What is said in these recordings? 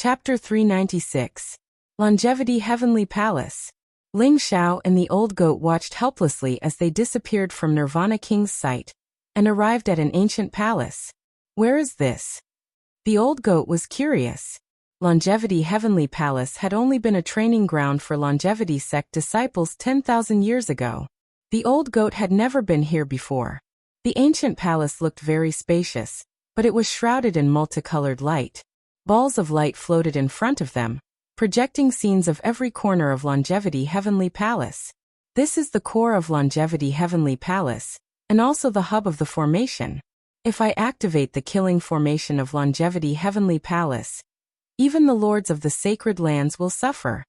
Chapter 396. Longevity Heavenly Palace. Ling Xiao and the old goat watched helplessly as they disappeared from Nirvana King's sight and arrived at an ancient palace. Where is this? The old goat was curious. Longevity Heavenly Palace had only been a training ground for longevity sect disciples 10,000 years ago. The old goat had never been here before. The ancient palace looked very spacious, but it was shrouded in multicolored light. Balls of light floated in front of them, projecting scenes of every corner of Longevity Heavenly Palace. This is the core of Longevity Heavenly Palace, and also the hub of the formation. If I activate the killing formation of Longevity Heavenly Palace, even the lords of the sacred lands will suffer.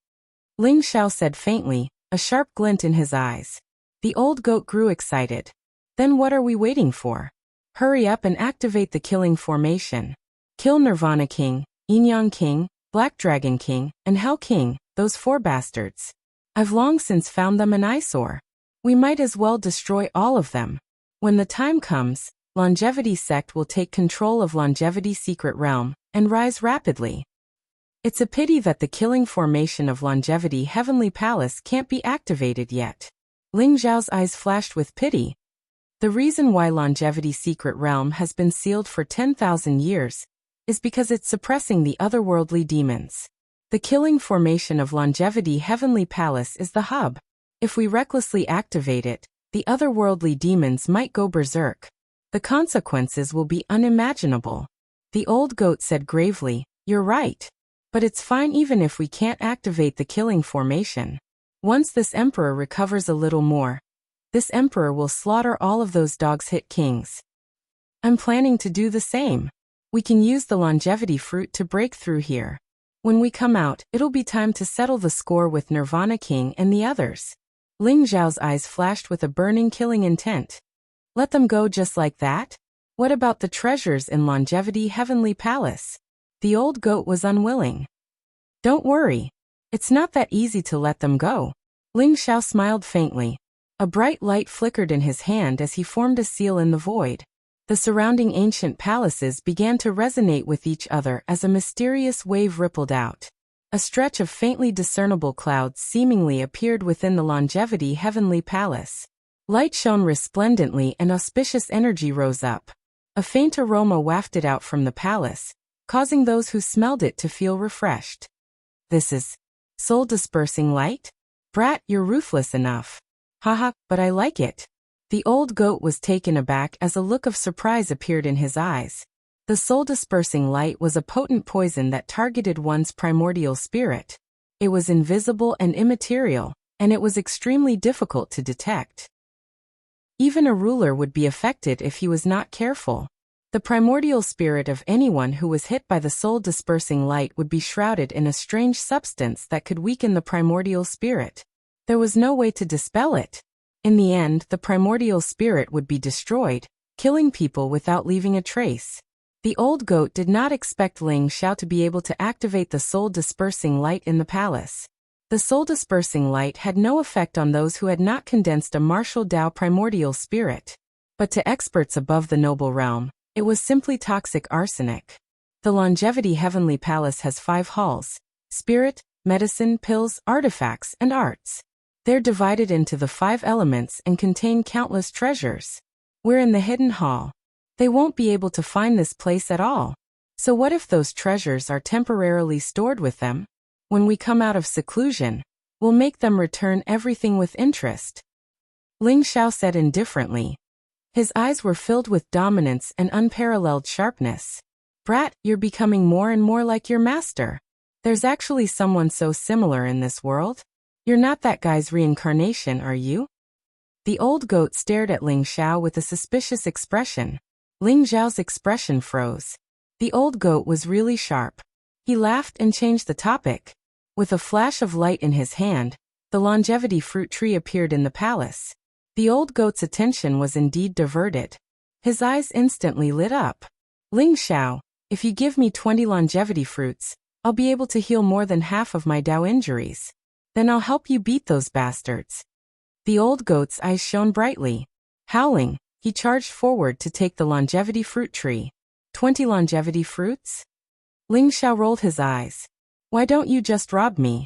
Ling Xiao said faintly, a sharp glint in his eyes. The old goat grew excited. Then what are we waiting for? Hurry up and activate the killing formation. Kill Nirvana King, Yin Yang King, Black Dragon King, and Hell King, those 4 bastards. I've long since found them an eyesore. We might as well destroy all of them. When the time comes, Longevity Sect will take control of Longevity Secret Realm and rise rapidly. It's a pity that the killing formation of Longevity Heavenly Palace can't be activated yet. Ling Xiao's eyes flashed with pity. The reason why Longevity Secret Realm has been sealed for 10,000 years is because it's suppressing the otherworldly demons. The killing formation of Longevity Heavenly Palace is the hub. If we recklessly activate it, the otherworldly demons might go berserk. The consequences will be unimaginable. The old goat said gravely, "You're right. But it's fine even if we can't activate the killing formation. Once this emperor recovers a little more, this emperor will slaughter all of those dog's-hit kings. I'm planning to do the same. We can use the longevity fruit to break through here. When we come out, it'll be time to settle the score with Nirvana King and the others." Ling Xiao's eyes flashed with a burning killing intent. Let them go just like that? What about the treasures in Longevity Heavenly Palace? The old goat was unwilling. Don't worry. It's not that easy to let them go. Ling Xiao smiled faintly. A bright light flickered in his hand as he formed a seal in the void. The surrounding ancient palaces began to resonate with each other as a mysterious wave rippled out. A stretch of faintly discernible clouds seemingly appeared within the Longevity Heavenly Palace. Light shone resplendently and auspicious energy rose up. A faint aroma wafted out from the palace, causing those who smelled it to feel refreshed. This is soul-dispersing light? Brat, you're ruthless enough. Haha, but I like it. The old goat was taken aback as a look of surprise appeared in his eyes. The soul-dispersing light was a potent poison that targeted one's primordial spirit. It was invisible and immaterial, and it was extremely difficult to detect. Even a ruler would be affected if he was not careful. The primordial spirit of anyone who was hit by the soul-dispersing light would be shrouded in a strange substance that could weaken the primordial spirit. There was no way to dispel it. In the end, the primordial spirit would be destroyed, killing people without leaving a trace. The old goat did not expect Ling Xiao to be able to activate the soul-dispersing light in the palace. The soul-dispersing light had no effect on those who had not condensed a martial Dao primordial spirit. But to experts above the noble realm, it was simply toxic arsenic. The Longevity Heavenly Palace has 5 halls: spirit, medicine, pills, artifacts, and arts. They're divided into the 5 elements and contain countless treasures. We're in the hidden hall. They won't be able to find this place at all. So what if those treasures are temporarily stored with them? When we come out of seclusion, we'll make them return everything with interest. Ling Xiao said indifferently. His eyes were filled with dominance and unparalleled sharpness. Brat, you're becoming more and more like your master. There's actually someone so similar in this world. You're not that guy's reincarnation, are you? The old goat stared at Ling Xiao with a suspicious expression. Ling Xiao's expression froze. The old goat was really sharp. He laughed and changed the topic. With a flash of light in his hand, the longevity fruit tree appeared in the palace. The old goat's attention was indeed diverted. His eyes instantly lit up. Ling Xiao, if you give me 20 longevity fruits, I'll be able to heal more than half of my Dao injuries. Then I'll help you beat those bastards. The old goat's eyes shone brightly. Howling, he charged forward to take the longevity fruit tree. 20 longevity fruits? Ling Xiao rolled his eyes. Why don't you just rob me?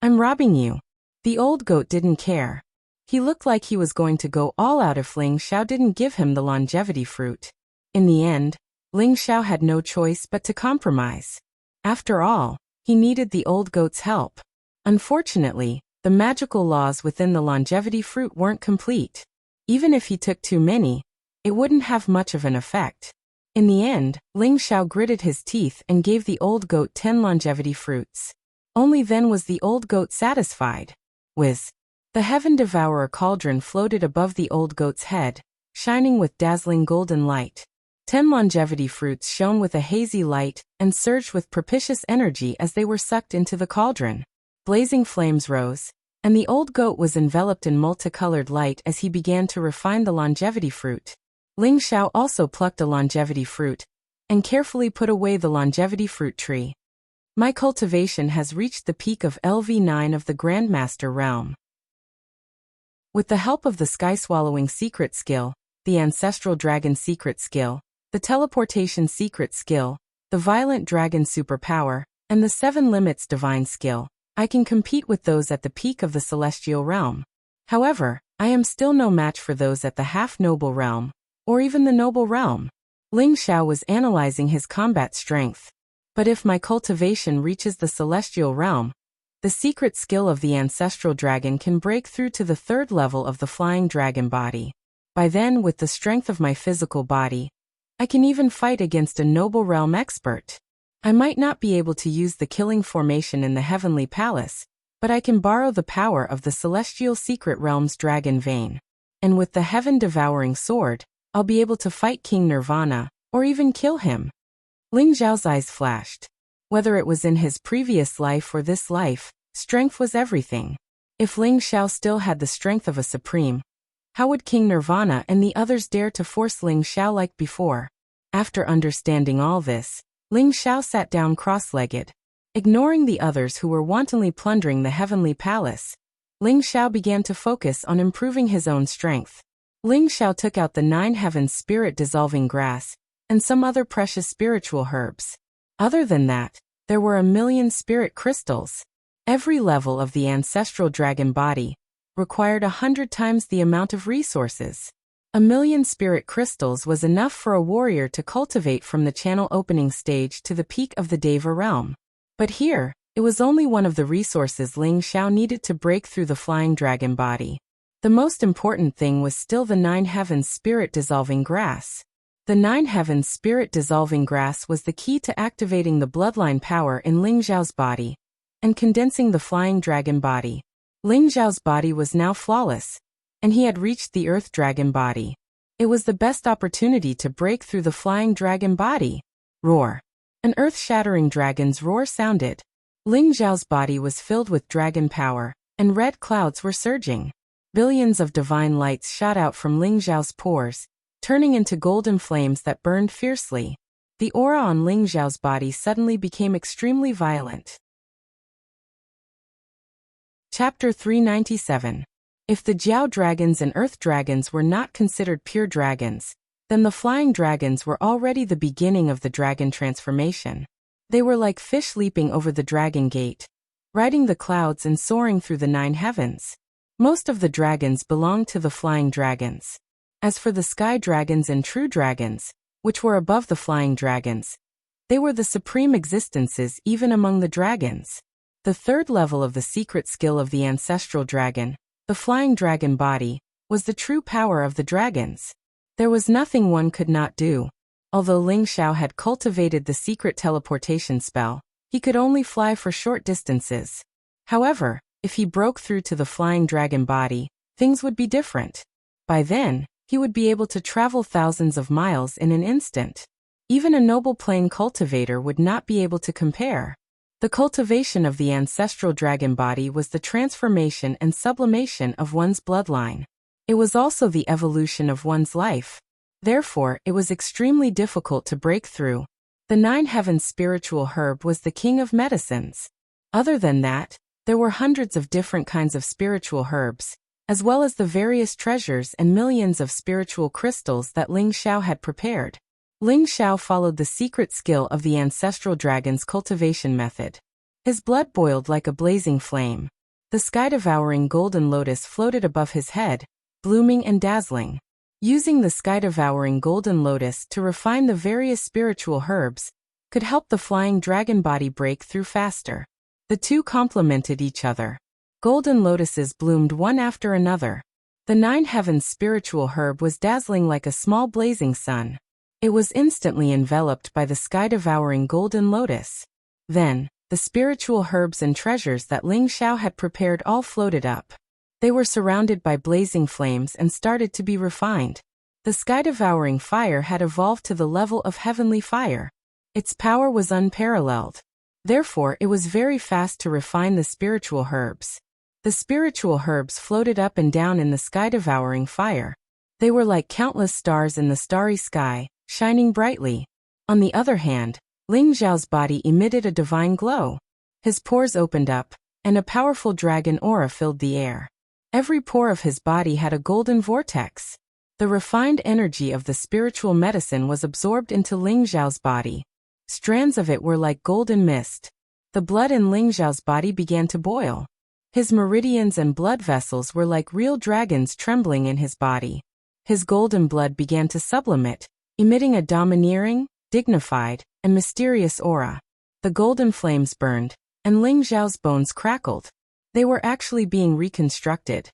I'm robbing you. The old goat didn't care. He looked like he was going to go all out if Ling Xiao didn't give him the longevity fruit. In the end, Ling Xiao had no choice but to compromise. After all, he needed the old goat's help. Unfortunately, the magical laws within the longevity fruit weren't complete. Even if he took too many, it wouldn't have much of an effect. In the end, Ling Xiao gritted his teeth and gave the old goat 10 longevity fruits. Only then was the old goat satisfied. Whiz! The Heaven Devourer cauldron floated above the old goat's head, shining with dazzling golden light. 10 longevity fruits shone with a hazy light and surged with propitious energy as they were sucked into the cauldron. Blazing flames rose, and the old goat was enveloped in multicolored light as he began to refine the longevity fruit. Ling Xiao also plucked a longevity fruit and carefully put away the longevity fruit tree. My cultivation has reached the peak of LV9 of the Grandmaster realm. With the help of the sky-swallowing secret skill, the ancestral dragon secret skill, the teleportation secret skill, the violent dragon superpower, and the 7 limits divine skill, I can compete with those at the peak of the celestial realm. However, I am still no match for those at the half-noble realm, or even the noble realm. Ling Xiao was analyzing his combat strength. But if my cultivation reaches the celestial realm, the secret skill of the ancestral dragon can break through to the 3rd level of the flying dragon body. By then, with the strength of my physical body, I can even fight against a noble realm expert. I might not be able to use the killing formation in the heavenly palace, but I can borrow the power of the celestial secret realm's dragon vein. And with the heaven-devouring sword, I'll be able to fight King Nirvana, or even kill him. Ling Xiao's eyes flashed. Whether it was in his previous life or this life, strength was everything. If Ling Xiao still had the strength of a supreme, how would King Nirvana and the others dare to force Ling Xiao like before? After understanding all this, Ling Xiao sat down cross-legged. Ignoring the others who were wantonly plundering the heavenly palace, Ling Xiao began to focus on improving his own strength. Ling Xiao took out the 9 heavens spirit-dissolving grass and some other precious spiritual herbs. Other than that, there were 1,000,000 spirit crystals. Every level of the ancestral dragon body required 100 times the amount of resources. 1,000,000 spirit crystals was enough for a warrior to cultivate from the channel opening stage to the peak of the Deva realm. But here, it was only one of the resources Ling Xiao needed to break through the flying dragon body. The most important thing was still the 9 heavens spirit-dissolving grass. The 9 heavens spirit-dissolving grass was the key to activating the bloodline power in Ling Xiao's body and condensing the flying dragon body. Ling Xiao's body was now flawless, and he had reached the earth dragon body. It was the best opportunity to break through the flying dragon body. Roar! An earth-shattering dragon's roar sounded. Ling Xiao's body was filled with dragon power, and red clouds were surging. Billions of divine lights shot out from Ling Xiao's pores, turning into golden flames that burned fiercely. The aura on Ling Xiao's body suddenly became extremely violent. Chapter 397. If the Jiao dragons and earth dragons were not considered pure dragons, then the flying dragons were already the beginning of the dragon transformation. They were like fish leaping over the dragon gate, riding the clouds and soaring through the 9 heavens. Most of the dragons belonged to the flying dragons. As for the sky dragons and true dragons, which were above the flying dragons, they were the supreme existences even among the dragons. The 3rd level of the secret skill of the ancestral dragon, the flying dragon body, was the true power of the dragons. There was nothing one could not do. Although Ling Xiao had cultivated the secret teleportation spell, he could only fly for short distances. However, if he broke through to the flying dragon body, things would be different. By then, he would be able to travel thousands of miles in an instant. Even a noble plane cultivator would not be able to compare. The cultivation of the ancestral dragon body was the transformation and sublimation of one's bloodline. It was also the evolution of one's life. Therefore, it was extremely difficult to break through. The 9 heavens spiritual herb was the king of medicines. Other than that, there were hundreds of different kinds of spiritual herbs, as well as the various treasures and millions of spiritual crystals that Ling Xiao had prepared. Ling Xiao followed the secret skill of the ancestral dragon's cultivation method. His blood boiled like a blazing flame. The sky-devouring golden lotus floated above his head, blooming and dazzling. Using the sky-devouring golden lotus to refine the various spiritual herbs, could help the flying dragon body break through faster. The two complemented each other. Golden lotuses bloomed one after another. The 9 heavens spiritual herb was dazzling like a small blazing sun. It was instantly enveloped by the sky-devouring golden lotus. Then, the spiritual herbs and treasures that Ling Xiao had prepared all floated up. They were surrounded by blazing flames and started to be refined. The sky-devouring fire had evolved to the level of heavenly fire. Its power was unparalleled. Therefore, it was very fast to refine the spiritual herbs. The spiritual herbs floated up and down in the sky-devouring fire. They were like countless stars in the starry sky, shining brightly. On the other hand, Ling Xiao's body emitted a divine glow. His pores opened up, and a powerful dragon aura filled the air. Every pore of his body had a golden vortex. The refined energy of the spiritual medicine was absorbed into Ling Xiao's body. Strands of it were like golden mist. The blood in Ling Xiao's body began to boil. His meridians and blood vessels were like real dragons trembling in his body. His golden blood began to sublimate, emitting a domineering, dignified, and mysterious aura. The golden flames burned, and Ling Xiao's bones crackled. They were actually being reconstructed.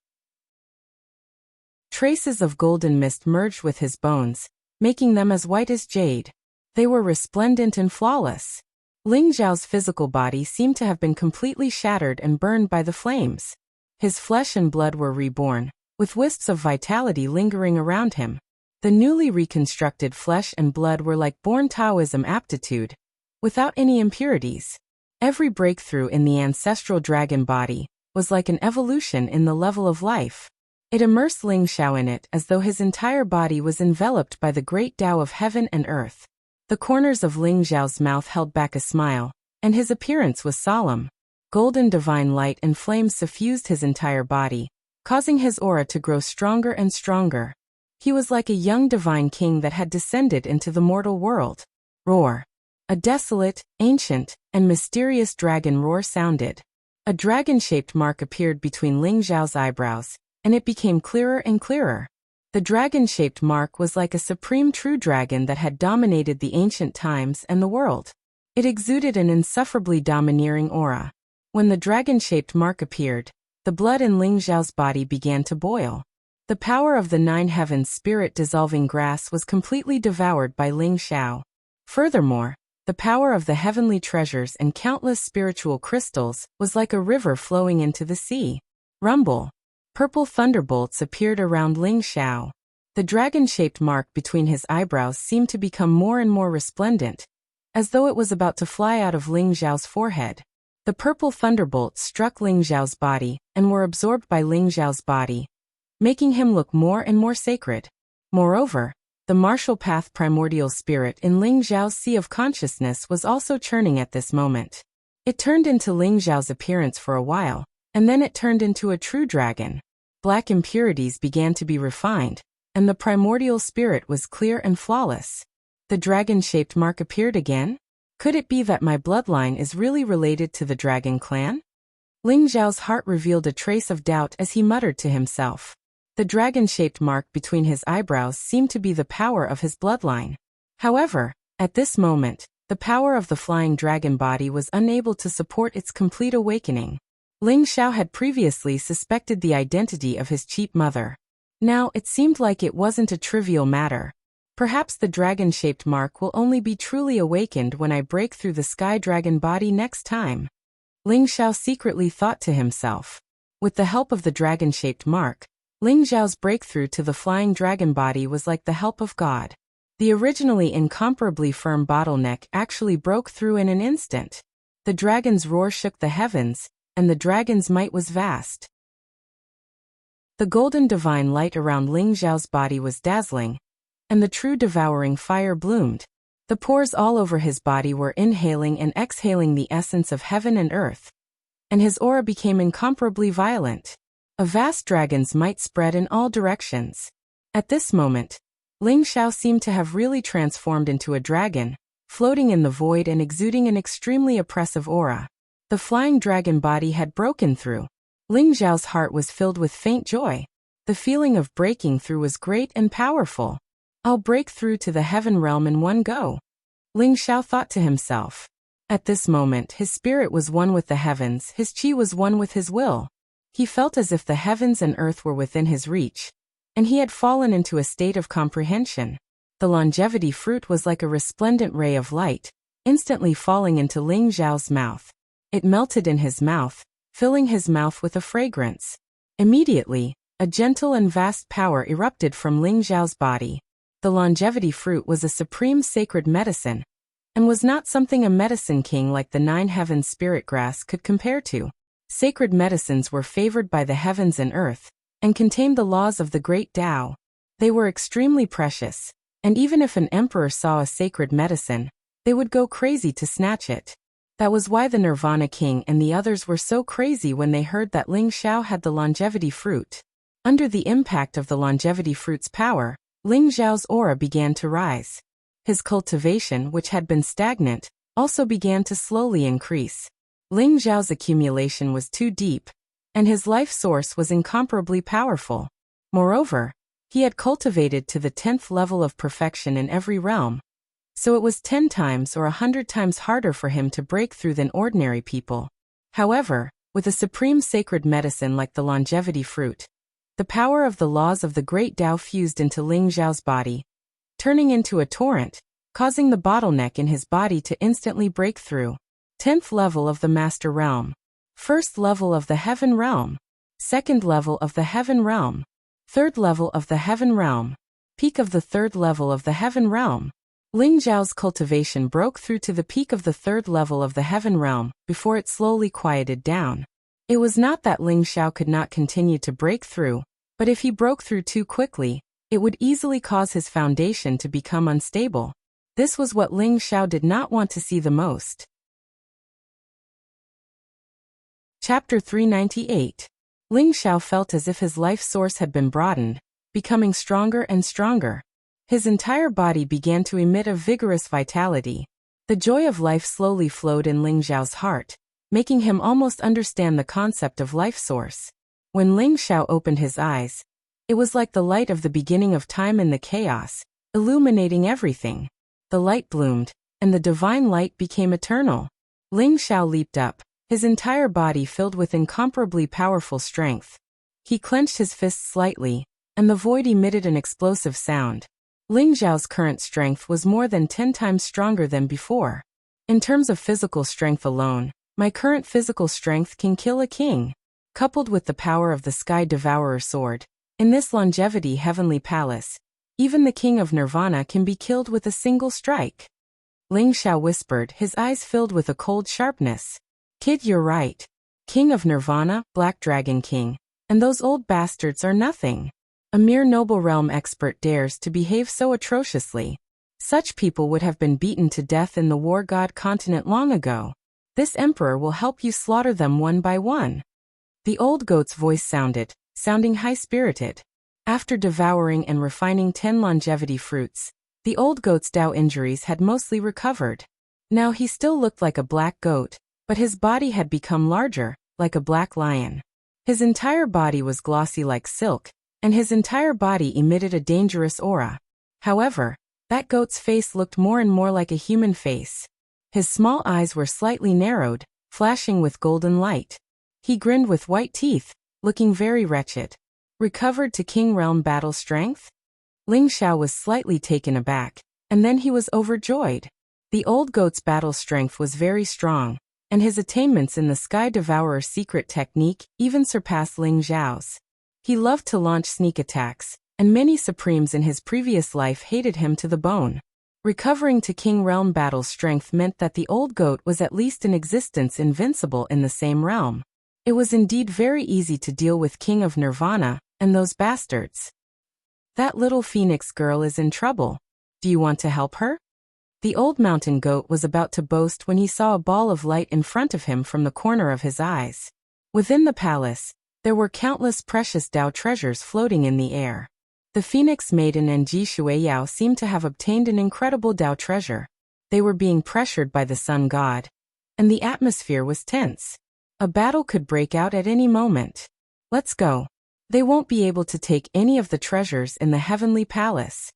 Traces of golden mist merged with his bones, making them as white as jade. They were resplendent and flawless. Ling Xiao's physical body seemed to have been completely shattered and burned by the flames. His flesh and blood were reborn, with wisps of vitality lingering around him. The newly reconstructed flesh and blood were like born Taoism aptitude, without any impurities. Every breakthrough in the ancestral dragon body was like an evolution in the level of life. It immersed Ling Xiao in it as though his entire body was enveloped by the great Tao of heaven and earth. The corners of Ling Xiao's mouth held back a smile, and his appearance was solemn. Golden divine light and flames suffused his entire body, causing his aura to grow stronger and stronger. He was like a young divine king that had descended into the mortal world. Roar! A desolate, ancient, and mysterious dragon roar sounded. A dragon-shaped mark appeared between Ling Xiao's eyebrows, and it became clearer and clearer. The dragon-shaped mark was like a supreme true dragon that had dominated the ancient times and the world. It exuded an insufferably domineering aura. When the dragon-shaped mark appeared, the blood in Ling Xiao's body began to boil. The power of the 9 heavens spirit-dissolving grass was completely devoured by Ling Xiao. Furthermore, the power of the heavenly treasures and countless spiritual crystals was like a river flowing into the sea. Rumble! Purple thunderbolts appeared around Ling Xiao. The dragon-shaped mark between his eyebrows seemed to become more and more resplendent, as though it was about to fly out of Ling Xiao's forehead. The purple thunderbolts struck Ling Xiao's body and were absorbed by Ling Xiao's body, making him look more and more sacred. Moreover, the martial path primordial spirit in Ling Xiao's sea of consciousness was also churning at this moment. It turned into Ling Xiao's appearance for a while, and then it turned into a true dragon. Black impurities began to be refined, and the primordial spirit was clear and flawless. The dragon-shaped mark appeared again? Could it be that my bloodline is really related to the dragon clan? Ling Xiao's heart revealed a trace of doubt as he muttered to himself. The dragon-shaped mark between his eyebrows seemed to be the power of his bloodline. However, at this moment, the power of the flying dragon body was unable to support its complete awakening. Ling Xiao had previously suspected the identity of his cheap mother. Now it seemed like it wasn't a trivial matter. Perhaps the dragon-shaped mark will only be truly awakened when I break through the sky dragon body next time. Ling Xiao secretly thought to himself. With the help of the dragon-shaped mark, Ling Xiao's breakthrough to the flying dragon body was like the help of God. The originally incomparably firm bottleneck actually broke through in an instant. The dragon's roar shook the heavens, and the dragon's might was vast. The golden divine light around Ling Xiao's body was dazzling, and the true devouring fire bloomed. The pores all over his body were inhaling and exhaling the essence of heaven and earth, and his aura became incomparably violent. A vast dragon's might spread in all directions. At this moment, Ling Xiao seemed to have really transformed into a dragon, floating in the void and exuding an extremely oppressive aura. The flying dragon body had broken through. Ling Xiao's heart was filled with faint joy. The feeling of breaking through was great and powerful. I'll break through to the heaven realm in one go, Ling Xiao thought to himself. At this moment his spirit was one with the heavens, his qi was one with his will. He felt as if the heavens and earth were within his reach, and he had fallen into a state of comprehension. The longevity fruit was like a resplendent ray of light, instantly falling into Ling Xiao's mouth. It melted in his mouth, filling his mouth with a fragrance. Immediately, a gentle and vast power erupted from Ling Xiao's body. The longevity fruit was a supreme sacred medicine, and was not something a medicine king like the nine heavens spirit grass could compare to. Sacred medicines were favored by the heavens and earth, and contained the laws of the great Tao. They were extremely precious, and even if an emperor saw a sacred medicine, they would go crazy to snatch it. That was why the Nirvana King and the others were so crazy when they heard that Ling Xiao had the longevity fruit. Under the impact of the longevity fruit's power, Ling Xiao's aura began to rise. His cultivation, which had been stagnant, also began to slowly increase. Ling Xiao's accumulation was too deep, and his life source was incomparably powerful. Moreover, he had cultivated to the 10th level of perfection in every realm, so it was 10 times or 100 times harder for him to break through than ordinary people. However, with a supreme sacred medicine like the longevity fruit, the power of the laws of the great Tao fused into Ling Xiao's body, turning into a torrent, causing the bottleneck in his body to instantly break through. 10th level of the Master Realm. 1st level of the Heaven Realm. 2nd level of the Heaven Realm. 3rd level of the Heaven Realm. Peak of the 3rd level of the Heaven Realm. Ling Xiao's cultivation broke through to the peak of the 3rd level of the Heaven Realm before it slowly quieted down. It was not that Ling Xiao could not continue to break through, but if he broke through too quickly, it would easily cause his foundation to become unstable. This was what Ling Xiao did not want to see the most. Chapter 398. Ling Xiao felt as if his life source had been broadened, becoming stronger and stronger. His entire body began to emit a vigorous vitality. The joy of life slowly flowed in Ling Xiao's heart, making him almost understand the concept of life source. When Ling Xiao opened his eyes, it was like the light of the beginning of time in the chaos, illuminating everything. The light bloomed, and the divine light became eternal. Ling Xiao leaped up, his entire body filled with incomparably powerful strength. He clenched his fists slightly, and the void emitted an explosive sound. Ling Xiao's current strength was more than 10 times stronger than before. In terms of physical strength alone, my current physical strength can kill a king. Coupled with the power of the Sky Devourer sword, in this longevity heavenly palace, even the king of Nirvana can be killed with a single strike. Ling Xiao whispered, his eyes filled with a cold sharpness. Kid, you're right. King of Nirvana, Black Dragon King, and those old bastards are nothing. A mere noble realm expert dares to behave so atrociously. Such people would have been beaten to death in the War God continent long ago. This emperor will help you slaughter them one by one. The old goat's voice sounding high-spirited. After devouring and refining 10 longevity fruits, the old goat's Tao injuries had mostly recovered. Now he still looked like a black goat, but his body had become larger, like a black lion. His entire body was glossy like silk, and his entire body emitted a dangerous aura. However, that goat's face looked more and more like a human face. His small eyes were slightly narrowed, flashing with golden light. He grinned with white teeth, looking very wretched. Recovered to King Realm battle strength? Ling Xiao was slightly taken aback, and then he was overjoyed. The old goat's battle strength was very strong, and his attainments in the Sky Devourer secret technique even surpassed Ling Xiao's. He loved to launch sneak attacks, and many supremes in his previous life hated him to the bone. Recovering to King Realm battle strength meant that the old goat was at least in existence invincible in the same realm. It was indeed very easy to deal with King of Nirvana, and those bastards. That little phoenix girl is in trouble. Do you want to help her? The old mountain goat was about to boast when he saw a ball of light in front of him from the corner of his eyes. Within the palace, there were countless precious Tao treasures floating in the air. The Phoenix Maiden and Ji Shuiyao seemed to have obtained an incredible Dao treasure. They were being pressured by the sun god, and the atmosphere was tense. A battle could break out at any moment. Let's go. They won't be able to take any of the treasures in the heavenly palace.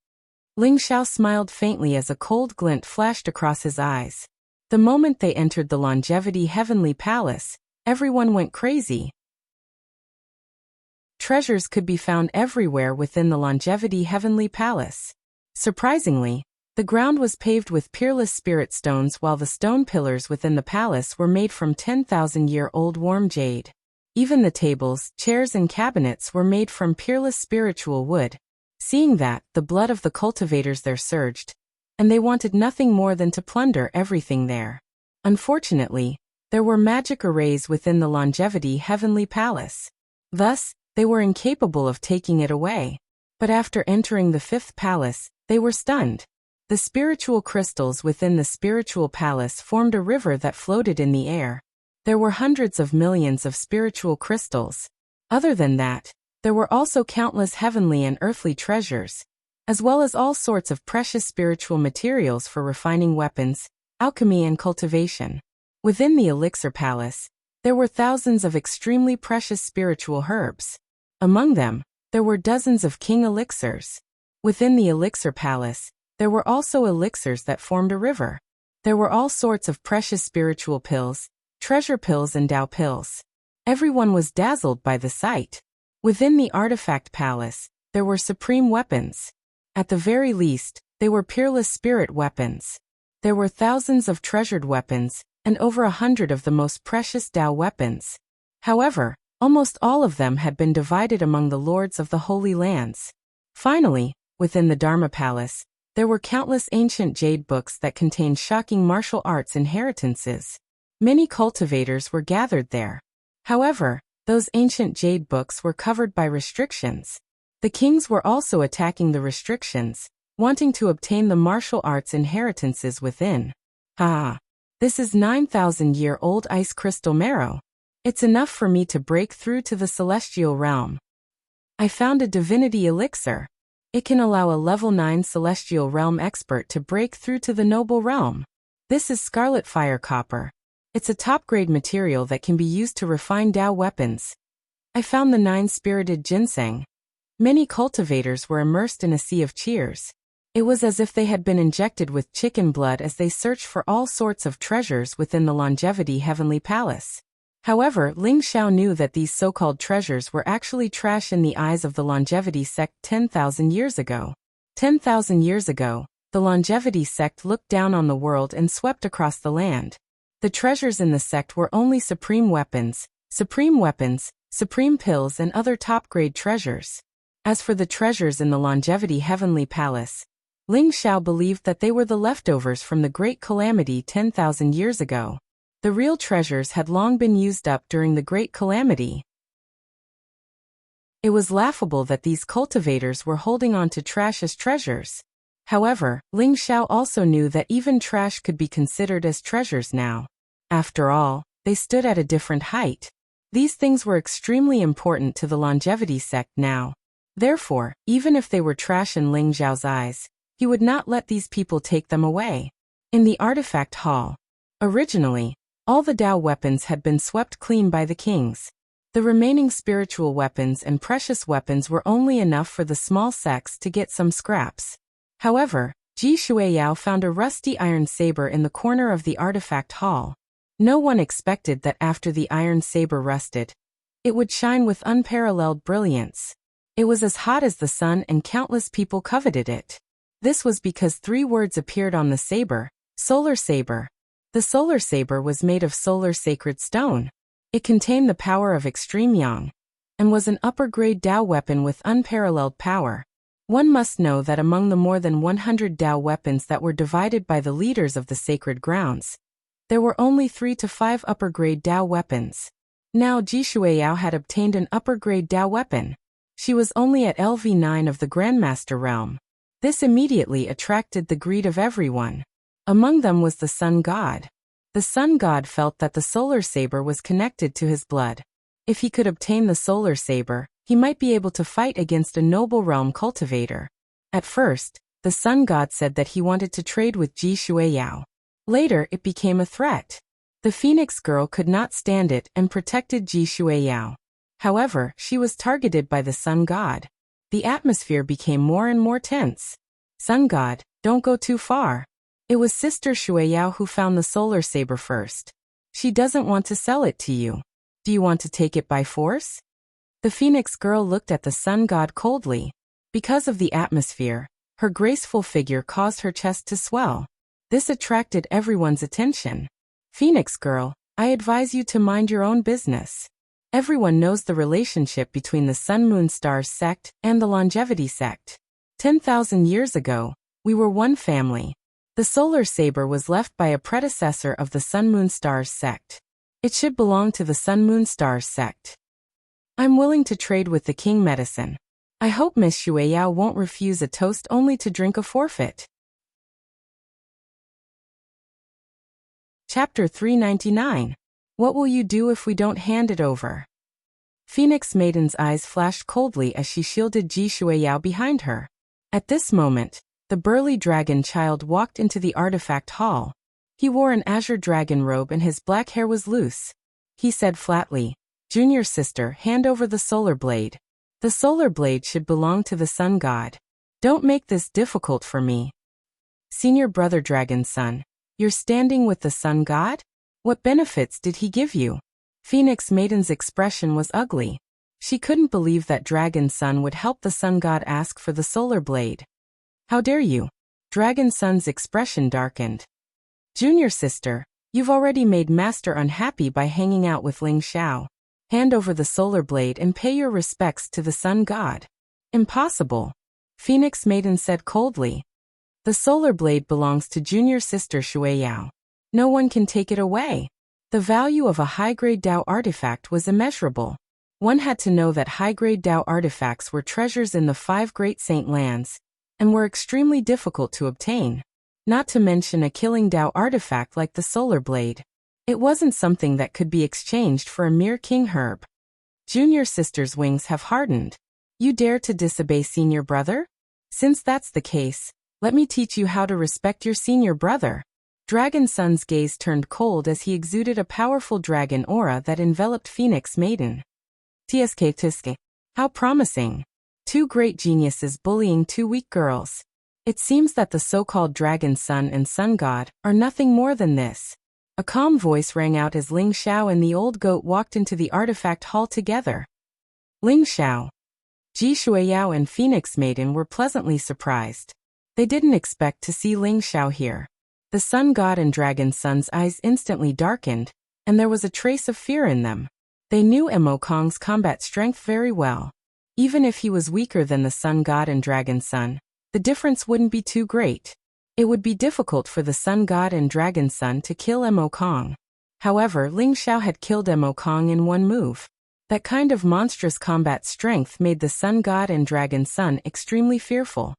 Ling Xiao smiled faintly as a cold glint flashed across his eyes. The moment they entered the Longevity Heavenly Palace, everyone went crazy. Treasures could be found everywhere within the Longevity Heavenly Palace. Surprisingly, the ground was paved with peerless spirit stones while the stone pillars within the palace were made from 10,000-year-old warm jade. Even the tables, chairs and cabinets were made from peerless spiritual wood. Seeing that, the blood of the cultivators there surged, and they wanted nothing more than to plunder everything there. Unfortunately, there were magic arrays within the Longevity Heavenly Palace. Thus, they were incapable of taking it away. But after entering the fifth palace, they were stunned. The spiritual crystals within the spiritual palace formed a river that floated in the air. There were hundreds of millions of spiritual crystals. Other than that, there were also countless heavenly and earthly treasures, as well as all sorts of precious spiritual materials for refining weapons, alchemy and cultivation. Within the Elixir Palace, there were thousands of extremely precious spiritual herbs. Among them, there were dozens of king elixirs. Within the Elixir Palace, there were also elixirs that formed a river. There were all sorts of precious spiritual pills, treasure pills and Dao pills. Everyone was dazzled by the sight. Within the Artifact Palace, there were supreme weapons. At the very least, they were peerless spirit weapons. There were thousands of treasured weapons, and over 100 of the most precious Dao weapons. However, almost all of them had been divided among the lords of the Holy Lands. Finally, within the Dharma Palace, there were countless ancient jade books that contained shocking martial arts inheritances. Many cultivators were gathered there. However, those ancient jade books were covered by restrictions. The kings were also attacking the restrictions, wanting to obtain the martial arts inheritances within. This is 9,000-year-old ice crystal marrow. It's enough for me to break through to the celestial realm. I found a divinity elixir. It can allow a level 9 celestial realm expert to break through to the noble realm. This is scarlet fire copper. It's a top-grade material that can be used to refine Dao weapons. I found the 9-spirited ginseng. Many cultivators were immersed in a sea of cheers. It was as if they had been injected with chicken blood as they searched for all sorts of treasures within the Longevity Heavenly Palace. However, Ling Xiao knew that these so-called treasures were actually trash in the eyes of the Longevity sect 10,000 years ago. 10,000 years ago, the Longevity sect looked down on the world and swept across the land. The treasures in the sect were only supreme weapons, supreme pills and other top-grade treasures. As for the treasures in the Longevity Heavenly Palace, Ling Xiao believed that they were the leftovers from the Great Calamity 10,000 years ago. The real treasures had long been used up during the Great Calamity. It was laughable that these cultivators were holding on to trash as treasures. However, Ling Xiao also knew that even trash could be considered as treasures now. After all, they stood at a different height. These things were extremely important to the Longevity sect now. Therefore, even if they were trash in Ling Xiao's eyes, he would not let these people take them away. In the artifact hall, originally, all the Dao weapons had been swept clean by the kings. The remaining spiritual weapons and precious weapons were only enough for the small sects to get some scraps. However, Ji Shuiyao found a rusty iron saber in the corner of the artifact hall. No one expected that after the iron saber rusted, it would shine with unparalleled brilliance. It was as hot as the sun and countless people coveted it. This was because 3 words appeared on the saber: Solar Saber. The solar saber was made of solar sacred stone. It contained the power of extreme yang, and was an upper-grade Dao weapon with unparalleled power. One must know that among the more than 100 Dao weapons that were divided by the leaders of the sacred grounds, there were only 3 to 5 upper-grade Dao weapons. Now Ji Shuiyao had obtained an upper-grade Dao weapon. She was only at LV9 of the Grandmaster realm. This immediately attracted the greed of everyone. Among them was the Sun God. The Sun God felt that the solar saber was connected to his blood. If he could obtain the solar saber, He might be able to fight against a noble realm cultivator. At first, the sun god said that he wanted to trade with Ji Shuiyao. Later, it became a threat. The Phoenix girl could not stand it and protected Ji Shuiyao. However, she was targeted by the sun god. The atmosphere became more and more tense. Sun god, don't go too far. It was Sister Shuiyao who found the solar saber first. She doesn't want to sell it to you. Do you want to take it by force? The Phoenix girl looked at the sun god coldly. Because of the atmosphere, her graceful figure caused her chest to swell. This attracted everyone's attention. Phoenix girl, I advise you to mind your own business. Everyone knows the relationship between the Sun-Moon Stars sect and the Longevity sect. 10,000 years ago, we were one family. The solar saber was left by a predecessor of the Sun-Moon Stars sect. It should belong to the Sun-Moon Stars sect. I'm willing to trade with the King Medicine. I hope Miss Shuiyao won't refuse a toast only to drink a forfeit. Chapter 399. What will you do if we don't hand it over? Phoenix Maiden's eyes flashed coldly as she shielded Ji Shuiyao behind her. At this moment, the burly dragon child walked into the artifact hall. He wore an azure dragon robe and his black hair was loose. He said flatly, "Junior sister, hand over the solar blade. The solar blade should belong to the sun god. Don't make this difficult for me." Senior brother dragon son, you're standing with the sun god? What benefits did he give you? Phoenix Maiden's expression was ugly. She couldn't believe that Dragon Son would help the sun god ask for the solar blade. How dare you? Dragon Son's expression darkened. Junior sister, you've already made Master unhappy by hanging out with Ling Xiao. Hand over the solar blade and pay your respects to the sun god. Impossible. Phoenix Maiden said coldly. The solar blade belongs to junior sister Shuiyao. No one can take it away. The value of a high-grade Dao artifact was immeasurable. One had to know that high-grade Dao artifacts were treasures in the 5 Great Saint Lands, and were extremely difficult to obtain. Not to mention a killing Dao artifact like the solar blade. It wasn't something that could be exchanged for a mere king herb. Junior sister's wings have hardened. You dare to disobey senior brother? Since that's the case, let me teach you how to respect your senior brother. Dragon Son's gaze turned cold as he exuded a powerful dragon aura that enveloped Phoenix Maiden. Tsk. How promising. 2 great geniuses bullying 2 weak girls. It seems that the so-called Dragon Son and Sun God are nothing more than this. A calm voice rang out as Ling Xiao and the old goat walked into the artifact hall together. Ling Xiao, Ji Shuiyao and Phoenix Maiden were pleasantly surprised. They didn't expect to see Ling Xiao here. The Sun God and Dragon Son's eyes instantly darkened, and there was a trace of fear in them. They knew Mo Kong's combat strength very well. Even if he was weaker than the Sun God and Dragon Son, the difference wouldn't be too great. It would be difficult for the Sun God and Dragon Son to kill Mo Kong. However, Ling Xiao had killed Mo Kong in one move. That kind of monstrous combat strength made the Sun God and Dragon Son extremely fearful.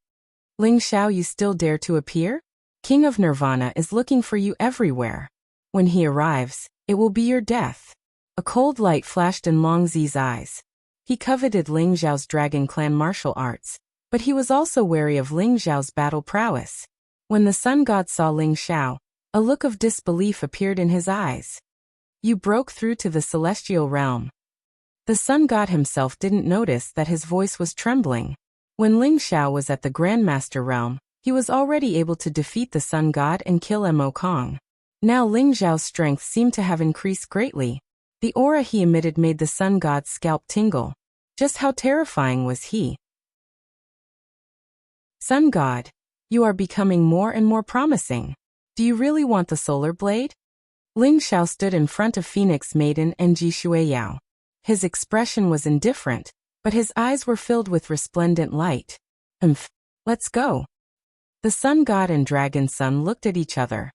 Ling Xiao, you still dare to appear? King of Nirvana is looking for you everywhere. When he arrives, it will be your death. A cold light flashed in Long Zi's eyes. He coveted Ling Xiao's Dragon Clan martial arts, but he was also wary of Ling Xiao's battle prowess. When the Sun God saw Ling Xiao, a look of disbelief appeared in his eyes. You broke through to the celestial realm. The Sun God himself didn't notice that his voice was trembling. When Ling Xiao was at the Grandmaster realm, he was already able to defeat the Sun God and kill Mo Kong. Now Ling Xiao's strength seemed to have increased greatly. The aura he emitted made the Sun God's scalp tingle. Just how terrifying was he? Sun God, you are becoming more and more promising. Do you really want the solar blade? Ling Xiao stood in front of Phoenix Maiden and Ji Shuiyao. His expression was indifferent, but his eyes were filled with resplendent light. Let's go. The Sun God and Dragon Son looked at each other.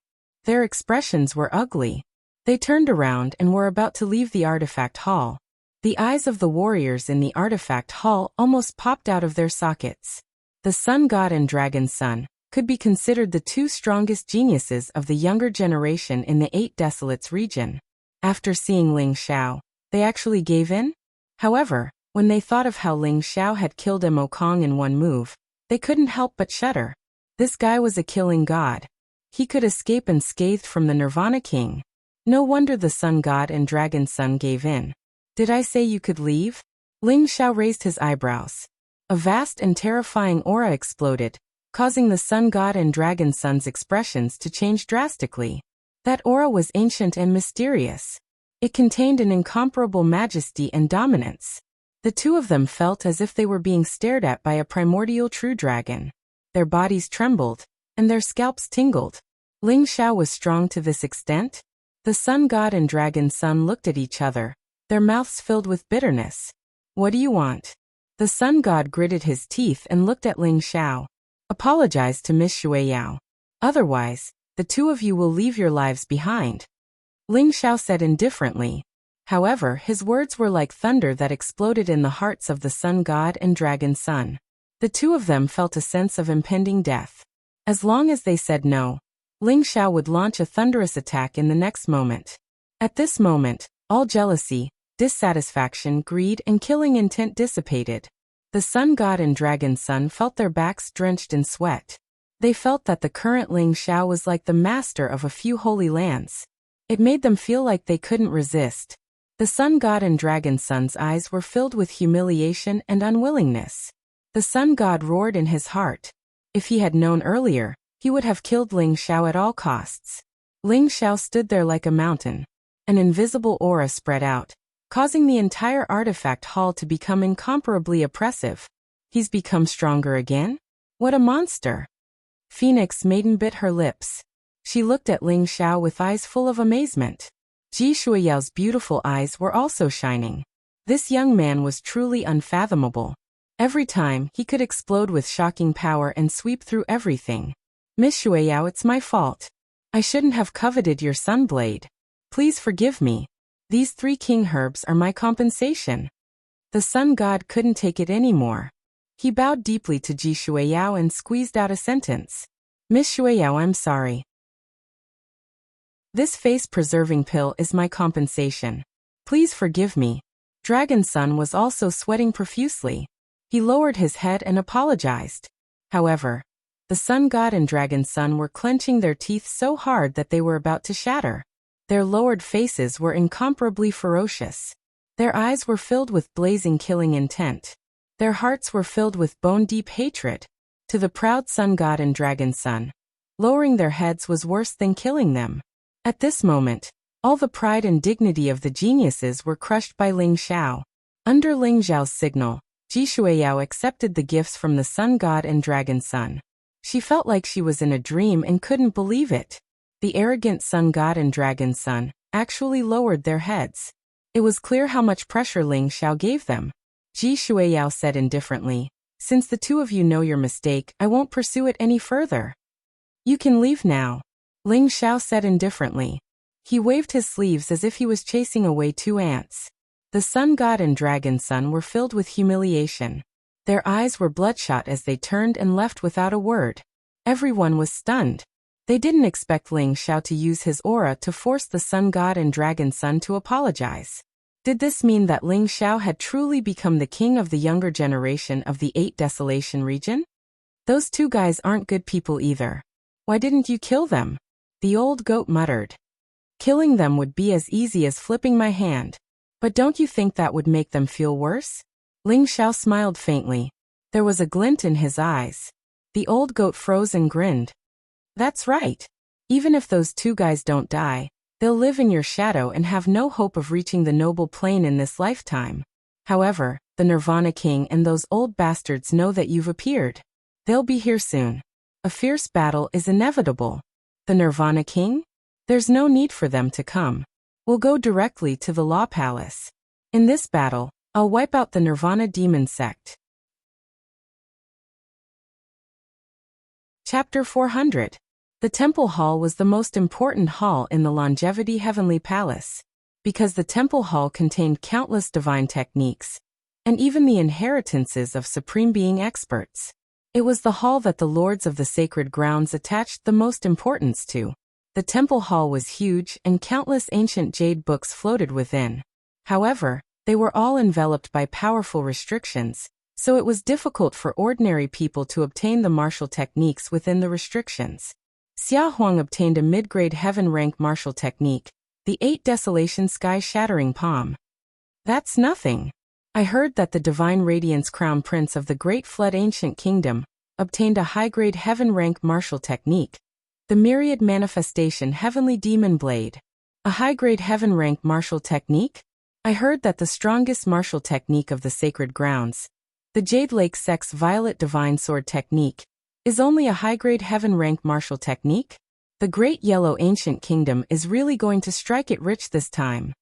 Their expressions were ugly. They turned around and were about to leave the artifact hall. The eyes of the warriors in the artifact hall almost popped out of their sockets. The Sun God and Dragon Son could be considered the 2 strongest geniuses of the younger generation in the 8 Desolates region. After seeing Ling Xiao, they actually gave in? However, When they thought of how Ling Xiao had killed Mo Kong in one move, they couldn't help but shudder. This guy was a killing god. He could escape unscathed from the Nirvana King. No wonder the Sun God and Dragon Son gave in. Did I say you could leave? Ling Xiao raised his eyebrows. A vast and terrifying aura exploded, causing the Sun God and Dragon Son's expressions to change drastically. That aura was ancient and mysterious. It contained an incomparable majesty and dominance. The two of them felt as if they were being stared at by a primordial true dragon. Their bodies trembled, and their scalps tingled. Ling Xiao was strong to this extent? The Sun God and Dragon Son looked at each other, their mouths filled with bitterness. What do you want? The Sun God gritted his teeth and looked at Ling Xiao. Apologize to Miss Xueyao. Otherwise, the two of you will leave your lives behind. Ling Xiao said indifferently. However, his words were like thunder that exploded in the hearts of the Sun God and Dragon Son. The two of them felt a sense of impending death. As long as they said no, Ling Xiao would launch a thunderous attack in the next moment. At this moment, all jealousy, dissatisfaction, greed, and killing intent dissipated. The Sun God and Dragon Son felt their backs drenched in sweat. They felt that the current Ling Xiao was like the master of a few holy lands. It made them feel like they couldn't resist. The Sun God and Dragon Son's eyes were filled with humiliation and unwillingness. The Sun God roared in his heart. If he had known earlier, he would have killed Ling Xiao at all costs. Ling Xiao stood there like a mountain. An invisible aura spread out, causing the entire artifact hall to become incomparably oppressive. He's become stronger again? What a monster! Phoenix Maiden bit her lips. She looked at Ling Xiao with eyes full of amazement. Ji Shuiyao's beautiful eyes were also shining. This young man was truly unfathomable. Every time, he could explode with shocking power and sweep through everything. Miss Xueyao, it's my fault. I shouldn't have coveted your sunblade. Please forgive me. These 3 king herbs are my compensation. The Sun God couldn't take it anymore. He bowed deeply to Ji Shueyao and squeezed out a sentence. Miss Xueyao, I'm sorry. This face-preserving pill is my compensation. Please forgive me. Dragon Son was also sweating profusely. He lowered his head and apologized. However, the Sun God and Dragon Son were clenching their teeth so hard that they were about to shatter. Their lowered faces were incomparably ferocious. Their eyes were filled with blazing killing intent. Their hearts were filled with bone-deep hatred. To the proud Sun God and Dragon Son, lowering their heads was worse than killing them. At this moment, all the pride and dignity of the geniuses were crushed by Ling Xiao. Under Ling Xiao's signal, Ji Shueyao accepted the gifts from the Sun God and Dragon Son. She felt like she was in a dream and couldn't believe it. The arrogant Sun God and Dragon Son actually lowered their heads. It was clear how much pressure Ling Xiao gave them. Ji Shueyao said indifferently, since the two of you know your mistake, I won't pursue it any further. You can leave now. Ling Xiao said indifferently. He waved his sleeves as if he was chasing away 2 ants. The Sun God and Dragon Son were filled with humiliation. Their eyes were bloodshot as they turned and left without a word. Everyone was stunned. They didn't expect Ling Xiao to use his aura to force the Sun God and Dragon Son to apologize. Did this mean that Ling Xiao had truly become the king of the younger generation of the 8 Desolation region? Those 2 guys aren't good people either. Why didn't you kill them? The old goat muttered. Killing them would be as easy as flipping my hand. But don't you think that would make them feel worse? Ling Xiao smiled faintly. There was a glint in his eyes. The old goat froze and grinned. That's right. Even if those 2 guys don't die, they'll live in your shadow and have no hope of reaching the noble plane in this lifetime. However, the Nirvana King and those old bastards know that you've appeared. They'll be here soon. A fierce battle is inevitable. The Nirvana King? There's no need for them to come. We'll go directly to the Law Palace. In this battle, I'll wipe out the Nirvana Demon Sect. Chapter 400. The Temple Hall was the most important hall in the Longevity Heavenly Palace, because the Temple Hall contained countless divine techniques, and even the inheritances of Supreme Being experts. It was the hall that the Lords of the Sacred Grounds attached the most importance to. The Temple Hall was huge and countless ancient jade books floated within. However, They were all enveloped by powerful restrictions, so it was difficult for ordinary people to obtain the martial techniques within the restrictions. Xia Huang obtained a mid-grade heaven rank martial technique, the 8 Desolation Sky-Shattering Palm. That's nothing. I heard that the Divine Radiance Crown Prince of the Great Flood Ancient Kingdom obtained a high-grade heaven rank martial technique, the Myriad Manifestation Heavenly Demon Blade. A high-grade heaven rank martial technique? I heard that the strongest martial technique of the sacred grounds, the Jade Lake Sex Violet Divine Sword Technique, is only a high-grade heaven rank martial technique? The Great Yellow Ancient Kingdom is really going to strike it rich this time.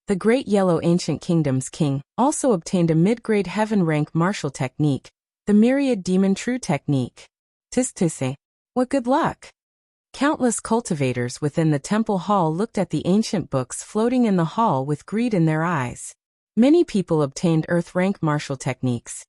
The Great Yellow Ancient Kingdom's king also obtained a mid-grade heaven rank martial technique, the Myriad Demon True Technique. Tise, what good luck! Countless cultivators within the temple hall looked at the ancient books floating in the hall with greed in their eyes. Many people obtained earth rank martial techniques,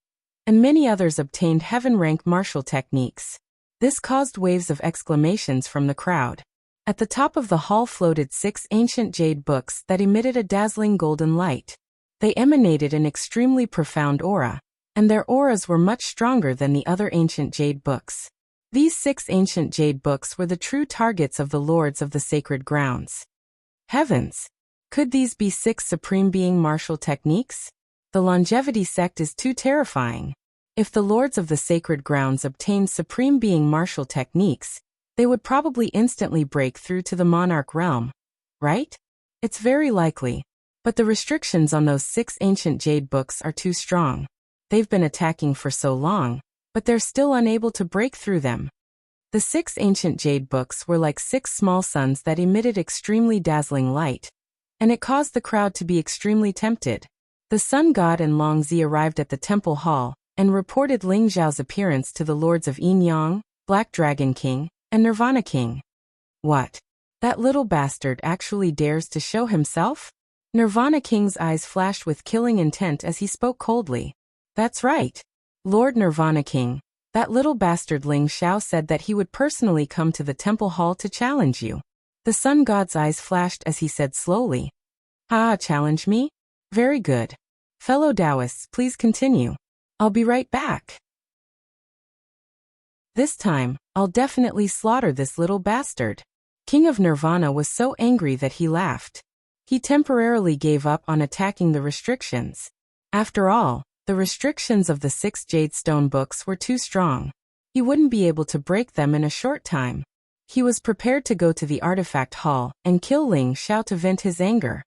and many others obtained heaven rank martial techniques. This caused waves of exclamations from the crowd. At the top of the hall floated 6 ancient jade books that emitted a dazzling golden light. They emanated an extremely profound aura, and their auras were much stronger than the other ancient jade books. These 6 ancient jade books were the true targets of the lords of the sacred grounds. Heavens! Could these be 6 supreme being martial techniques? The longevity sect is too terrifying. If the lords of the sacred grounds obtained supreme being martial techniques, they would probably instantly break through to the monarch realm, right? It's very likely. But the restrictions on those 6 ancient jade books are too strong. They've been attacking for so long, but they're still unable to break through them. The 6 ancient jade books were like 6 small suns that emitted extremely dazzling light, and it caused the crowd to be extremely tempted. The sun god and Long Zi arrived at the temple hall and reported Ling Zhao's appearance to the lords of Yin Yang, Black Dragon King, and Nirvana King. What? That little bastard actually dares to show himself? Nirvana King's eyes flashed with killing intent as he spoke coldly. That's right. Lord Nirvana King, that little bastard Ling Xiao said that he would personally come to the temple hall to challenge you. The sun god's eyes flashed as he said slowly. Challenge me? Very good. Fellow Taoists, please continue. I'll be right back. This time, I'll definitely slaughter this little bastard. King of Nirvana was so angry that he laughed. He temporarily gave up on attacking the restrictions. After all, the restrictions of the 6 jade stone books were too strong. He wouldn't be able to break them in a short time. He was prepared to go to the artifact hall and kill Ling Xiao to vent his anger.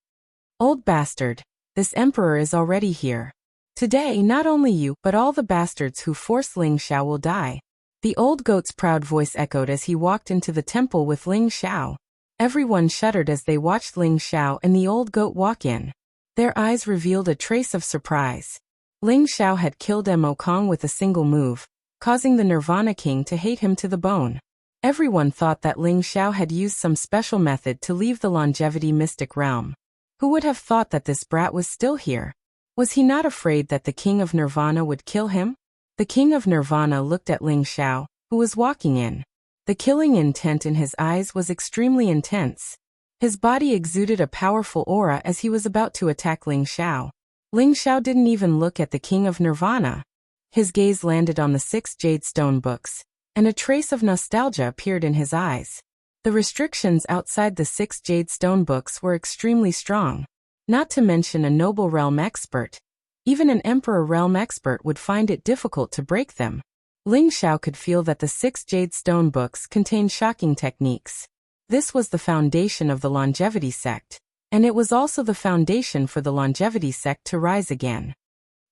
Old bastard, this emperor is already here. Today not only you but all the bastards who forced Ling Xiao will die. The old goat's proud voice echoed as he walked into the temple with Ling Xiao. Everyone shuddered as they watched Ling Xiao and the old goat walk in. Their eyes revealed a trace of surprise. Ling Xiao had killed Mo Kong with a single move, causing the Nirvana King to hate him to the bone. Everyone thought that Ling Xiao had used some special method to leave the longevity mystic realm. Who would have thought that this brat was still here? Was he not afraid that the King of Nirvana would kill him? The King of Nirvana looked at Ling Xiao, who was walking in. The killing intent in his eyes was extremely intense. His body exuded a powerful aura as he was about to attack Ling Xiao. Ling Xiao didn't even look at the King of Nirvana. His gaze landed on the 6 jade stone books, and a trace of nostalgia appeared in his eyes. The restrictions outside the 6 jade stone books were extremely strong. Not to mention a noble realm expert. Even an emperor realm expert would find it difficult to break them. Ling Xiao could feel that the 6 jade stone books contained shocking techniques. This was the foundation of the longevity sect, and it was also the foundation for the longevity sect to rise again.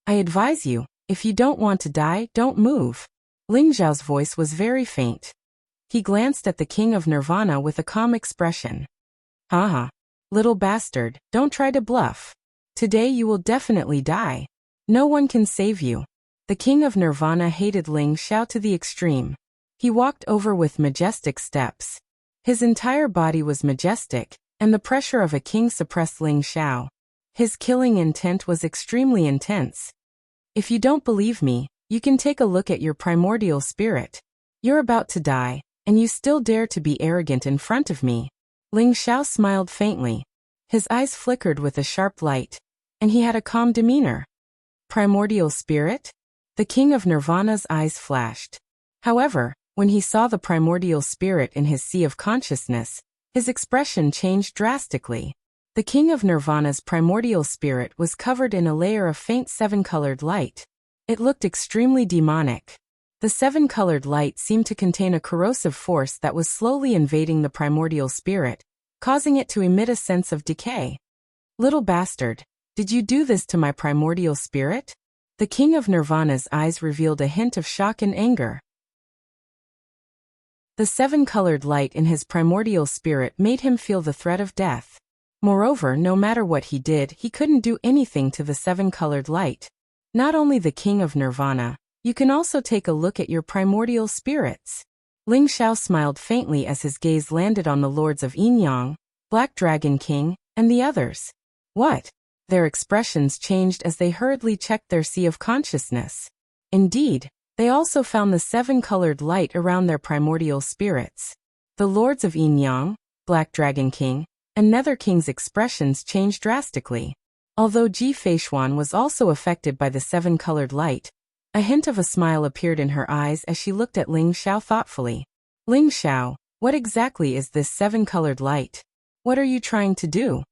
I advise you, if you don't want to die, don't move. Ling Xiao's voice was very faint. He glanced at the King of Nirvana with a calm expression. Haha. Little bastard, don't try to bluff. Today you will definitely die. No one can save you. The King of Nirvana hated Ling Xiao to the extreme. He walked over with majestic steps. His entire body was majestic, and the pressure of a king suppressed Ling Xiao. His killing intent was extremely intense. If you don't believe me, you can take a look at your primordial spirit. You're about to die, and you still dare to be arrogant in front of me. Ling Xiao smiled faintly. His eyes flickered with a sharp light. and he had a calm demeanor. Primordial spirit? The king of Nirvana's eyes flashed. However, when he saw the primordial spirit in his sea of consciousness, his expression changed drastically. The king of Nirvana's primordial spirit was covered in a layer of faint seven-colored light. It looked extremely demonic. The seven-colored light seemed to contain a corrosive force that was slowly invading the primordial spirit, causing it to emit a sense of decay. Little bastard, did you do this to my primordial spirit? The king of Nirvana's eyes revealed a hint of shock and anger. The seven-colored light in his primordial spirit made him feel the threat of death. Moreover, no matter what he did, he couldn't do anything to the seven-colored light. Not only the king of Nirvana, you can also take a look at your primordial spirits. Ling Xiao smiled faintly as his gaze landed on the lords of Yin Yang, Black Dragon King, and the others. What? Their expressions changed as they hurriedly checked their sea of consciousness. Indeed, they also found the seven-colored light around their primordial spirits. The lords of Yin Yang, Black Dragon King, and Nether King's expressions changed drastically. Although Ji Feishuan was also affected by the seven-colored light, a hint of a smile appeared in her eyes as she looked at Ling Xiao thoughtfully. Ling Xiao, what exactly is this seven-colored light? What are you trying to do?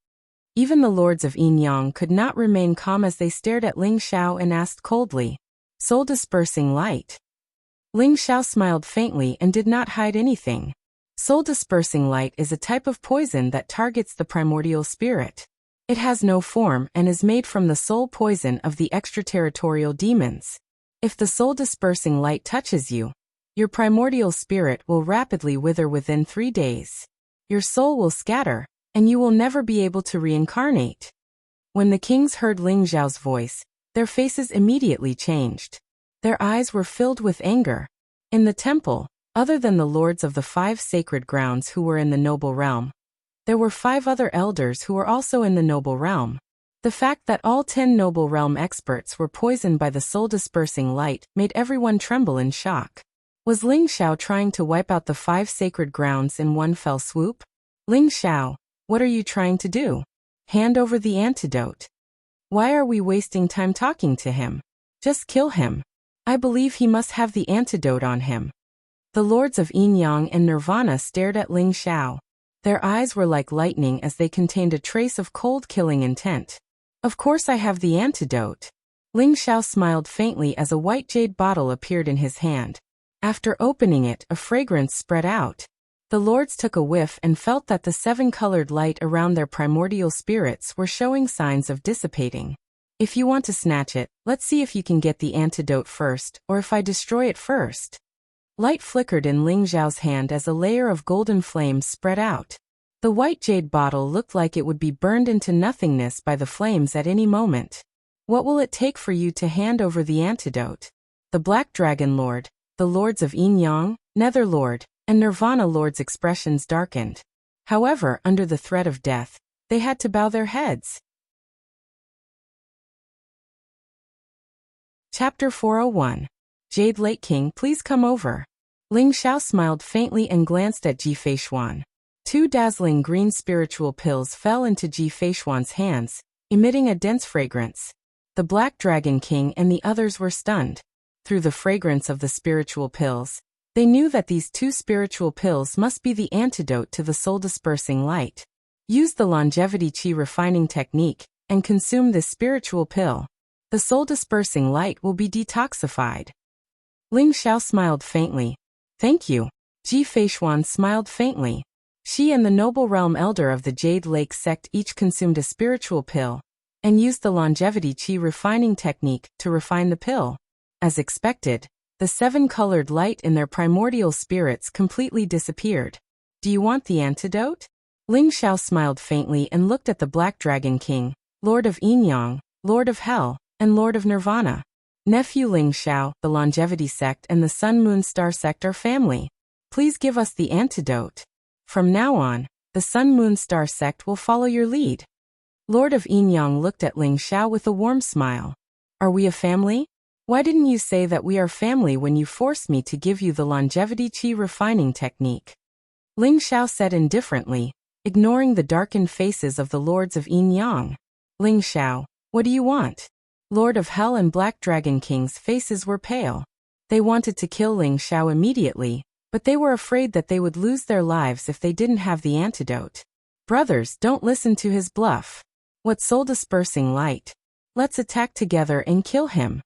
Even the lords of Yin Yang could not remain calm as they stared at Ling Xiao and asked coldly, "Soul-dispersing light?" Ling Xiao smiled faintly and did not hide anything. Soul-dispersing light is a type of poison that targets the primordial spirit. It has no form and is made from the soul poison of the extraterritorial demons. If the soul-dispersing light touches you, your primordial spirit will rapidly wither within 3 days. Your soul will scatter, and you will never be able to reincarnate. When the kings heard Ling Xiao's voice, their faces immediately changed. Their eyes were filled with anger. In the temple, other than the lords of the 5 sacred grounds who were in the noble realm, there were 5 other elders who were also in the noble realm. The fact that all 10 noble realm experts were poisoned by the soul-dispersing light made everyone tremble in shock. Was Ling Xiao trying to wipe out the 5 sacred grounds in one fell swoop? Ling Xiao, what are you trying to do? Hand over the antidote. Why are we wasting time talking to him? Just kill him. I believe he must have the antidote on him. The lords of Yin Yang and Nirvana stared at Ling Xiao. Their eyes were like lightning as they contained a trace of cold killing intent. Of course I have the antidote. Ling Xiao smiled faintly as a white jade bottle appeared in his hand. After opening it, a fragrance spread out. The lords took a whiff and felt that the 7-colored light around their primordial spirits were showing signs of dissipating. If you want to snatch it, let's see if you can get the antidote first, or if I destroy it first. Light flickered in Ling Xiao's hand as a layer of golden flames spread out. The white jade bottle looked like it would be burned into nothingness by the flames at any moment. What will it take for you to hand over the antidote? The Black Dragon Lord, the lords of Yin Yang, Nether Lord, and Nirvana Lord's expressions darkened. However, under the threat of death, they had to bow their heads. Chapter 401. Jade Lake King, please come over. Ling Xiao smiled faintly and glanced at Ji Feishuan. 2 dazzling green spiritual pills fell into Ji Feishuan's hands, emitting a dense fragrance. The Black Dragon King and the others were stunned. Through the fragrance of the spiritual pills, they knew that these 2 spiritual pills must be the antidote to the soul-dispersing light. Use the longevity qi refining technique and consume this spiritual pill. The soul-dispersing light will be detoxified. Ling Xiao smiled faintly. Thank you. Ji Feishuan smiled faintly. She and the noble realm elder of the Jade Lake sect each consumed a spiritual pill and used the longevity qi refining technique to refine the pill. As expected, the 7-colored light in their primordial spirits completely disappeared. Do you want the antidote? Ling Xiao smiled faintly and looked at the Black Dragon King, Lord of Yin Yang, Lord of Hell, and Lord of Nirvana. Nephew Ling Xiao, the Longevity Sect and the Sun Moon Star Sect are family. Please give us the antidote. From now on, the Sun Moon Star Sect will follow your lead. Lord of Yin Yang looked at Ling Xiao with a warm smile. Are we a family? Why didn't you say that we are family when you forced me to give you the longevity qi refining technique? Ling Xiao said indifferently, ignoring the darkened faces of the lords of Yin Yang. Ling Xiao, What do you want? Lord of Hell and Black Dragon King's faces were pale. They wanted to kill Ling Xiao immediately, but they were afraid that they would lose their lives if they didn't have the antidote. Brothers, don't listen to his bluff. What soul-dispersing light? Let's attack together and kill him.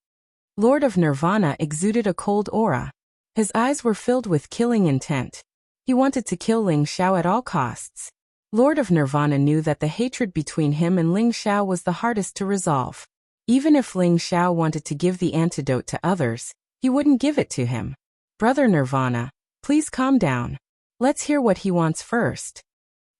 Lord of Nirvana exuded a cold aura. His eyes were filled with killing intent. He wanted to kill Ling Xiao at all costs. Lord of Nirvana knew that the hatred between him and Ling Xiao was the hardest to resolve. Even if Ling Xiao wanted to give the antidote to others, he wouldn't give it to him. Brother Nirvana, please calm down. Let's hear what he wants first.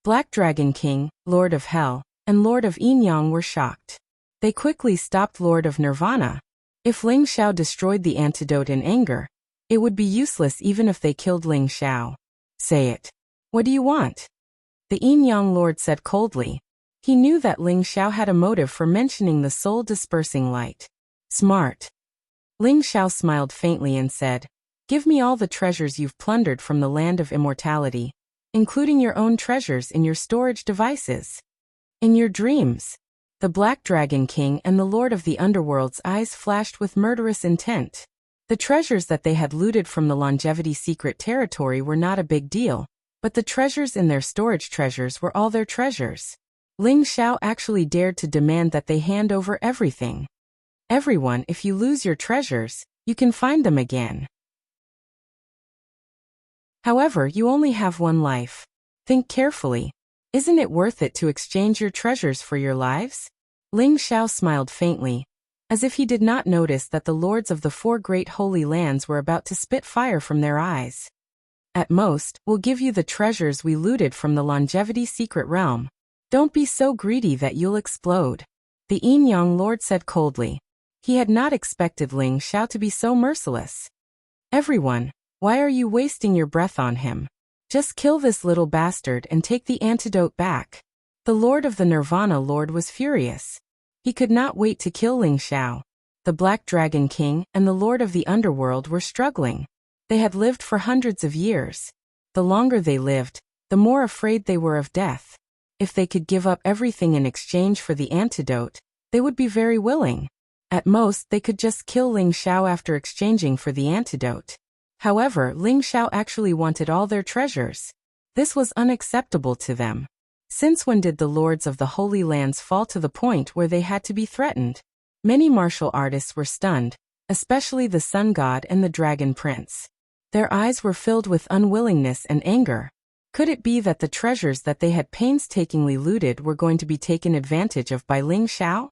Black Dragon King, Lord of Hell, and Lord of Yin Yang were shocked. They quickly stopped Lord of Nirvana. If Ling Xiao destroyed the antidote in anger, it would be useless even if they killed Ling Xiao. Say it. What do you want? The Yin Yang Lord said coldly. He knew that Ling Xiao had a motive for mentioning the soul-dispersing light. Smart. Ling Xiao smiled faintly and said, Give me all the treasures you've plundered from the land of immortality, including your own treasures in your storage devices. In your dreams. The Black Dragon King and the Lord of the Underworld's eyes flashed with murderous intent. The treasures that they had looted from the Longevity Secret Territory were not a big deal, but the treasures in their storage treasures were all their treasures. Ling Xiao actually dared to demand that they hand over everything. Everyone, if you lose your treasures, you can find them again. However, you only have one life. Think carefully. Isn't it worth it to exchange your treasures for your lives? Ling Xiao smiled faintly, as if he did not notice that the lords of the 4 great holy lands were about to spit fire from their eyes. At most, we'll give you the treasures we looted from the Longevity Secret Realm. Don't be so greedy that you'll explode. The Yin Yang Lord said coldly. He had not expected Ling Xiao to be so merciless. Everyone, why are you wasting your breath on him? Just kill this little bastard and take the antidote back. The Lord of the Nirvana Lord was furious. He could not wait to kill Ling Xiao. The Black Dragon King and the Lord of the Underworld were struggling. They had lived for hundreds of years. The longer they lived, the more afraid they were of death. If they could give up everything in exchange for the antidote, they would be very willing. At most, they could just kill Ling Xiao after exchanging for the antidote. However, Ling Xiao actually wanted all their treasures. This was unacceptable to them. Since when did the lords of the Holy Lands fall to the point where they had to be threatened? Many martial artists were stunned, especially the Sun God and the Dragon Prince. Their eyes were filled with unwillingness and anger. Could it be that the treasures that they had painstakingly looted were going to be taken advantage of by Ling Xiao?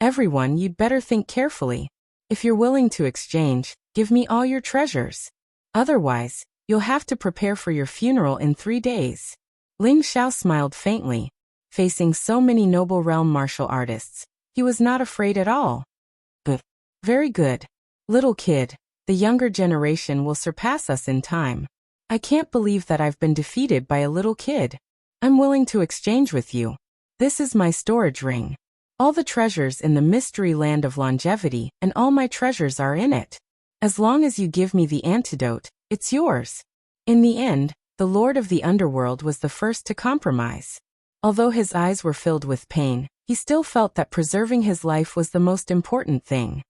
Everyone, you'd better think carefully. If you're willing to exchange, give me all your treasures. Otherwise, you'll have to prepare for your funeral in 3 days. Ling Xiao smiled faintly. Facing so many noble realm martial artists, he was not afraid at all. Very good. Little kid, the younger generation will surpass us in time. I can't believe that I've been defeated by a little kid. I'm willing to exchange with you. This is my storage ring. All the treasures in the mystery land of longevity and all my treasures are in it. As long as you give me the antidote, it's yours. In the end, the Lord of the Underworld was the first to compromise. Although his eyes were filled with pain, he still felt that preserving his life was the most important thing.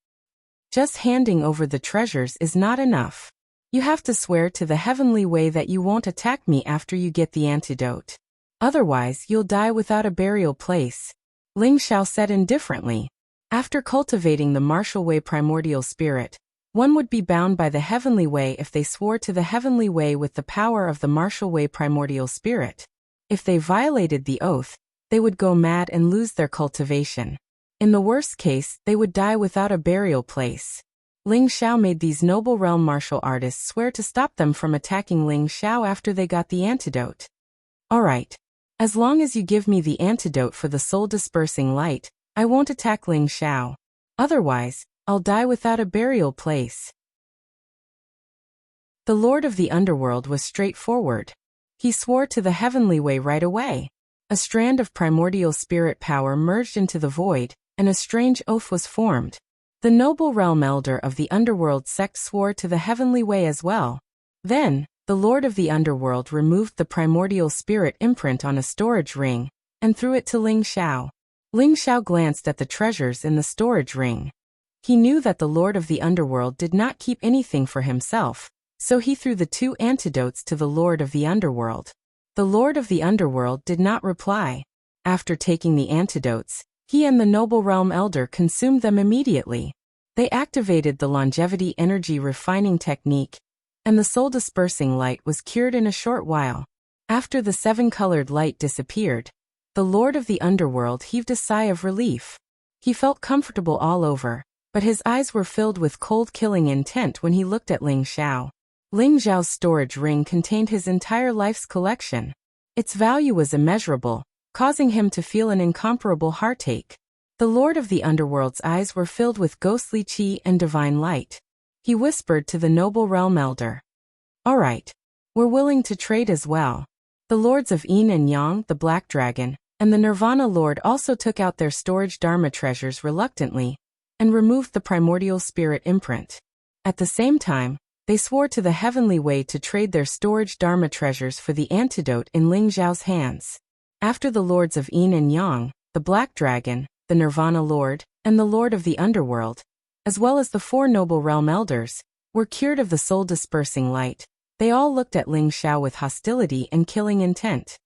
Just handing over the treasures is not enough. You have to swear to the heavenly way that you won't attack me after you get the antidote. Otherwise, you'll die without a burial place. Ling Xiao said indifferently. After cultivating the martial way primordial spirit, one would be bound by the heavenly way if they swore to the heavenly way with the power of the martial way primordial spirit. If they violated the oath, they would go mad and lose their cultivation. In the worst case, they would die without a burial place. Ling Xiao made these noble realm martial artists swear to stop them from attacking Ling Xiao after they got the antidote. Alright. As long as you give me the antidote for the soul-dispersing light, I won't attack Ling Xiao. Otherwise, I'll die without a burial place. The Lord of the Underworld was straightforward. He swore to the heavenly way right away. A strand of primordial spirit power merged into the void, and a strange oath was formed. The noble realm elder of the Underworld sect swore to the heavenly way as well. Then, the Lord of the Underworld removed the primordial spirit imprint on a storage ring, and threw it to Ling Xiao. Ling Xiao glanced at the treasures in the storage ring. He knew that the Lord of the Underworld did not keep anything for himself, so he threw the 2 antidotes to the Lord of the Underworld. The Lord of the Underworld did not reply. After taking the antidotes, he and the Noble Realm Elder consumed them immediately. They activated the longevity energy refining technique, and the soul-dispersing light was cured in a short while. After the 7-colored light disappeared, the Lord of the Underworld heaved a sigh of relief. He felt comfortable all over, but his eyes were filled with cold killing intent when he looked at Ling Xiao. Ling Xiao's storage ring contained his entire life's collection. Its value was immeasurable, causing him to feel an incomparable heartache. The Lord of the Underworld's eyes were filled with ghostly qi and divine light. He whispered to the Noble Realm Elder. "All right. We're willing to trade as well." The Lords of Yin and Yang, the Black Dragon, and the Nirvana Lord also took out their storage Dharma treasures reluctantly, and removed the primordial spirit imprint. At the same time, they swore to the Heavenly Way to trade their storage Dharma treasures for the antidote in Ling Xiao's hands. After the Lords of Yin and Yang, the Black Dragon, the Nirvana Lord, and the Lord of the Underworld, as well as the 4 Noble Realm Elders, were cured of the soul-dispersing light, they all looked at Ling Xiao with hostility and killing intent.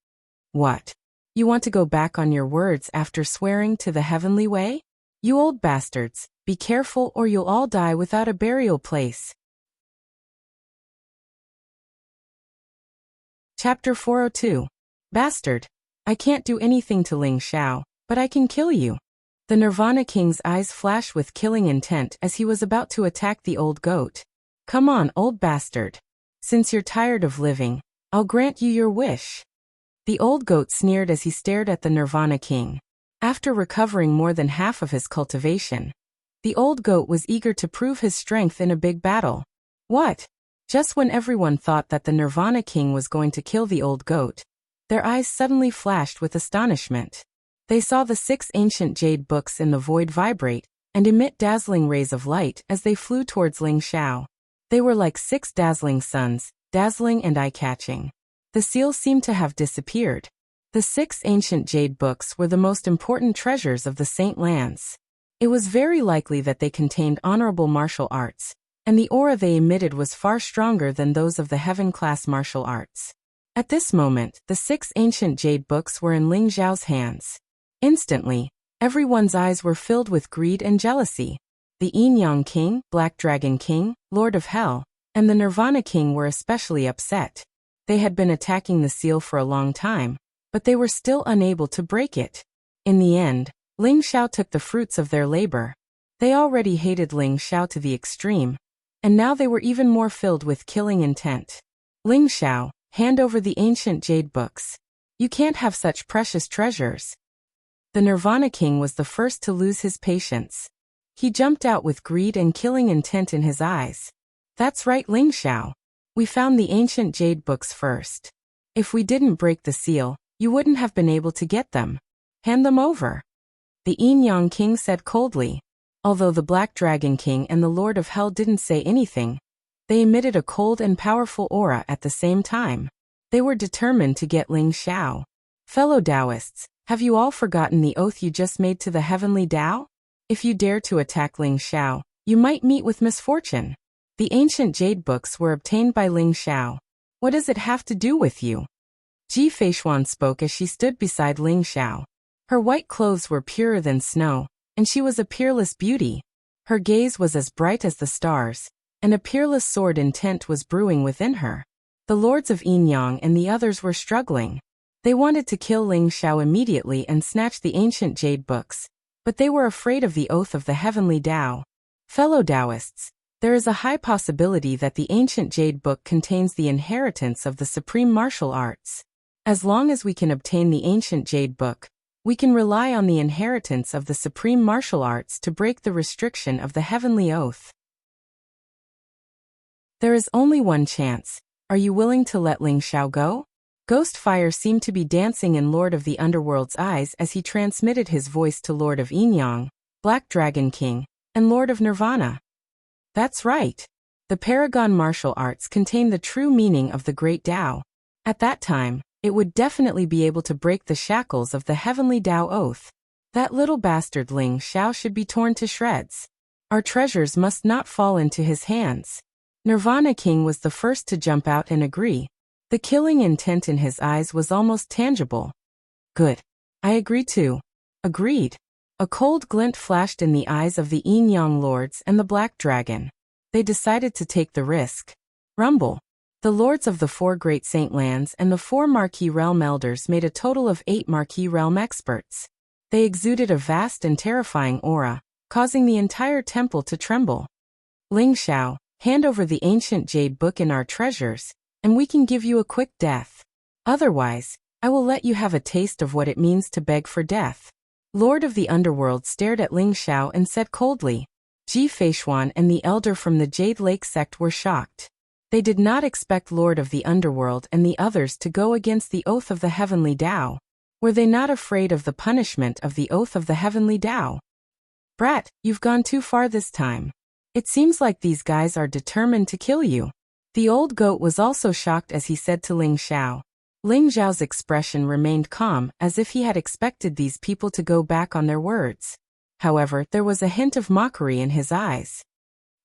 "What? You want to go back on your words after swearing to the Heavenly Way? You old bastards, be careful or you'll all die without a burial place." Chapter 402. Bastard. I can't do anything to Ling Xiao, but I can kill you. The Nirvana King's eyes flashed with killing intent as he was about to attack the old goat. "Come on, old bastard. Since you're tired of living, I'll grant you your wish." The old goat sneered as he stared at the Nirvana King. After recovering more than half of his cultivation, the old goat was eager to prove his strength in a big battle. What? Just when everyone thought that the Nirvana King was going to kill the old goat, their eyes suddenly flashed with astonishment. They saw the 6 ancient jade books in the void vibrate and emit dazzling rays of light as they flew towards Ling Xiao. They were like 6 dazzling suns, dazzling and eye-catching. The seal seemed to have disappeared. The 6 ancient jade books were the most important treasures of the Saint Lands. It was very likely that they contained honorable martial arts, and the aura they emitted was far stronger than those of the heaven-class martial arts. At this moment, the 6 ancient jade books were in Ling Xiao's hands. Instantly, everyone's eyes were filled with greed and jealousy. The Yin Yang King, Black Dragon King, Lord of Hell, and the Nirvana King were especially upset. They had been attacking the seal for a long time, but they were still unable to break it. In the end, Ling Xiao took the fruits of their labor. They already hated Ling Xiao to the extreme, and now they were even more filled with killing intent. "Ling Xiao, hand over the ancient jade books. You can't have such precious treasures." The Nirvana King was the first to lose his patience. He jumped out with greed and killing intent in his eyes. "That's right, Ling Xiao. We found the ancient jade books first. If we didn't break the seal, you wouldn't have been able to get them. Hand them over." The Yin Yang King said coldly. Although the Black Dragon King and the Lord of Hell didn't say anything, they emitted a cold and powerful aura at the same time. They were determined to get Ling Xiao. "Fellow Taoists, have you all forgotten the oath you just made to the Heavenly Tao? If you dare to attack Ling Xiao, you might meet with misfortune. The ancient jade books were obtained by Ling Xiao. What does it have to do with you?" Ji Feishuan spoke as she stood beside Ling Xiao. Her white clothes were purer than snow, and she was a peerless beauty. Her gaze was as bright as the stars, and a peerless sword intent was brewing within her. The Lords of Yin Yang and the others were struggling. They wanted to kill Ling Xiao immediately and snatch the ancient jade books, but they were afraid of the oath of the Heavenly Tao. "Fellow Taoists, there is a high possibility that the ancient jade book contains the inheritance of the supreme martial arts. As long as we can obtain the ancient jade book, we can rely on the inheritance of the supreme martial arts to break the restriction of the heavenly oath. There is only one chance. Are you willing to let Ling Xiao go?" Ghost fire seemed to be dancing in Lord of the Underworld's eyes as he transmitted his voice to Lord of Yin Yang, Black Dragon King, and Lord of Nirvana. "That's right. The Paragon martial arts contain the true meaning of the Great Tao. At that time, it would definitely be able to break the shackles of the Heavenly Tao Oath. That little bastard Ling Xiao should be torn to shreds. Our treasures must not fall into his hands. Nirvana King was the first to jump out and agree. The killing intent in his eyes was almost tangible. Good. I agree too. Agreed. A cold glint flashed in the eyes of the Yin Yang Lords and the Black Dragon. They decided to take the risk. Rumble. The lords of the 4 great saint lands and the 4 marquis realm elders made a total of 8 marquis realm experts. They exuded a vast and terrifying aura, causing the entire temple to tremble. Ling Xiao, hand over the ancient jade book and our treasures, and we can give you a quick death. Otherwise, I will let you have a taste of what it means to beg for death. Lord of the Underworld stared at Ling Xiao and said coldly. Ji Feishuan and the elder from the Jade Lake sect were shocked. They did not expect Lord of the Underworld and the others to go against the oath of the Heavenly Tao. Were they not afraid of the punishment of the oath of the Heavenly Tao? Brat, you've gone too far this time. It seems like these guys are determined to kill you. The old goat was also shocked as he said to Ling Xiao. Ling Xiao's expression remained calm, as if he had expected these people to go back on their words. However, there was a hint of mockery in his eyes.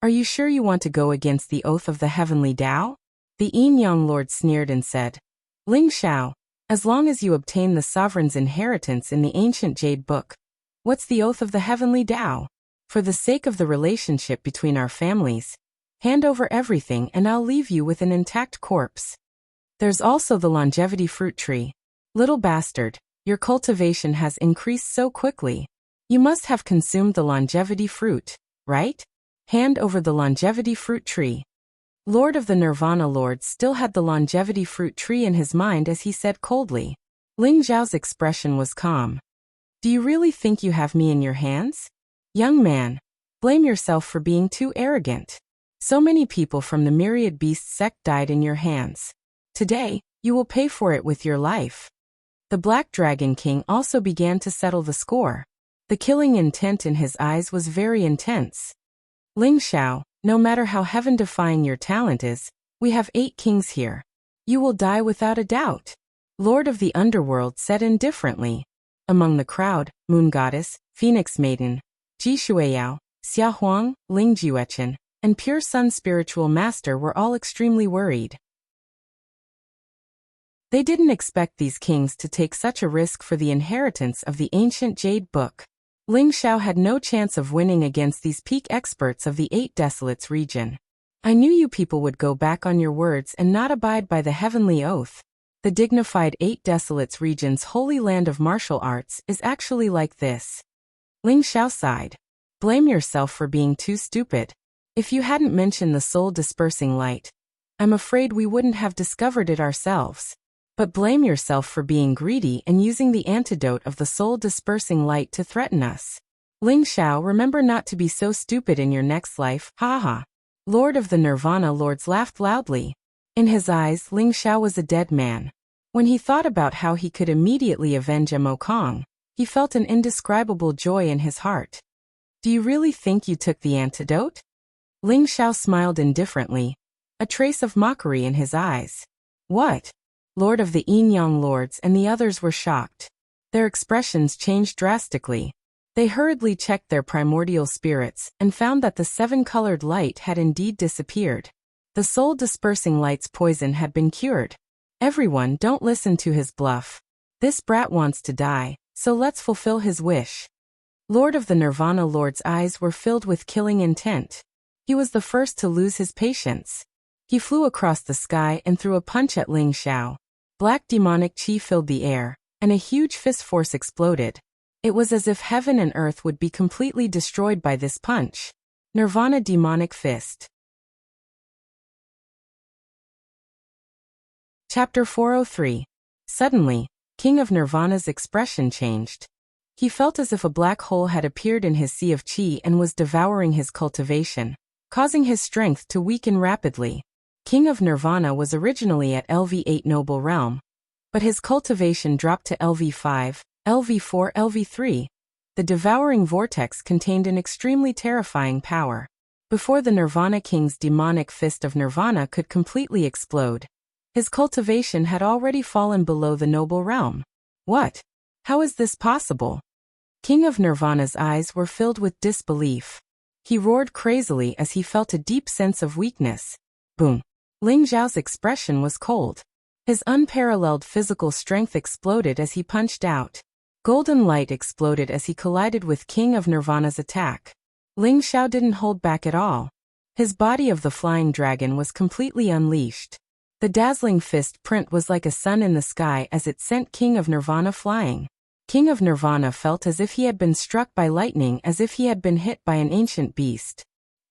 Are you sure you want to go against the oath of the Heavenly Tao? The Yin Yang Lord sneered and said. Ling Xiao, as long as you obtain the sovereign's inheritance in the ancient Jade Book. What's the oath of the Heavenly Tao? For the sake of the relationship between our families, hand over everything and I'll leave you with an intact corpse. There's also the longevity fruit tree. Little bastard, your cultivation has increased so quickly. You must have consumed the longevity fruit, right? Hand over the longevity fruit tree. Lord of the Nirvana Lord still had the longevity fruit tree in his mind as he said coldly. Ling Xiao's expression was calm. Do you really think you have me in your hands? Young man, blame yourself for being too arrogant. So many people from the Myriad Beast sect died in your hands. Today, you will pay for it with your life. The Black Dragon King also began to settle the score. The killing intent in his eyes was very intense. Ling Xiao, no matter how heaven-defying your talent is, we have 8 kings here. You will die without a doubt. Lord of the Underworld said indifferently. Among the crowd, Moon Goddess, Phoenix Maiden, Ji Shuiyao, Xia Huang, Ling Jiuechen, and Pure Sun Spiritual Master were all extremely worried. They didn't expect these kings to take such a risk for the inheritance of the ancient Jade Book. Ling Xiao had no chance of winning against these peak experts of the 8 Desolates region. I knew you people would go back on your words and not abide by the heavenly oath. The dignified 8 Desolates region's holy land of martial arts is actually like this. Ling Xiao sighed. Blame yourself for being too stupid. If you hadn't mentioned the soul-dispersing light, I'm afraid we wouldn't have discovered it ourselves. But blame yourself for being greedy and using the antidote of the soul-dispersing light to threaten us. Ling Xiao, remember not to be so stupid in your next life, ha. Lord of the Nirvana Lords laughed loudly. In his eyes, Ling Xiao was a dead man. When he thought about how he could immediately avenge Mo Kong, he felt an indescribable joy in his heart. Do you really think you took the antidote? Ling Xiao smiled indifferently, a trace of mockery in his eyes. What? Lord of the Yin Yang Lords and the others were shocked. Their expressions changed drastically. They hurriedly checked their primordial spirits and found that the 7-colored light had indeed disappeared. The soul-dispersing light's poison had been cured. Everyone, don't listen to his bluff. This brat wants to die, so let's fulfill his wish. Lord of the Nirvana Lord's eyes were filled with killing intent. He was the first to lose his patience. He flew across the sky and threw a punch at Ling Xiao. Black demonic chi filled the air, and a huge fist force exploded. It was as if heaven and earth would be completely destroyed by this punch. Nirvana Demonic Fist. Chapter 403. Suddenly, King of Nirvana's expression changed. He felt as if a black hole had appeared in his sea of chi and was devouring his cultivation, causing his strength to weaken rapidly. King of Nirvana was originally at LV8 Noble Realm, but his cultivation dropped to LV5, LV4, LV3. The devouring vortex contained an extremely terrifying power. Before the Nirvana King's demonic fist of Nirvana could completely explode, his cultivation had already fallen below the Noble Realm. What? How is this possible? King of Nirvana's eyes were filled with disbelief. He roared crazily as he felt a deep sense of weakness. Boom. Ling Xiao's expression was cold. His unparalleled physical strength exploded as he punched out. Golden light exploded as he collided with King of Nirvana's attack. Ling Xiao didn't hold back at all. His body of the flying dragon was completely unleashed. The dazzling fist print was like a sun in the sky as it sent King of Nirvana flying. King of Nirvana felt as if he had been struck by lightning, as if he had been hit by an ancient beast.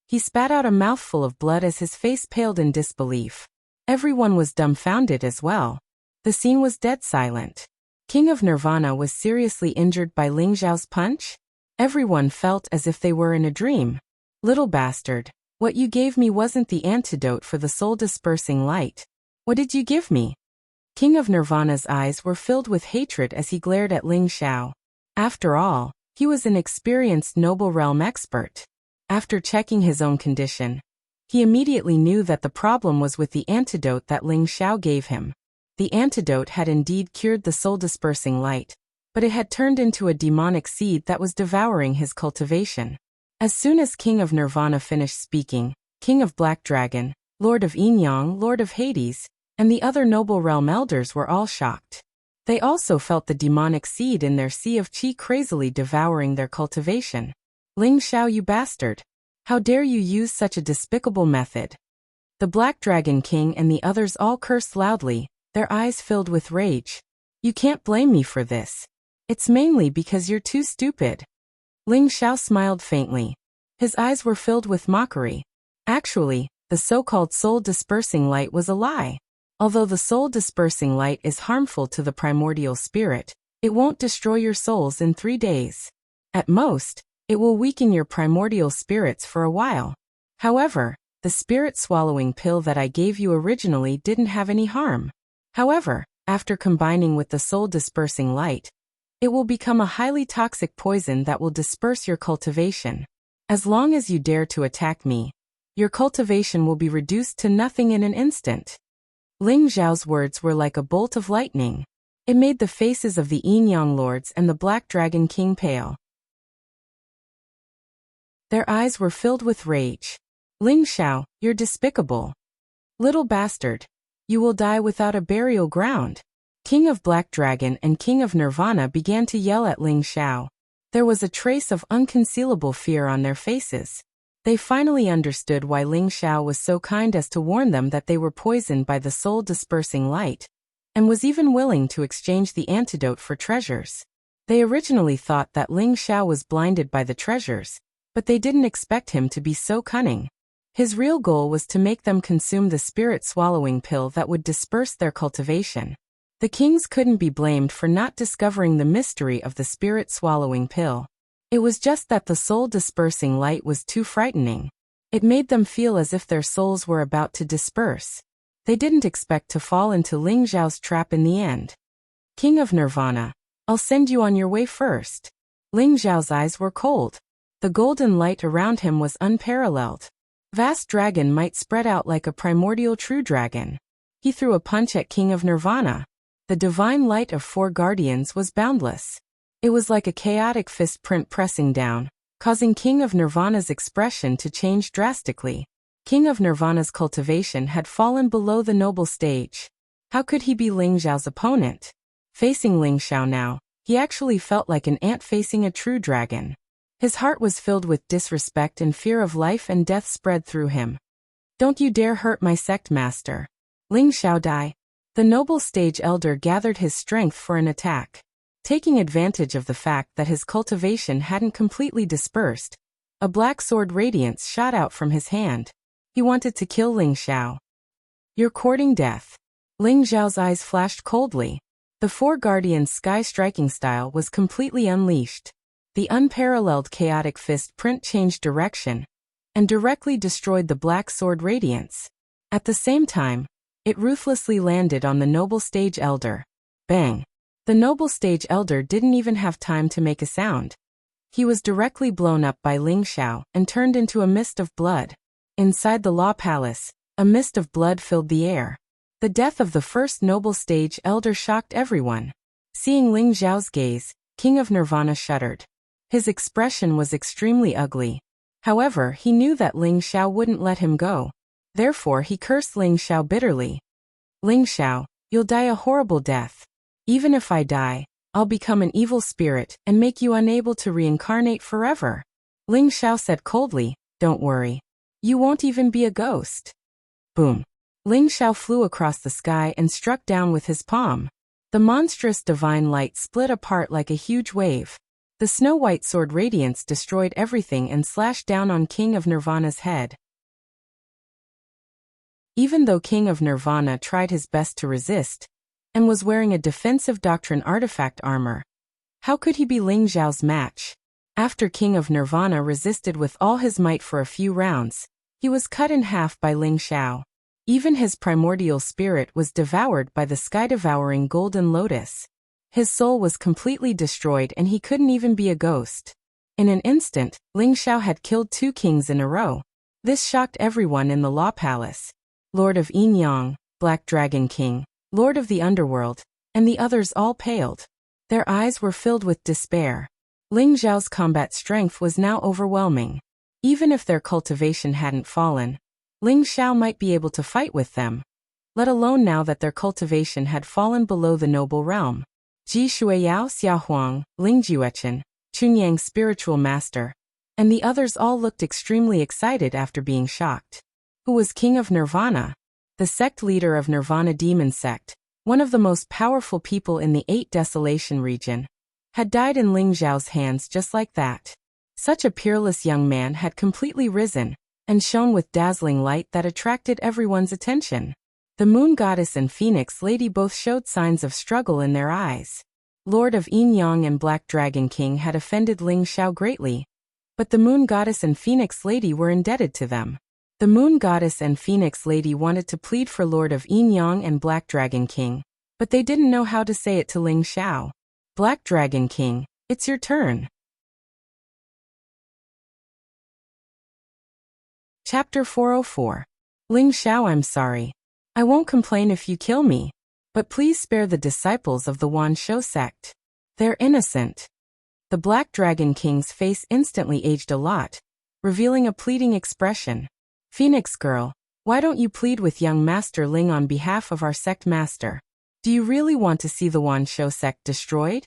He spat out a mouthful of blood as his face paled in disbelief. Everyone was dumbfounded as well. The scene was dead silent. King of Nirvana was seriously injured by Ling Xiao's punch? Everyone felt as if they were in a dream. Little bastard, what you gave me wasn't the antidote for the soul-dispersing light. What did you give me? King of Nirvana's eyes were filled with hatred as he glared at Ling Xiao. After all, he was an experienced noble realm expert. After checking his own condition, he immediately knew that the problem was with the antidote that Ling Xiao gave him. The antidote had indeed cured the soul-dispersing light, but it had turned into a demonic seed that was devouring his cultivation. As soon as King of Nirvana finished speaking, King of Black Dragon, Lord of Yin-Yang, Lord of Hades, and the other noble realm elders were all shocked. They also felt the demonic seed in their sea of qi crazily devouring their cultivation. Ling Xiao, you bastard! How dare you use such a despicable method? The Black Dragon King and the others all cursed loudly, their eyes filled with rage. You can't blame me for this. It's mainly because you're too stupid. Ling Xiao smiled faintly. His eyes were filled with mockery. Actually, the so-called soul-dispersing light was a lie. Although the soul-dispersing light is harmful to the primordial spirit, it won't destroy your souls in 3 days. At most, it will weaken your primordial spirits for a while. However, the spirit-swallowing pill that I gave you originally didn't have any harm. However, after combining with the soul-dispersing light, it will become a highly toxic poison that will disperse your cultivation. As long as you dare to attack me, your cultivation will be reduced to nothing in an instant. Ling Xiao's words were like a bolt of lightning. It made the faces of the Yin-Yang lords and the Black Dragon King pale. Their eyes were filled with rage. Ling Xiao, you're despicable. Little bastard. You will die without a burial ground. King of Black Dragon and King of Nirvana began to yell at Ling Xiao. There was a trace of unconcealable fear on their faces. They finally understood why Ling Xiao was so kind as to warn them that they were poisoned by the soul-dispersing light, and was even willing to exchange the antidote for treasures. They originally thought that Ling Xiao was blinded by the treasures, but they didn't expect him to be so cunning. His real goal was to make them consume the spirit-swallowing pill that would disperse their cultivation. The kings couldn't be blamed for not discovering the mystery of the spirit-swallowing pill. It was just that the soul-dispersing light was too frightening. It made them feel as if their souls were about to disperse. They didn't expect to fall into Ling Xiao's trap in the end. King of Nirvana, I'll send you on your way first. Ling Xiao's eyes were cold. The golden light around him was unparalleled. Vast dragon might spread out like a primordial true dragon. He threw a punch at King of Nirvana. The divine light of 4 guardians was boundless. It was like a chaotic fist print pressing down, causing King of Nirvana's expression to change drastically. King of Nirvana's cultivation had fallen below the noble stage. How could he be Ling Xiao's opponent? Facing Ling Xiao now, he actually felt like an ant facing a true dragon. His heart was filled with disrespect and fear of life and death spread through him. Don't you dare hurt my sect master. Ling Xiao die. The noble stage elder gathered his strength for an attack. Taking advantage of the fact that his cultivation hadn't completely dispersed, a black sword radiance shot out from his hand. He wanted to kill Ling Xiao. You're courting death. Ling Xiao's eyes flashed coldly. The 4 guardians' sky-striking style was completely unleashed. The unparalleled chaotic fist print changed direction, and directly destroyed the black sword radiance. At the same time, it ruthlessly landed on the noble stage elder. Bang! The noble stage elder didn't even have time to make a sound. He was directly blown up by Ling Xiao and turned into a mist of blood. Inside the law palace, a mist of blood filled the air. The death of the first noble stage elder shocked everyone. Seeing Ling Xiao's gaze, King of Nirvana shuddered. His expression was extremely ugly. However, he knew that Ling Xiao wouldn't let him go. Therefore he cursed Ling Xiao bitterly. Ling Xiao, you'll die a horrible death. Even if I die, I'll become an evil spirit and make you unable to reincarnate forever. Ling Xiao said coldly, don't worry. You won't even be a ghost. Boom. Ling Xiao flew across the sky and struck down with his palm. The monstrous divine light split apart like a huge wave. The snow-white sword radiance destroyed everything and slashed down on King of Nirvana's head. Even though King of Nirvana tried his best to resist, and was wearing a defensive doctrine artifact armor, how could he be Ling Xiao's match? After King of Nirvana resisted with all his might for a few rounds, he was cut in half by Ling Xiao. Even his primordial spirit was devoured by the sky-devouring golden lotus. His soul was completely destroyed and he couldn't even be a ghost. In an instant, Ling Xiao had killed 2 kings in a row. This shocked everyone in the Law Palace. Lord of Yin Yang, Black Dragon King, Lord of the Underworld, and the others all paled. Their eyes were filled with despair. Ling Xiao's combat strength was now overwhelming. Even if their cultivation hadn't fallen, Ling Xiao might be able to fight with them, let alone now that their cultivation had fallen below the noble realm. Ji Shuiyao Xiaohuang, Ling Jiuechen, Chunyang's spiritual master, and the others all looked extremely excited after being shocked. Who was King of Nirvana? The sect leader of Nirvana Demon Sect, one of the most powerful people in the 8 Desolation region, had died in Ling Xiao's hands just like that. Such a peerless young man had completely risen, and shone with dazzling light that attracted everyone's attention. The Moon Goddess and Phoenix Lady both showed signs of struggle in their eyes. Lord of Yin Yang and Black Dragon King had offended Ling Xiao greatly, but the Moon Goddess and Phoenix Lady were indebted to them. The Moon Goddess and Phoenix Lady wanted to plead for Lord of Yin Yang and Black Dragon King, but they didn't know how to say it to Ling Xiao. Black Dragon King, it's your turn. Chapter 404. Ling Xiao, I'm sorry. I won't complain if you kill me, but please spare the disciples of the Wan Shou sect. They're innocent. The Black Dragon King's face instantly aged a lot, revealing a pleading expression. Phoenix girl, why don't you plead with young Master Ling on behalf of our sect master? Do you really want to see the Wan Shou sect destroyed?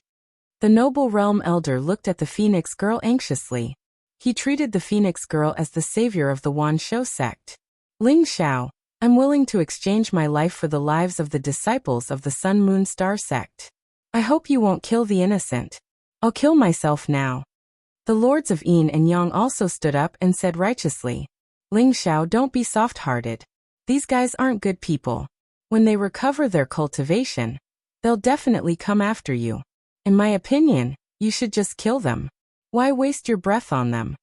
The noble realm elder looked at the Phoenix girl anxiously. He treated the Phoenix girl as the savior of the Wan Shou sect. Ling Xiao, I'm willing to exchange my life for the lives of the disciples of the Sun Moon Star sect. I hope you won't kill the innocent. I'll kill myself now. The lords of Yin and Yang also stood up and said righteously, Ling Xiao, don't be soft-hearted. These guys aren't good people. When they recover their cultivation, they'll definitely come after you. In my opinion, you should just kill them. Why waste your breath on them?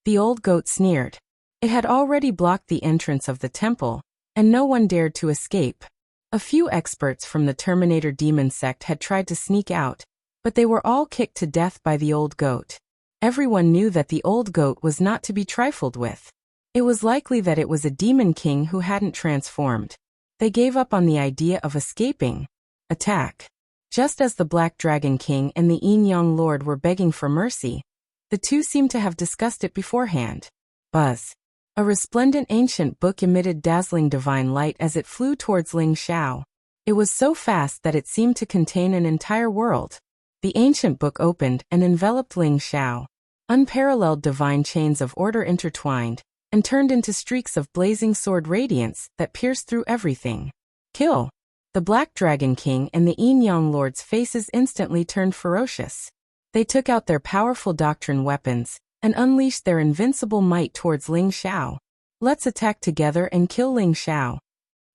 The old goat sneered. It had already blocked the entrance of the temple, and no one dared to escape. A few experts from the Terminator Demon Sect had tried to sneak out, but they were all kicked to death by the old goat. Everyone knew that the old goat was not to be trifled with. It was likely that it was a demon king who hadn't transformed. They gave up on the idea of escaping. Attack. Just as the Black Dragon King and the Yin Yang Lord were begging for mercy, the two seemed to have discussed it beforehand. Buzz. A resplendent ancient book emitted dazzling divine light as it flew towards Ling Xiao. It was so fast that it seemed to contain an entire world. The ancient book opened and enveloped Ling Xiao. Unparalleled divine chains of order intertwined, and turned into streaks of blazing sword radiance that pierced through everything. Kill! The Black Dragon King and the Yin Yang Lord's faces instantly turned ferocious. They took out their powerful doctrine weapons, and unleashed their invincible might towards Ling Xiao. Let's attack together and kill Ling Xiao.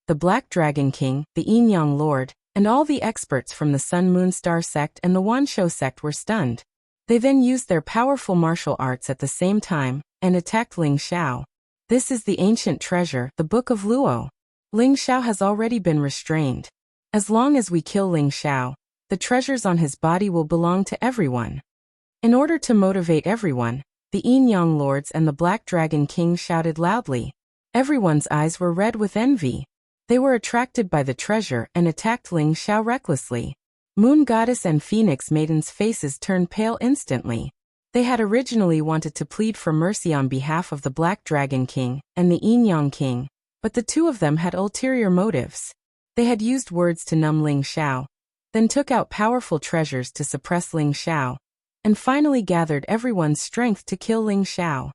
The Black Dragon King, the Yin Yang Lord, and all the experts from the Sun Moon Star sect and the Wan Shou sect were stunned. They then used their powerful martial arts at the same time, and attacked Ling Xiao. This is the ancient treasure, the Book of Luo. Ling Xiao has already been restrained. As long as we kill Ling Xiao, the treasures on his body will belong to everyone. In order to motivate everyone, the Yin Yang Lords and the Black Dragon King shouted loudly. Everyone's eyes were red with envy. They were attracted by the treasure and attacked Ling Xiao recklessly. Moon Goddess and Phoenix Maiden's faces turned pale instantly. They had originally wanted to plead for mercy on behalf of the Black Dragon King and the Yin-Yang King, but the two of them had ulterior motives. They had used words to numb Ling Xiao, then took out powerful treasures to suppress Ling Xiao, and finally gathered everyone's strength to kill Ling Xiao.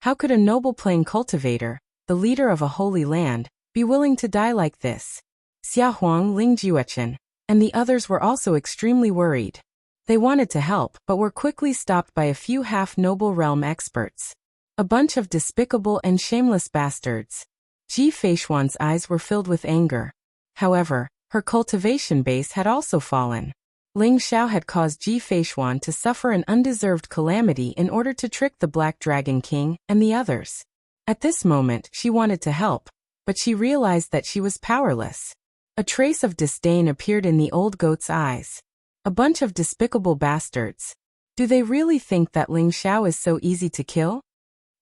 How could a noble plain cultivator, the leader of a holy land, be willing to die like this? Xia Huang, Ling Jiuechen, and the others were also extremely worried. They wanted to help but were quickly stopped by a few half-noble realm experts. A bunch of despicable and shameless bastards. Ji Feishuan's eyes were filled with anger. However, her cultivation base had also fallen. Ling Xiao had caused Ji Feishuan to suffer an undeserved calamity in order to trick the Black Dragon King and the others. At this moment, she wanted to help, but she realized that she was powerless. A trace of disdain appeared in the old goat's eyes. A bunch of despicable bastards. Do they really think that Ling Xiao is so easy to kill?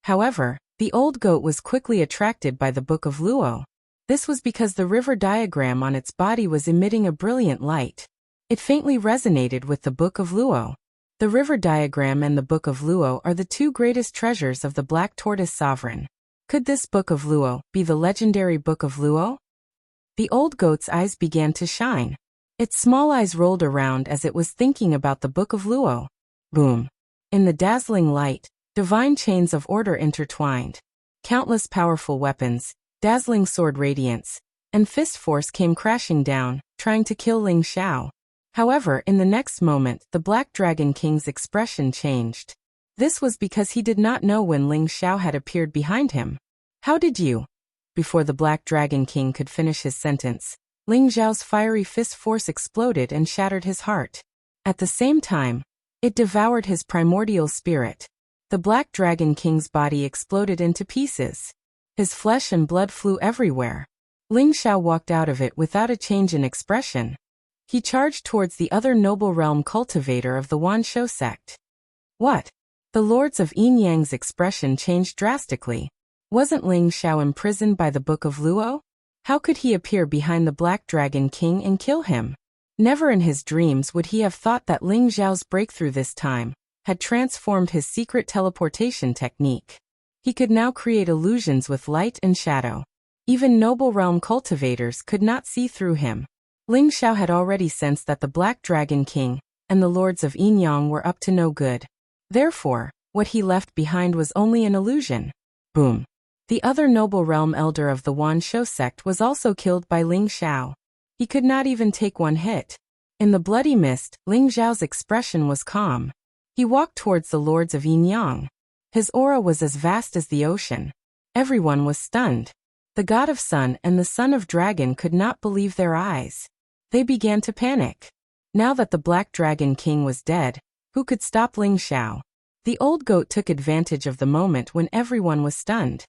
However, the old goat was quickly attracted by the Book of Luo. This was because the river diagram on its body was emitting a brilliant light. It faintly resonated with the Book of Luo. The river diagram and the Book of Luo are the two greatest treasures of the Black Tortoise Sovereign. Could this Book of Luo be the legendary Book of Luo? The old goat's eyes began to shine. Its small eyes rolled around as it was thinking about the Book of Luo. Boom! In the dazzling light, divine chains of order intertwined. Countless powerful weapons, dazzling sword radiance, and fist force came crashing down, trying to kill Ling Xiao. However, in the next moment, the Black Dragon King's expression changed. This was because he did not know when Ling Xiao had appeared behind him. How did you? Before the Black Dragon King could finish his sentence, Ling Xiao's fiery fist force exploded and shattered his heart. At the same time, it devoured his primordial spirit. The Black Dragon King's body exploded into pieces. His flesh and blood flew everywhere. Ling Xiao walked out of it without a change in expression. He charged towards the other noble realm cultivator of the Wanshou sect. What? The lords of Yin Yang's expression changed drastically. Wasn't Ling Xiao imprisoned by the Book of Luo? How could he appear behind the Black Dragon King and kill him? Never in his dreams would he have thought that Ling Xiao's breakthrough this time had transformed his secret teleportation technique. He could now create illusions with light and shadow. Even noble realm cultivators could not see through him. Ling Xiao had already sensed that the Black Dragon King and the lords of Yin Yang were up to no good. Therefore, what he left behind was only an illusion. Boom! The other noble realm elder of the Wanshou sect was also killed by Ling Xiao. He could not even take one hit. In the bloody mist, Ling Xiao's expression was calm. He walked towards the lords of Yin Yang. His aura was as vast as the ocean. Everyone was stunned. The god of sun and the son of dragon could not believe their eyes. They began to panic. Now that the Black Dragon King was dead, who could stop Ling Xiao? The old goat took advantage of the moment when everyone was stunned.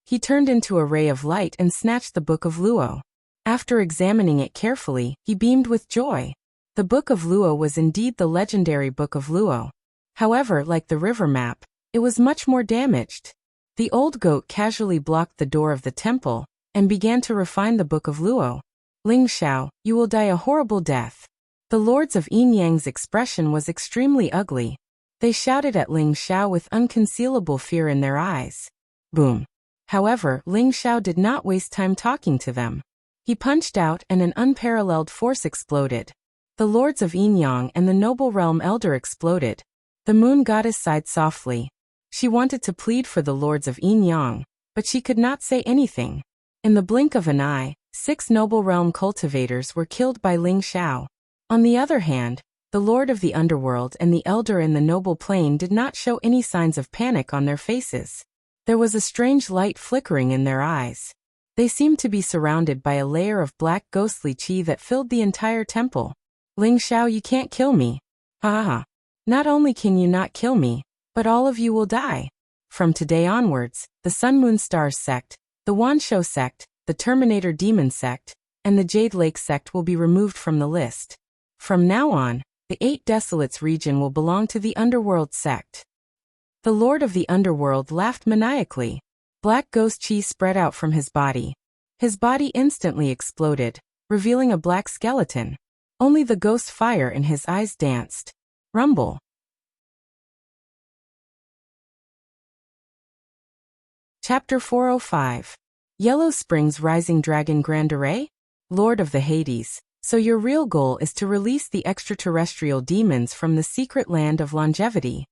He turned into a ray of light and snatched the Book of Luo. After examining it carefully, he beamed with joy. The Book of Luo was indeed the legendary Book of Luo. However, like the river map, it was much more damaged. The old goat casually blocked the door of the temple and began to refine the Book of Luo. Ling Xiao, you will die a horrible death. The lords of Yin Yang's expression was extremely ugly. They shouted at Ling Xiao with unconcealable fear in their eyes. Boom! However, Ling Xiao did not waste time talking to them. He punched out and an unparalleled force exploded. The lords of Yin Yang and the noble realm elder exploded. The moon goddess sighed softly. She wanted to plead for the lords of Yin Yang, but she could not say anything. In the blink of an eye, 6 noble realm cultivators were killed by Ling Xiao. On the other hand, the lord of the underworld and the elder in the noble plane did not show any signs of panic on their faces. There was a strange light flickering in their eyes. They seemed to be surrounded by a layer of black ghostly qi that filled the entire temple. Ling Xiao, you can't kill me. Ha ha ha. Not only can you not kill me, but all of you will die. From today onwards, the Sun Moon Stars sect, the Wanshou sect, the Terminator Demon sect, and the Jade Lake sect will be removed from the list. From now on, the 8 Desolates region will belong to the Underworld sect. The Lord of the Underworld laughed maniacally. Black ghost chi spread out from his body. His body instantly exploded, revealing a black skeleton. Only the ghost fire in his eyes danced. Rumble. Chapter 405. Yellow Springs Rising Dragon Grand Array? Lord of the Hades, so your real goal is to release the extraterrestrial demons from the secret land of longevity.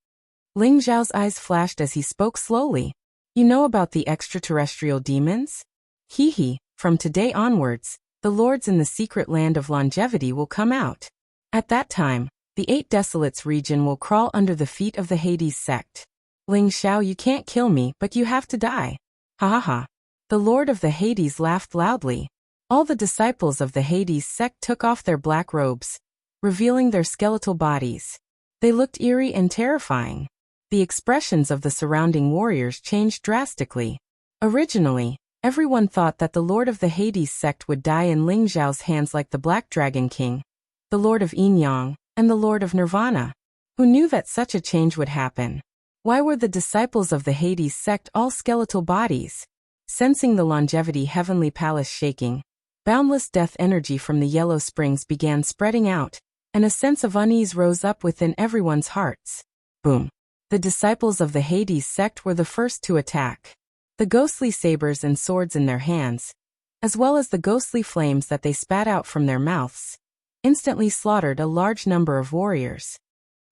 Ling Xiao's eyes flashed as he spoke slowly. You know about the extraterrestrial demons? Hee, from today onwards, the lords in the secret land of longevity will come out. At that time, the 8 Desolates region will crawl under the feet of the Hades sect. Ling Xiao, you can't kill me, but you have to die. Ha ha ha. The Lord of the Hades laughed loudly. All the disciples of the Hades sect took off their black robes, revealing their skeletal bodies. They looked eerie and terrifying. The expressions of the surrounding warriors changed drastically. Originally, everyone thought that the Lord of the Hades sect would die in Ling Xiao's hands like the Black Dragon King, the Lord of Yin Yang, and the Lord of Nirvana. Who knew that such a change would happen? Why were the disciples of the Hades sect all skeletal bodies? Sensing the longevity heavenly palace shaking, boundless death energy from the Yellow Springs began spreading out, and a sense of unease rose up within everyone's hearts. Boom. The disciples of the Hades sect were the first to attack. The ghostly sabers and swords in their hands, as well as the ghostly flames that they spat out from their mouths, instantly slaughtered a large number of warriors.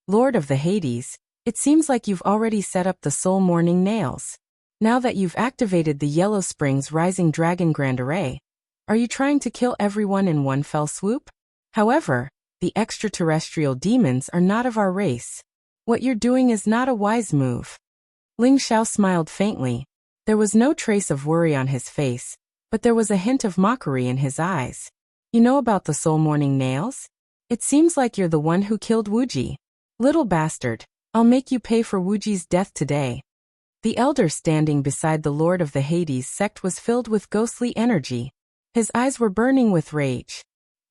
Lord of the Hades, it seems like you've already set up the soul mourning nails. Now that you've activated the Yellow Springs Rising Dragon Grand Array, are you trying to kill everyone in one fell swoop? However, the extraterrestrial demons are not of our race. What you're doing is not a wise move. Ling Xiao smiled faintly. There was no trace of worry on his face, but there was a hint of mockery in his eyes. You know about the soul mourning nails? It seems like you're the one who killed Wuji. Little bastard, I'll make you pay for Wuji's death today. The elder standing beside the Lord of the Hades sect was filled with ghostly energy. His eyes were burning with rage.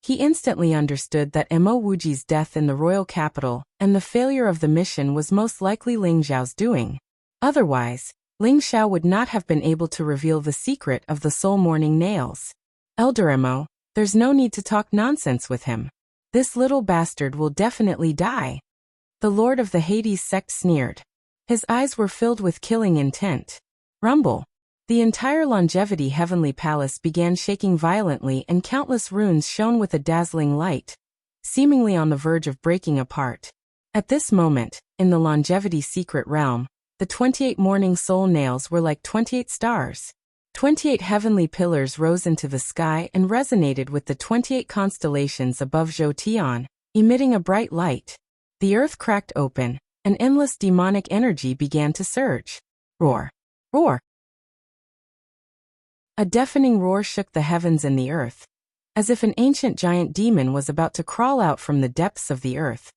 He instantly understood that Mo Wuji's death in the royal capital and the failure of the mission was most likely Ling Xiao's doing. Otherwise, Ling Xiao would not have been able to reveal the secret of the soul mourning nails. Elder Mo, there's no need to talk nonsense with him. This little bastard will definitely die. The Lord of the Hades sect sneered. His eyes were filled with killing intent. Rumble. The entire longevity heavenly palace began shaking violently and countless runes shone with a dazzling light, seemingly on the verge of breaking apart. At this moment, in the longevity secret realm, the 28 morning soul nails were like 28 stars. 28 heavenly pillars rose into the sky and resonated with the 28 constellations above Zhoutian, emitting a bright light. The earth cracked open. An endless demonic energy began to surge. Roar! Roar! A deafening roar shook the heavens and the earth, as if an ancient giant demon was about to crawl out from the depths of the earth,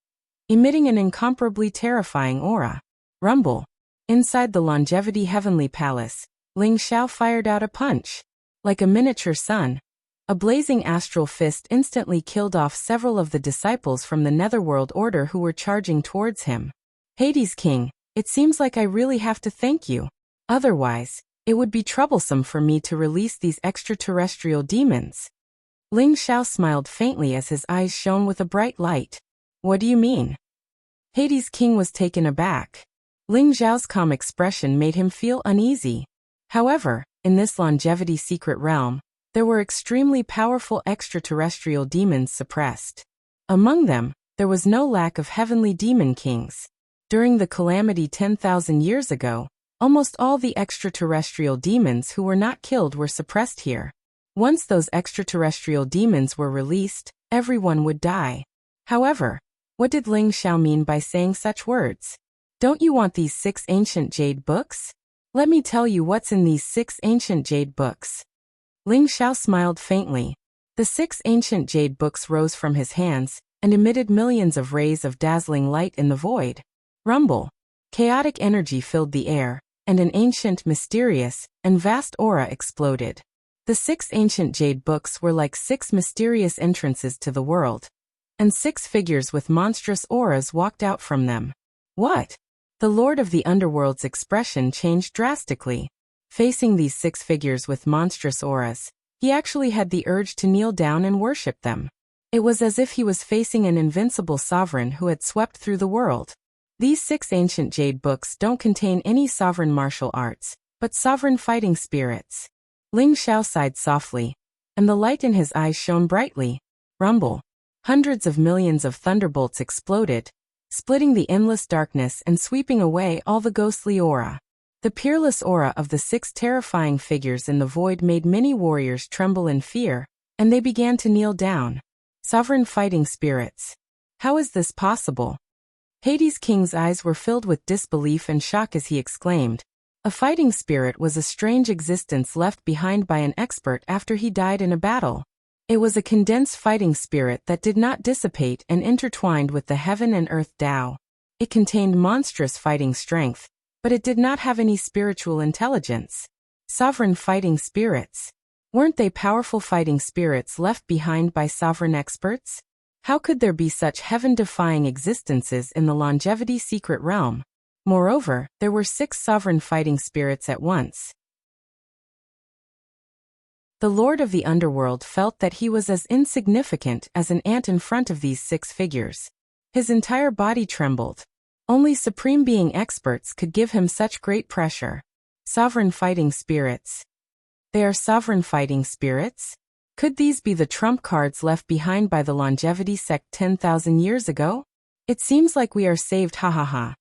emitting an incomparably terrifying aura. Rumble! Inside the longevity heavenly palace, Ling Xiao fired out a punch. Like a miniature sun, a blazing astral fist instantly killed off several of the disciples from the Netherworld Order who were charging towards him. Hades King, it seems like I really have to thank you. Otherwise, it would be troublesome for me to release these extraterrestrial demons. Ling Xiao smiled faintly as his eyes shone with a bright light. What do you mean? Hades King was taken aback. Ling Xiao's calm expression made him feel uneasy. However, in this longevity secret realm, there were extremely powerful extraterrestrial demons suppressed. Among them, there was no lack of heavenly demon kings. During the calamity 10,000 years ago, almost all the extraterrestrial demons who were not killed were suppressed here. Once those extraterrestrial demons were released, everyone would die. However, what did Ling Xiao mean by saying such words? Don't you want these 6 ancient jade books? Let me tell you what's in these 6 ancient jade books. Ling Xiao smiled faintly. The 6 ancient jade books rose from his hands and emitted millions of rays of dazzling light in the void. Rumble. Chaotic energy filled the air, and an ancient, mysterious, and vast aura exploded. The 6 ancient jade books were like 6 mysterious entrances to the world, and 6 figures with monstrous auras walked out from them. What? The Lord of the Underworld's expression changed drastically. Facing these 6 figures with monstrous auras, he actually had the urge to kneel down and worship them. It was as if he was facing an invincible sovereign who had swept through the world. These 6 ancient jade books don't contain any sovereign martial arts, but sovereign fighting spirits. Ling Xiao sighed softly, and the light in his eyes shone brightly. Rumble. Hundreds of millions of thunderbolts exploded, splitting the endless darkness and sweeping away all the ghostly aura. The peerless aura of the 6 terrifying figures in the void made many warriors tremble in fear, and they began to kneel down. Sovereign fighting spirits. How is this possible? Hades' king's eyes were filled with disbelief and shock as he exclaimed. A fighting spirit was a strange existence left behind by an expert after he died in a battle. It was a condensed fighting spirit that did not dissipate and intertwined with the heaven and earth Tao. It contained monstrous fighting strength, but it did not have any spiritual intelligence. Sovereign fighting spirits. Weren't they powerful fighting spirits left behind by sovereign experts? How could there be such heaven-defying existences in the longevity secret realm? Moreover, there were 6 sovereign fighting spirits at once. The Lord of the Underworld felt that he was as insignificant as an ant in front of these 6 figures. His entire body trembled. Only Supreme Being experts could give him such great pressure. Sovereign fighting spirits. They are sovereign fighting spirits? Could these be the trump cards left behind by the longevity sect 10,000 years ago? It seems like we are saved, ha ha ha.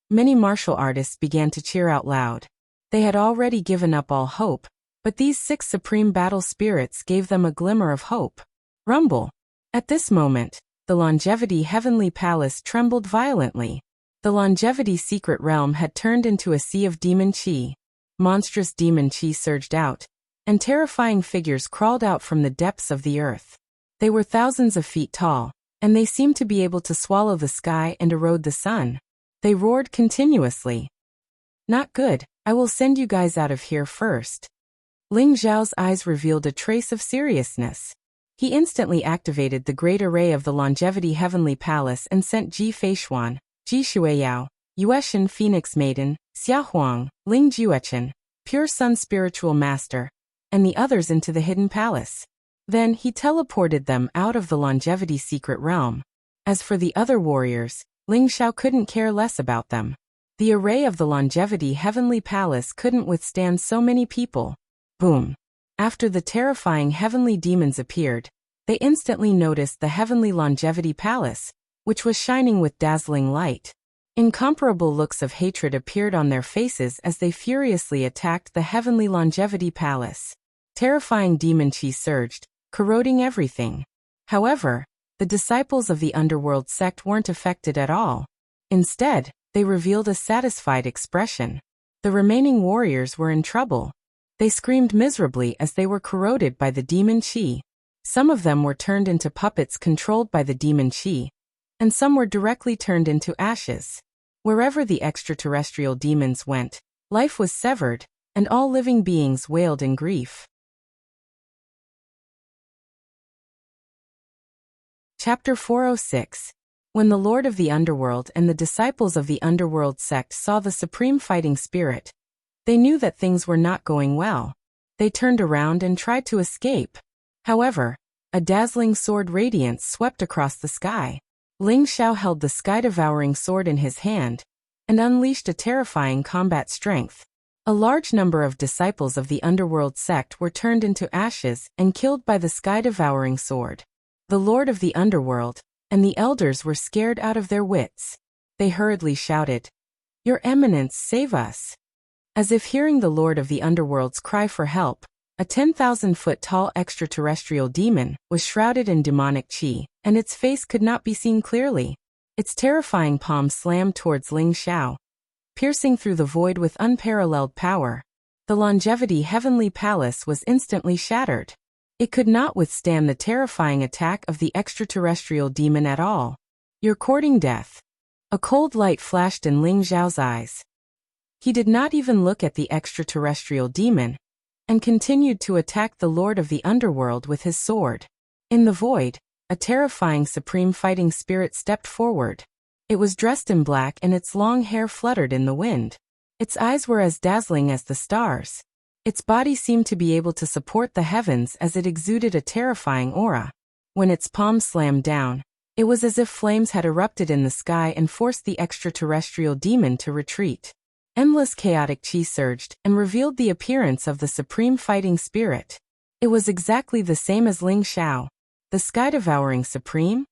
Many martial artists began to cheer out loud. They had already given up all hope, but these 6 supreme battle spirits gave them a glimmer of hope. Rumble. At this moment, the longevity heavenly palace trembled violently. The longevity secret realm had turned into a sea of demon chi. Monstrous demon chi surged out, and terrifying figures crawled out from the depths of the earth. They were thousands of feet tall, and they seemed to be able to swallow the sky and erode the sun. They roared continuously. Not good, I will send you guys out of here first. Ling Xiao's eyes revealed a trace of seriousness. He instantly activated the great array of the longevity heavenly palace and sent Ji Feishuan, Ji Shuiyao, Yueshan Phoenix Maiden, Xia Huang, Ling Juechen, Pure Sun Spiritual Master, and the others into the hidden palace. Then he teleported them out of the longevity secret realm. As for the other warriors, Ling Xiao couldn't care less about them. The array of the longevity heavenly palace couldn't withstand so many people. Boom. After the terrifying heavenly demons appeared, they instantly noticed the heavenly longevity palace, which was shining with dazzling light. Incomparable looks of hatred appeared on their faces as they furiously attacked the heavenly longevity palace. Terrifying demon chi surged, corroding everything. However, the disciples of the underworld sect weren't affected at all. Instead, they revealed a satisfied expression. The remaining warriors were in trouble. They screamed miserably as they were corroded by the demon chi. Some of them were turned into puppets controlled by the demon chi, and some were directly turned into ashes. Wherever the extraterrestrial demons went, life was severed, and all living beings wailed in grief. Chapter 406. When the Lord of the Underworld and the disciples of the Underworld sect saw the Supreme Fighting Spirit, they knew that things were not going well. They turned around and tried to escape. However, a dazzling sword radiance swept across the sky. Ling Xiao held the sky-devouring sword in his hand and unleashed a terrifying combat strength. A large number of disciples of the Underworld sect were turned into ashes and killed by the sky-devouring sword. The Lord of the Underworld and the elders were scared out of their wits. They hurriedly shouted, "Your Eminence, save us!" As if hearing the Lord of the Underworld's cry for help, a 10,000-foot-tall extraterrestrial demon was shrouded in demonic chi, and its face could not be seen clearly. Its terrifying palm slammed towards Ling Xiao, piercing through the void with unparalleled power. The longevity heavenly palace was instantly shattered. It could not withstand the terrifying attack of the extraterrestrial demon at all. "You're courting death." A cold light flashed in Ling Xiao's eyes. He did not even look at the extraterrestrial demon, and continued to attack the Lord of the Underworld with his sword. In the void, a terrifying supreme fighting spirit stepped forward. It was dressed in black and its long hair fluttered in the wind. Its eyes were as dazzling as the stars. Its body seemed to be able to support the heavens as it exuded a terrifying aura. When its palm slammed down, it was as if flames had erupted in the sky and forced the extraterrestrial demon to retreat. Endless chaotic chi surged and revealed the appearance of the supreme fighting spirit. It was exactly the same as Ling Xiao, the sky-devouring supreme.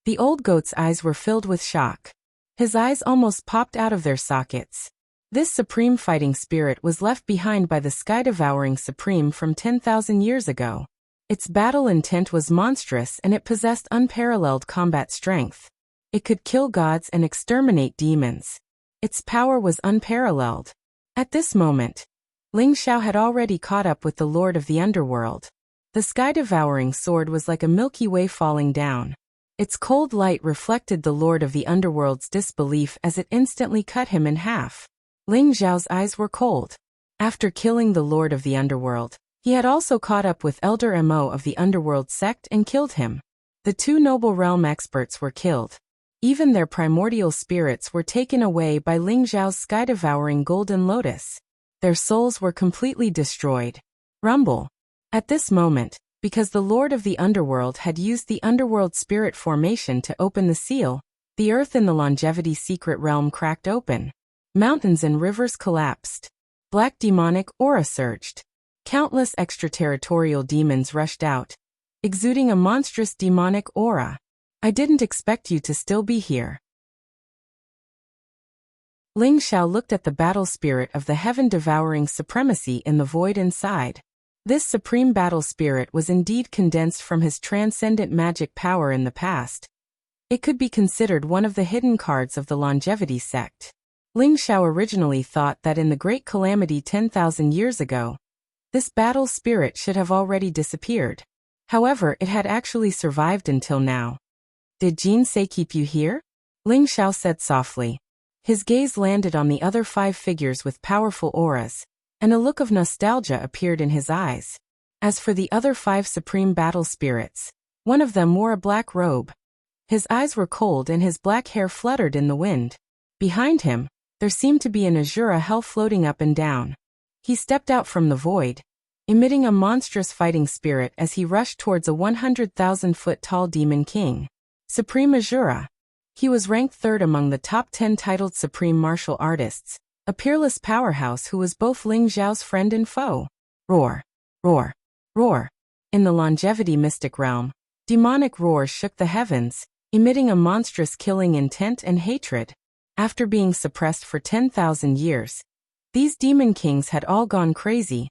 The old goat's eyes were filled with shock. His eyes almost popped out of their sockets. This supreme fighting spirit was left behind by the sky-devouring supreme from 10,000 years ago. Its battle intent was monstrous and it possessed unparalleled combat strength. It could kill gods and exterminate demons. Its power was unparalleled. At this moment, Ling Xiao had already caught up with the Lord of the Underworld. The sky-devouring sword was like a Milky Way falling down. Its cold light reflected the Lord of the Underworld's disbelief as it instantly cut him in half. Ling Xiao's eyes were cold. After killing the Lord of the Underworld, he had also caught up with Elder Mo of the Underworld sect and killed him. The two noble realm experts were killed. Even their primordial spirits were taken away by Ling Xiao's sky-devouring golden lotus. Their souls were completely destroyed. Rumble. At this moment, because the Lord of the Underworld had used the Underworld Spirit formation to open the seal, the earth in the Longevity secret realm cracked open. Mountains and rivers collapsed. Black demonic aura surged. Countless extraterritorial demons rushed out, exuding a monstrous demonic aura. I didn't expect you to still be here. Ling Xiao looked at the battle spirit of the heaven-devouring supremacy in the void inside. This supreme battle spirit was indeed condensed from his transcendent magic power in the past. It could be considered one of the hidden cards of the Longevity sect. Ling Xiao originally thought that in the Great Calamity 10,000 years ago, this battle spirit should have already disappeared. However, it had actually survived until now. Did Jin Sei keep you here? Ling Xiao said softly. His gaze landed on the other 5 figures with powerful auras, and a look of nostalgia appeared in his eyes. As for the other 5 supreme battle spirits, one of them wore a black robe. His eyes were cold and his black hair fluttered in the wind. Behind him, there seemed to be an azure hell floating up and down. He stepped out from the void, emitting a monstrous fighting spirit as he rushed towards a 100,000-foot-tall demon king. Supreme Azura. He was ranked 3rd among the top 10 titled supreme martial artists, a peerless powerhouse who was both Ling Xiao's friend and foe. Roar! Roar! Roar! In the Longevity mystic realm, demonic roars shook the heavens, emitting a monstrous killing intent and hatred. After being suppressed for 10,000 years, these demon kings had all gone crazy,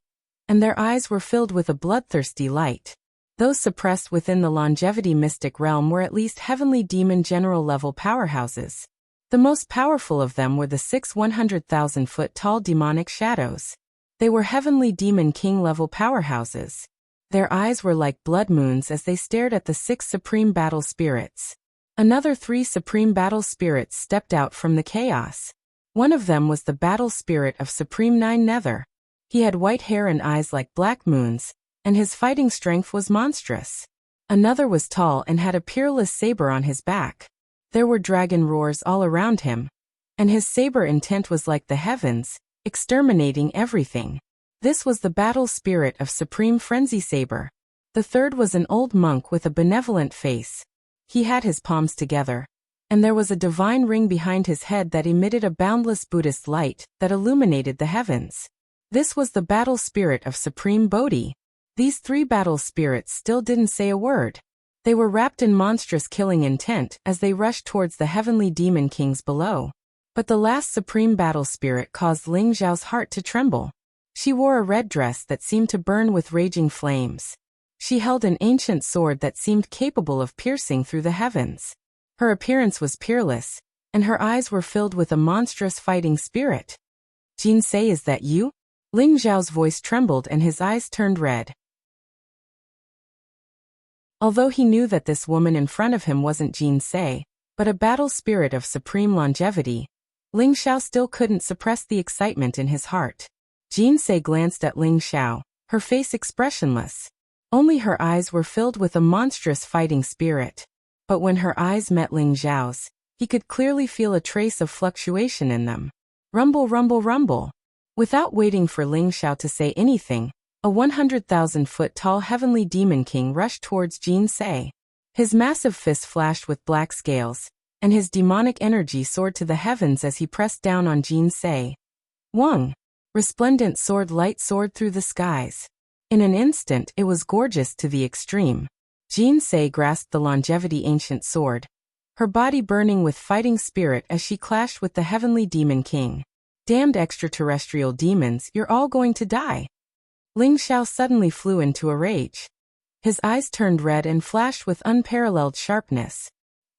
and their eyes were filled with a bloodthirsty light. Those suppressed within the Longevity mystic realm were at least heavenly demon general-level powerhouses. The most powerful of them were the 6 100,000-foot-tall demonic shadows. They were heavenly demon king-level powerhouses. Their eyes were like blood moons as they stared at the 6 supreme battle spirits. Another 3 supreme battle spirits stepped out from the chaos. One of them was the battle spirit of Supreme 9 Nether. He had white hair and eyes like black moons, and his fighting strength was monstrous. Another was tall and had a peerless saber on his back. There were dragon roars all around him, and his saber intent was like the heavens, exterminating everything. This was the battle spirit of Supreme Frenzy Saber. The third was an old monk with a benevolent face. He had his palms together, and there was a divine ring behind his head that emitted a boundless Buddhist light that illuminated the heavens. This was the battle spirit of Supreme Bodhi. These 3 battle spirits still didn't say a word. They were wrapped in monstrous killing intent as they rushed towards the heavenly demon kings below. But the last supreme battle spirit caused Ling Xiao's heart to tremble. She wore a red dress that seemed to burn with raging flames. She held an ancient sword that seemed capable of piercing through the heavens. Her appearance was peerless, and her eyes were filled with a monstrous fighting spirit. Jin Sei, is that you? Ling Xiao's voice trembled and his eyes turned red. Although he knew that this woman in front of him wasn't Jin Sei, but a battle spirit of supreme longevity, Ling Xiao still couldn't suppress the excitement in his heart. Jin Sei glanced at Ling Xiao, her face expressionless. Only her eyes were filled with a monstrous fighting spirit. But when her eyes met Ling Xiao's, he could clearly feel a trace of fluctuation in them. Rumble, rumble, rumble. Without waiting for Ling Xiao to say anything, a 100,000-foot-tall heavenly demon king rushed towards Jin Sei. His massive fist flashed with black scales, and his demonic energy soared to the heavens as he pressed down on Jin Se. Wang! Resplendent sword light soared through the skies. In an instant it was gorgeous to the extreme. Jin Se grasped the longevity ancient sword, her body burning with fighting spirit as she clashed with the heavenly demon king. Damned extraterrestrial demons, you're all going to die. Ling Xiao suddenly flew into a rage. His eyes turned red and flashed with unparalleled sharpness.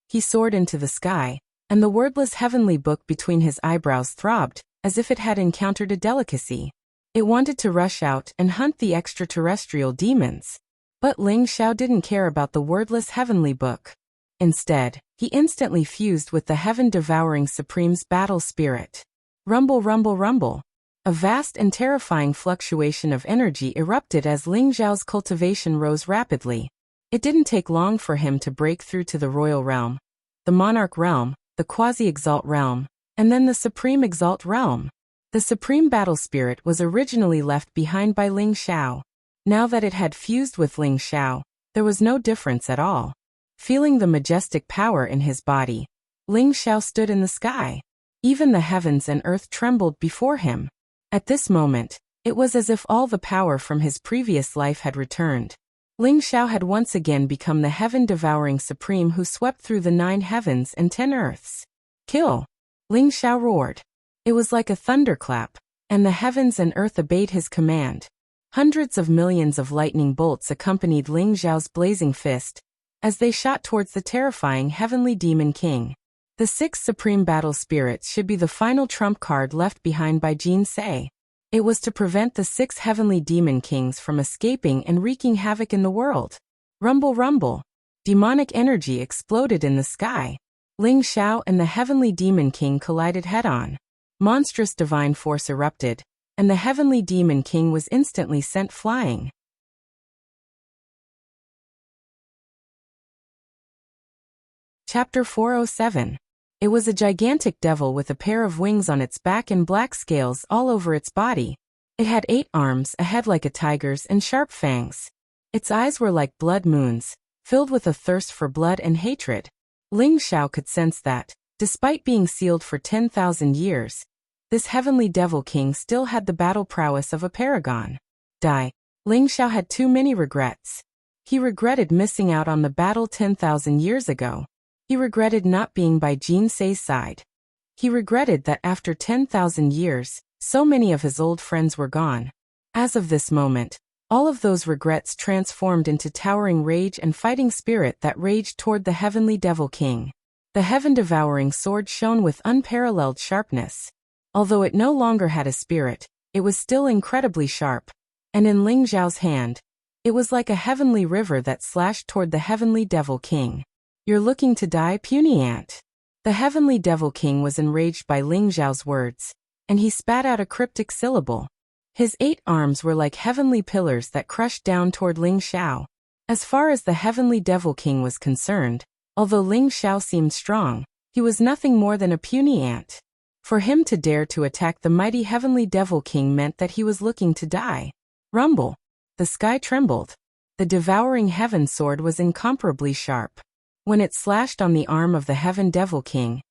He soared into the sky, and the wordless heavenly book between his eyebrows throbbed, as if it had encountered a delicacy. It wanted to rush out and hunt the extraterrestrial demons. But Ling Xiao didn't care about the wordless heavenly book. Instead, he instantly fused with the heaven-devouring Supreme's battle spirit. Rumble, rumble, rumble. A vast and terrifying fluctuation of energy erupted as Ling Xiao's cultivation rose rapidly. It didn't take long for him to break through to the royal realm, the monarch realm, the quasi-exalt realm, and then the supreme exalt realm. The supreme battle spirit was originally left behind by Ling Xiao. Now that it had fused with Ling Xiao, there was no difference at all. Feeling the majestic power in his body, Ling Xiao stood in the sky. Even the heavens and earth trembled before him. At this moment, it was as if all the power from his previous life had returned. Ling Xiao had once again become the heaven-devouring supreme who swept through the 9 heavens and 10 earths. Kill! Ling Xiao roared. It was like a thunderclap, and the heavens and earth obeyed his command. Hundreds of millions of lightning bolts accompanied Ling Xiao's blazing fist, as they shot towards the terrifying heavenly demon king. The 6 supreme battle spirits should be the final trump card left behind by Jin Se. It was to prevent the 6 heavenly demon kings from escaping and wreaking havoc in the world. Rumble, rumble. Demonic energy exploded in the sky. Ling Xiao and the heavenly demon king collided head-on. Monstrous divine force erupted, and the heavenly demon king was instantly sent flying. Chapter 407. It was a gigantic devil with a pair of wings on its back and black scales all over its body. It had 8 arms, a head like a tiger's, and sharp fangs. Its eyes were like blood moons, filled with a thirst for blood and hatred. Ling Xiao could sense that, despite being sealed for 10,000 years, this heavenly devil king still had the battle prowess of a paragon. Ling Xiao had too many regrets. He regretted missing out on the battle 10,000 years ago. He regretted not being by Jin Se's side. He regretted that after 10,000 years, so many of his old friends were gone. As of this moment, all of those regrets transformed into towering rage and fighting spirit that raged toward the heavenly devil king. The heaven-devouring sword shone with unparalleled sharpness. Although it no longer had a spirit, it was still incredibly sharp. And in Ling Xiao's hand, it was like a heavenly river that slashed toward the heavenly devil king. You're looking to die, puny ant. The heavenly devil king was enraged by Ling Xiao's words, and he spat out a cryptic syllable. His 8 arms were like heavenly pillars that crushed down toward Ling Xiao. As far as the heavenly devil king was concerned, although Ling Xiao seemed strong, he was nothing more than a puny ant. For him to dare to attack the mighty heavenly devil king meant that he was looking to die. Rumble! The sky trembled. The devouring heaven sword was incomparably sharp. When it slashed on the arm of the heaven devil king,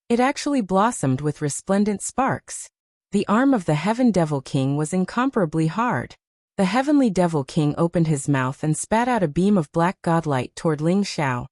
it actually blossomed with resplendent sparks. The arm of the heaven devil king was incomparably hard. The heavenly devil king opened his mouth and spat out a beam of black godlight toward Ling Xiao,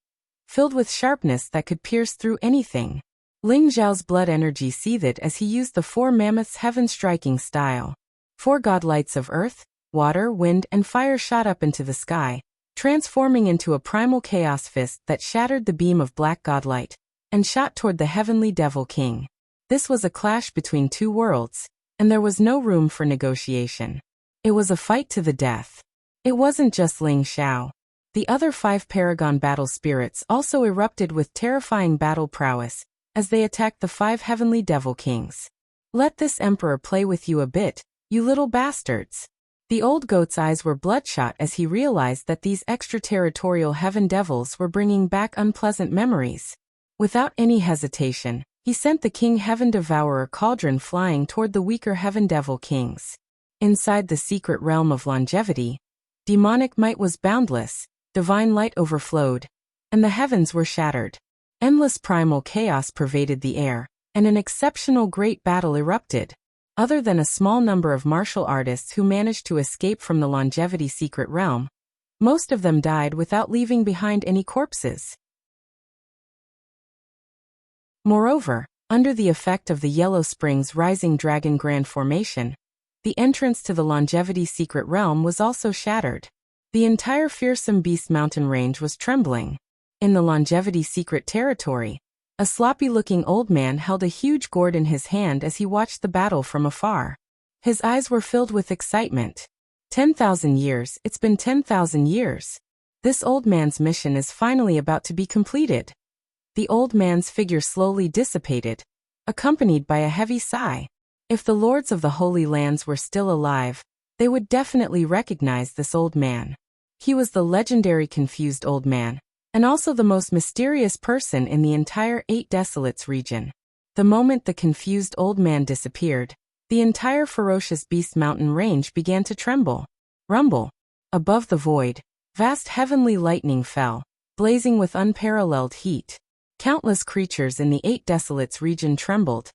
filled with sharpness that could pierce through anything. Ling Xiao's blood energy seethed as he used the 4 mammoths heaven-striking style. 4 godlights of earth, water, wind, and fire shot up into the sky, transforming into a primal chaos fist that shattered the beam of black godlight, and shot toward the heavenly devil king. This was a clash between 2 worlds, and there was no room for negotiation. It was a fight to the death. It wasn't just Ling Xiao. The other 5 paragon battle spirits also erupted with terrifying battle prowess, as they attacked the 5 heavenly devil kings. Let this emperor play with you a bit, you little bastards. The old goat's eyes were bloodshot as he realized that these extraterritorial heaven devils were bringing back unpleasant memories. Without any hesitation, he sent the King Heaven Devourer cauldron flying toward the weaker heaven devil kings. Inside the secret realm of longevity, demonic might was boundless, divine light overflowed, and the heavens were shattered. Endless primal chaos pervaded the air, and an exceptional great battle erupted. Other than a small number of martial artists who managed to escape from the longevity secret realm, most of them died without leaving behind any corpses. Moreover, under the effect of the Yellow Springs Rising Dragon Grand Formation, the entrance to the longevity secret realm was also shattered. The entire fearsome Beast Mountain range was trembling. In the longevity secret territory, a sloppy-looking old man held a huge gourd in his hand as he watched the battle from afar. His eyes were filled with excitement. 10,000 years, it's been 10,000 years. This old man's mission is finally about to be completed. The old man's figure slowly dissipated, accompanied by a heavy sigh. If the lords of the Holy Lands were still alive, they would definitely recognize this old man. He was the legendary Confused Old Man, and also the most mysterious person in the entire Eight Desolates region. The moment the Confused Old Man disappeared, the entire ferocious Beast Mountain range began to tremble. Rumble. Above the void, vast heavenly lightning fell, blazing with unparalleled heat. Countless creatures in the Eight Desolates region trembled,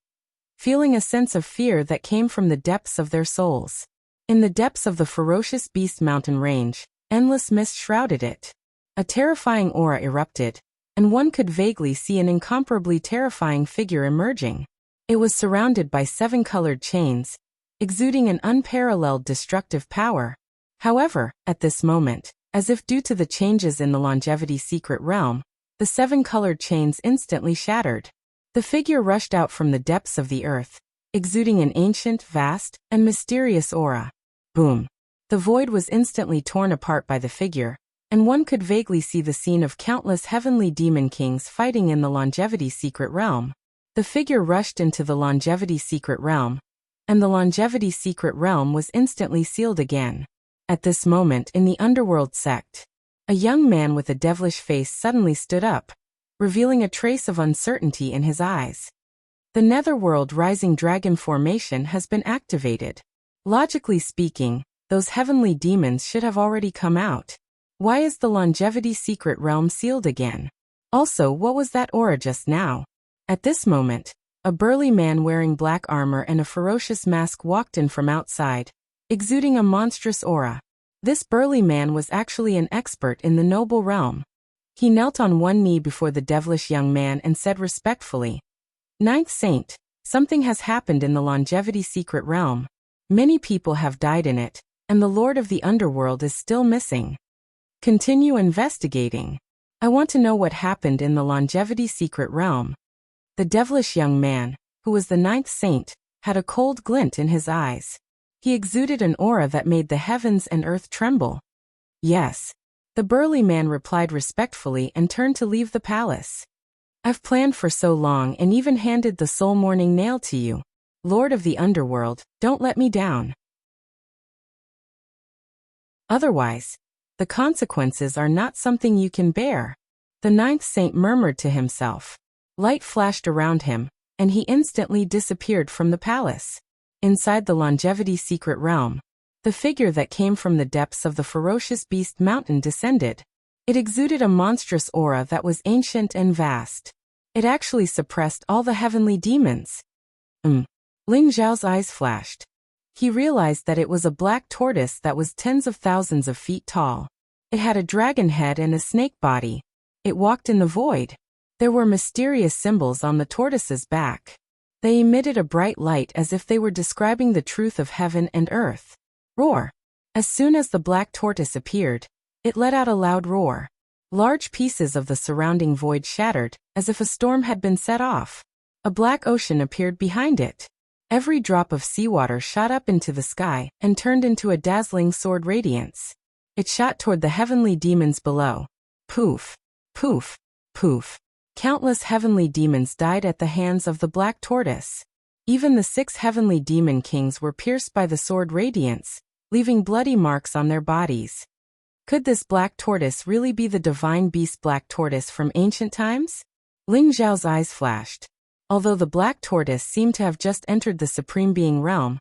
feeling a sense of fear that came from the depths of their souls. In the depths of the ferocious Beast Mountain range, endless mist shrouded it. A terrifying aura erupted, and one could vaguely see an incomparably terrifying figure emerging. It was surrounded by 7 colored chains, exuding an unparalleled destructive power. However, at this moment, as if due to the changes in the longevity secret realm, the 7 colored chains instantly shattered. The figure rushed out from the depths of the earth, exuding an ancient, vast, and mysterious aura. Boom. The void was instantly torn apart by the figure, and one could vaguely see the scene of countless heavenly demon kings fighting in the longevity secret realm. The figure rushed into the longevity secret realm, and the longevity secret realm was instantly sealed again. At this moment in the underworld sect, a young man with a devilish face suddenly stood up, revealing a trace of uncertainty in his eyes. The Netherworld Rising Dragon Formation has been activated. Logically speaking, those heavenly demons should have already come out. Why is the longevity secret realm sealed again? Also, what was that aura just now? At this moment, a burly man wearing black armor and a ferocious mask walked in from outside, exuding a monstrous aura. This burly man was actually an expert in the noble realm. He knelt on one knee before the devilish young man and said respectfully, "Ninth Saint, something has happened in the longevity secret realm. Many people have died in it, and the Lord of the Underworld is still missing. Continue investigating. I want to know what happened in the longevity secret realm." The devilish young man, who was the Ninth Saint, had a cold glint in his eyes. He exuded an aura that made the heavens and earth tremble. "Yes." The burly man replied respectfully and turned to leave the palace. "I've planned for so long and even handed the soul mourning nail to you. Lord of the Underworld, don't let me down. Otherwise, the consequences are not something you can bear." The Ninth Saint murmured to himself. Light flashed around him, and he instantly disappeared from the palace. Inside the longevity secret realm, the figure that came from the depths of the ferocious Beast Mountain descended. It exuded a monstrous aura that was ancient and vast. It actually suppressed all the heavenly demons. Ling Zhao's eyes flashed. He realized that it was a black tortoise that was tens of thousands of feet tall. It had a dragon head and a snake body. It walked in the void. There were mysterious symbols on the tortoise's back. They emitted a bright light as if they were describing the truth of heaven and earth. Roar. As soon as the black tortoise appeared, it let out a loud roar. Large pieces of the surrounding void shattered, as if a storm had been set off. A black ocean appeared behind it. Every drop of seawater shot up into the sky and turned into a dazzling sword radiance. It shot toward the heavenly demons below. Poof, poof, poof. Countless heavenly demons died at the hands of the black tortoise. Even the 6 heavenly demon kings were pierced by the sword radiance, leaving bloody marks on their bodies. Could this black tortoise really be the divine beast black tortoise from ancient times? Ling Zhao's eyes flashed. Although the black tortoise seemed to have just entered the supreme being realm,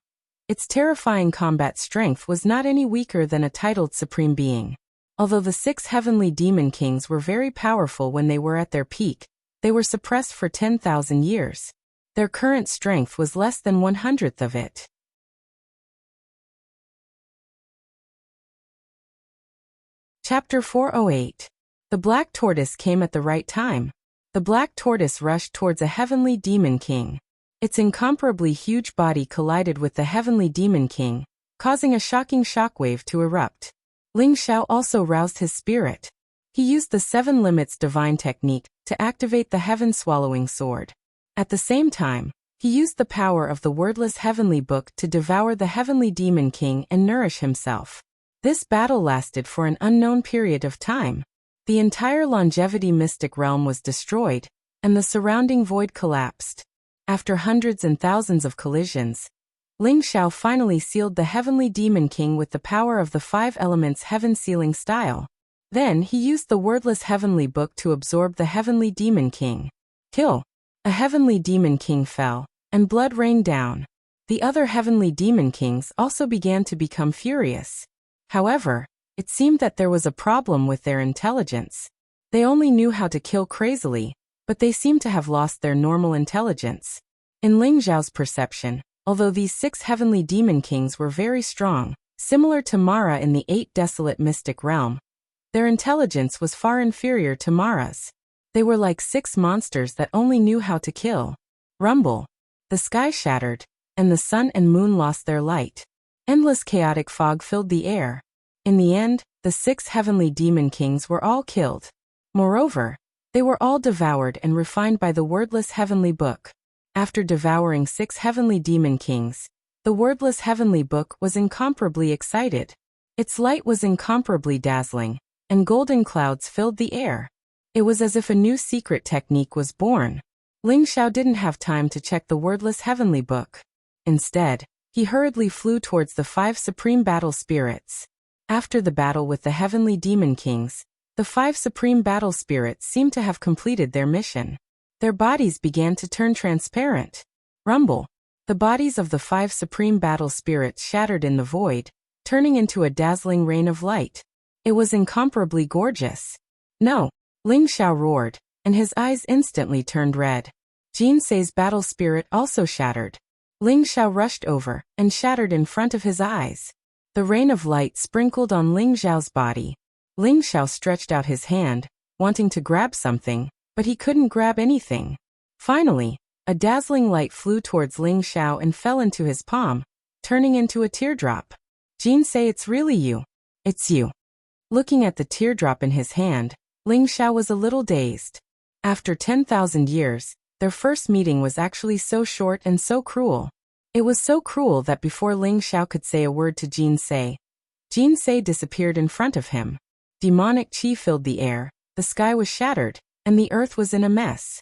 its terrifying combat strength was not any weaker than a titled supreme being. Although the 6 heavenly demon kings were very powerful when they were at their peak, they were suppressed for 10,000 years. Their current strength was less than 1/100th of it. Chapter 408. The Black Tortoise came at the right time. The Black Tortoise rushed towards a heavenly demon king. Its incomparably huge body collided with the heavenly demon king, causing a shocking shockwave to erupt. Ling Xiao also roused his spirit. He used the 7 limits divine technique to activate the heaven-swallowing sword. At the same time, he used the power of the wordless heavenly book to devour the heavenly demon king and nourish himself. This battle lasted for an unknown period of time. The entire longevity mystic realm was destroyed, and the surrounding void collapsed. After hundreds and thousands of collisions, Ling Xiao finally sealed the heavenly demon king with the power of the 5 elements heaven sealing style. Then he used the wordless heavenly book to absorb the heavenly demon king. Kill! A heavenly demon king fell, and blood rained down. The other heavenly demon kings also began to become furious. However, it seemed that there was a problem with their intelligence. They only knew how to kill crazily, but they seemed to have lost their normal intelligence. In Ling Xiao's perception, although these 6 heavenly demon kings were very strong, similar to Mara in the 8 desolate mystic realm, their intelligence was far inferior to Mara's. They were like 6 monsters that only knew how to kill. Rumble. The sky shattered, and the sun and moon lost their light. Endless chaotic fog filled the air. In the end, the 6 heavenly demon kings were all killed. Moreover, they were all devoured and refined by the wordless heavenly book. After devouring 6 heavenly demon kings, the wordless heavenly book was incomparably excited. Its light was incomparably dazzling, and golden clouds filled the air. It was as if a new secret technique was born. Ling Xiao didn't have time to check the wordless heavenly book. Instead, he hurriedly flew towards the 5 supreme battle spirits. After the battle with the heavenly demon kings, the 5 supreme battle spirits seemed to have completed their mission. Their bodies began to turn transparent. Rumble. The bodies of the 5 supreme battle spirits shattered in the void, turning into a dazzling rain of light. It was incomparably gorgeous. No! Ling Xiao roared, and his eyes instantly turned red. Jinsei's battle spirit also shattered. Ling Xiao rushed over and shattered in front of his eyes. The rain of light sprinkled on Ling Xiao's body. Ling Xiao stretched out his hand, wanting to grab something, but he couldn't grab anything. Finally, a dazzling light flew towards Ling Xiao and fell into his palm, turning into a teardrop. Jinsei, it's really you. It's you. Looking at the teardrop in his hand, Ling Xiao was a little dazed. After 10,000 years, their first meeting was actually so short and so cruel. It was so cruel that before Ling Xiao could say a word to Jinsei disappeared in front of him. Demonic chi filled the air, the sky was shattered, and the earth was in a mess.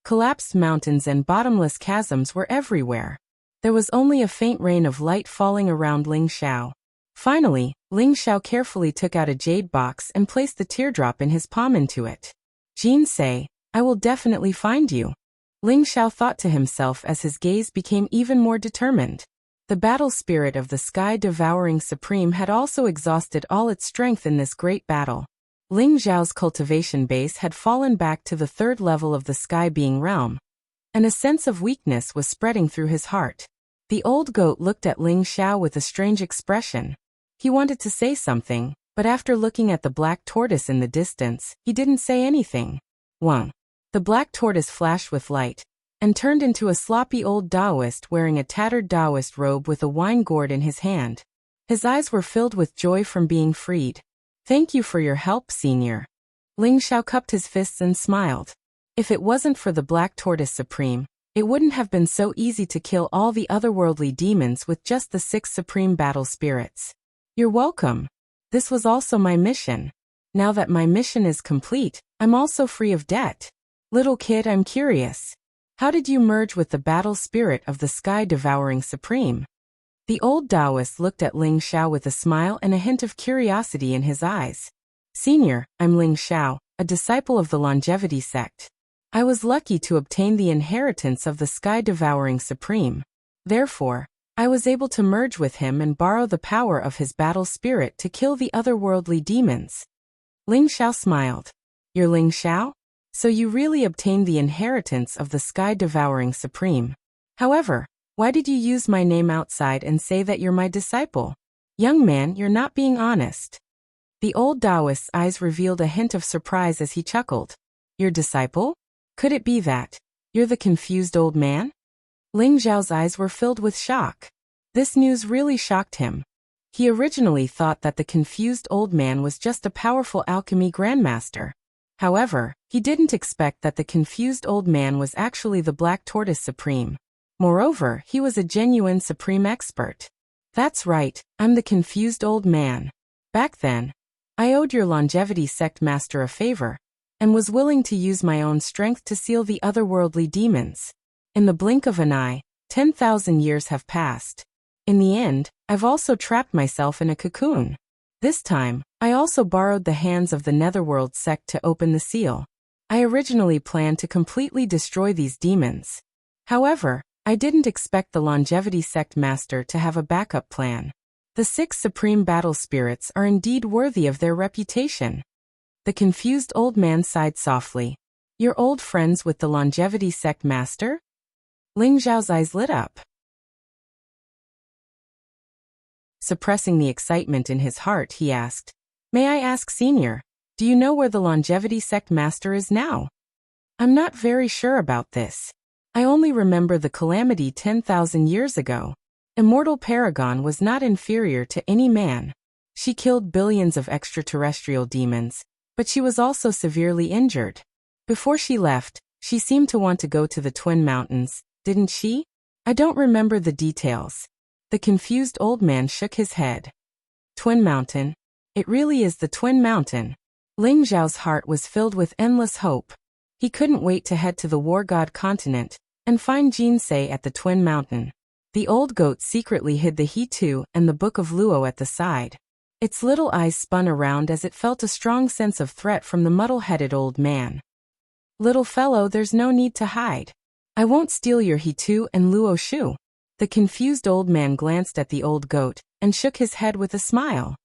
Collapsed mountains and bottomless chasms were everywhere. There was only a faint rain of light falling around Ling Xiao. Finally, Ling Xiao carefully took out a jade box and placed the teardrop in his palm into it. Jinsei, I will definitely find you. Ling Xiao thought to himself as his gaze became even more determined. The battle spirit of the sky-devouring supreme had also exhausted all its strength in this great battle. Ling Xiao's cultivation base had fallen back to the 3rd level of the sky-being realm, and a sense of weakness was spreading through his heart. The old goat looked at Ling Xiao with a strange expression. He wanted to say something, but after looking at the black tortoise in the distance, he didn't say anything. Wang. The black tortoise flashed with light, and turned into a sloppy old Taoist wearing a tattered Taoist robe with a wine gourd in his hand. His eyes were filled with joy from being freed. Thank you for your help, senior. Ling Xiao cupped his fists and smiled. If it wasn't for the Black Tortoise Supreme, it wouldn't have been so easy to kill all the otherworldly demons with just the 6 supreme battle spirits. You're welcome. This was also my mission. Now that my mission is complete, I'm also free of debt. Little kid, I'm curious. How did you merge with the battle spirit of the sky-devouring supreme? The old Taoist looked at Ling Xiao with a smile and a hint of curiosity in his eyes. Senior, I'm Ling Xiao, a disciple of the longevity sect. I was lucky to obtain the inheritance of the sky-devouring supreme. Therefore, I was able to merge with him and borrow the power of his battle spirit to kill the otherworldly demons. Ling Xiao smiled. You're Ling Xiao? So you really obtained the inheritance of the sky-devouring supreme. However, why did you use my name outside and say that you're my disciple? Young man, you're not being honest. The old Taoist's eyes revealed a hint of surprise as he chuckled. Your disciple? Could it be that you're the confused old man? Ling Xiao's eyes were filled with shock. This news really shocked him. He originally thought that the confused old man was just a powerful alchemy grandmaster. However, he didn't expect that the confused old man was actually the Black Tortoise Supreme. Moreover, he was a genuine supreme expert. That's right, I'm the confused old man. Back then, I owed your longevity sect master a favor, and was willing to use my own strength to seal the otherworldly demons. In the blink of an eye, 10,000 years have passed. In the end, I've also trapped myself in a cocoon. This time, I also borrowed the hands of the Netherworld sect to open the seal. I originally planned to completely destroy these demons. However, I didn't expect the longevity sect master to have a backup plan. The 6 supreme battle spirits are indeed worthy of their reputation. The confused old man sighed softly. You're old friends with the longevity sect master? Ling Xiao's eyes lit up. Suppressing the excitement in his heart, he asked, May I ask, Senior, do you know where the longevity sect master is now? I'm not very sure about this. I only remember the calamity 10,000 years ago. Immortal Paragon was not inferior to any man. She killed billions of extraterrestrial demons, but she was also severely injured. Before she left, she seemed to want to go to the Twin Mountains, didn't she? I don't remember the details. The confused old man shook his head. Twin Mountain? It really is the Twin Mountain. Ling Xiao's heart was filled with endless hope. He couldn't wait to head to the War God continent and find Jinsei at the Twin Mountain. The old goat secretly hid the He-Tu and the Book of Luo at the side. Its little eyes spun around as it felt a strong sense of threat from the muddle-headed old man. Little fellow, there's no need to hide. I won't steal your He-Tu and Luo Shu. The confused old man glanced at the old goat and shook his head with a smile.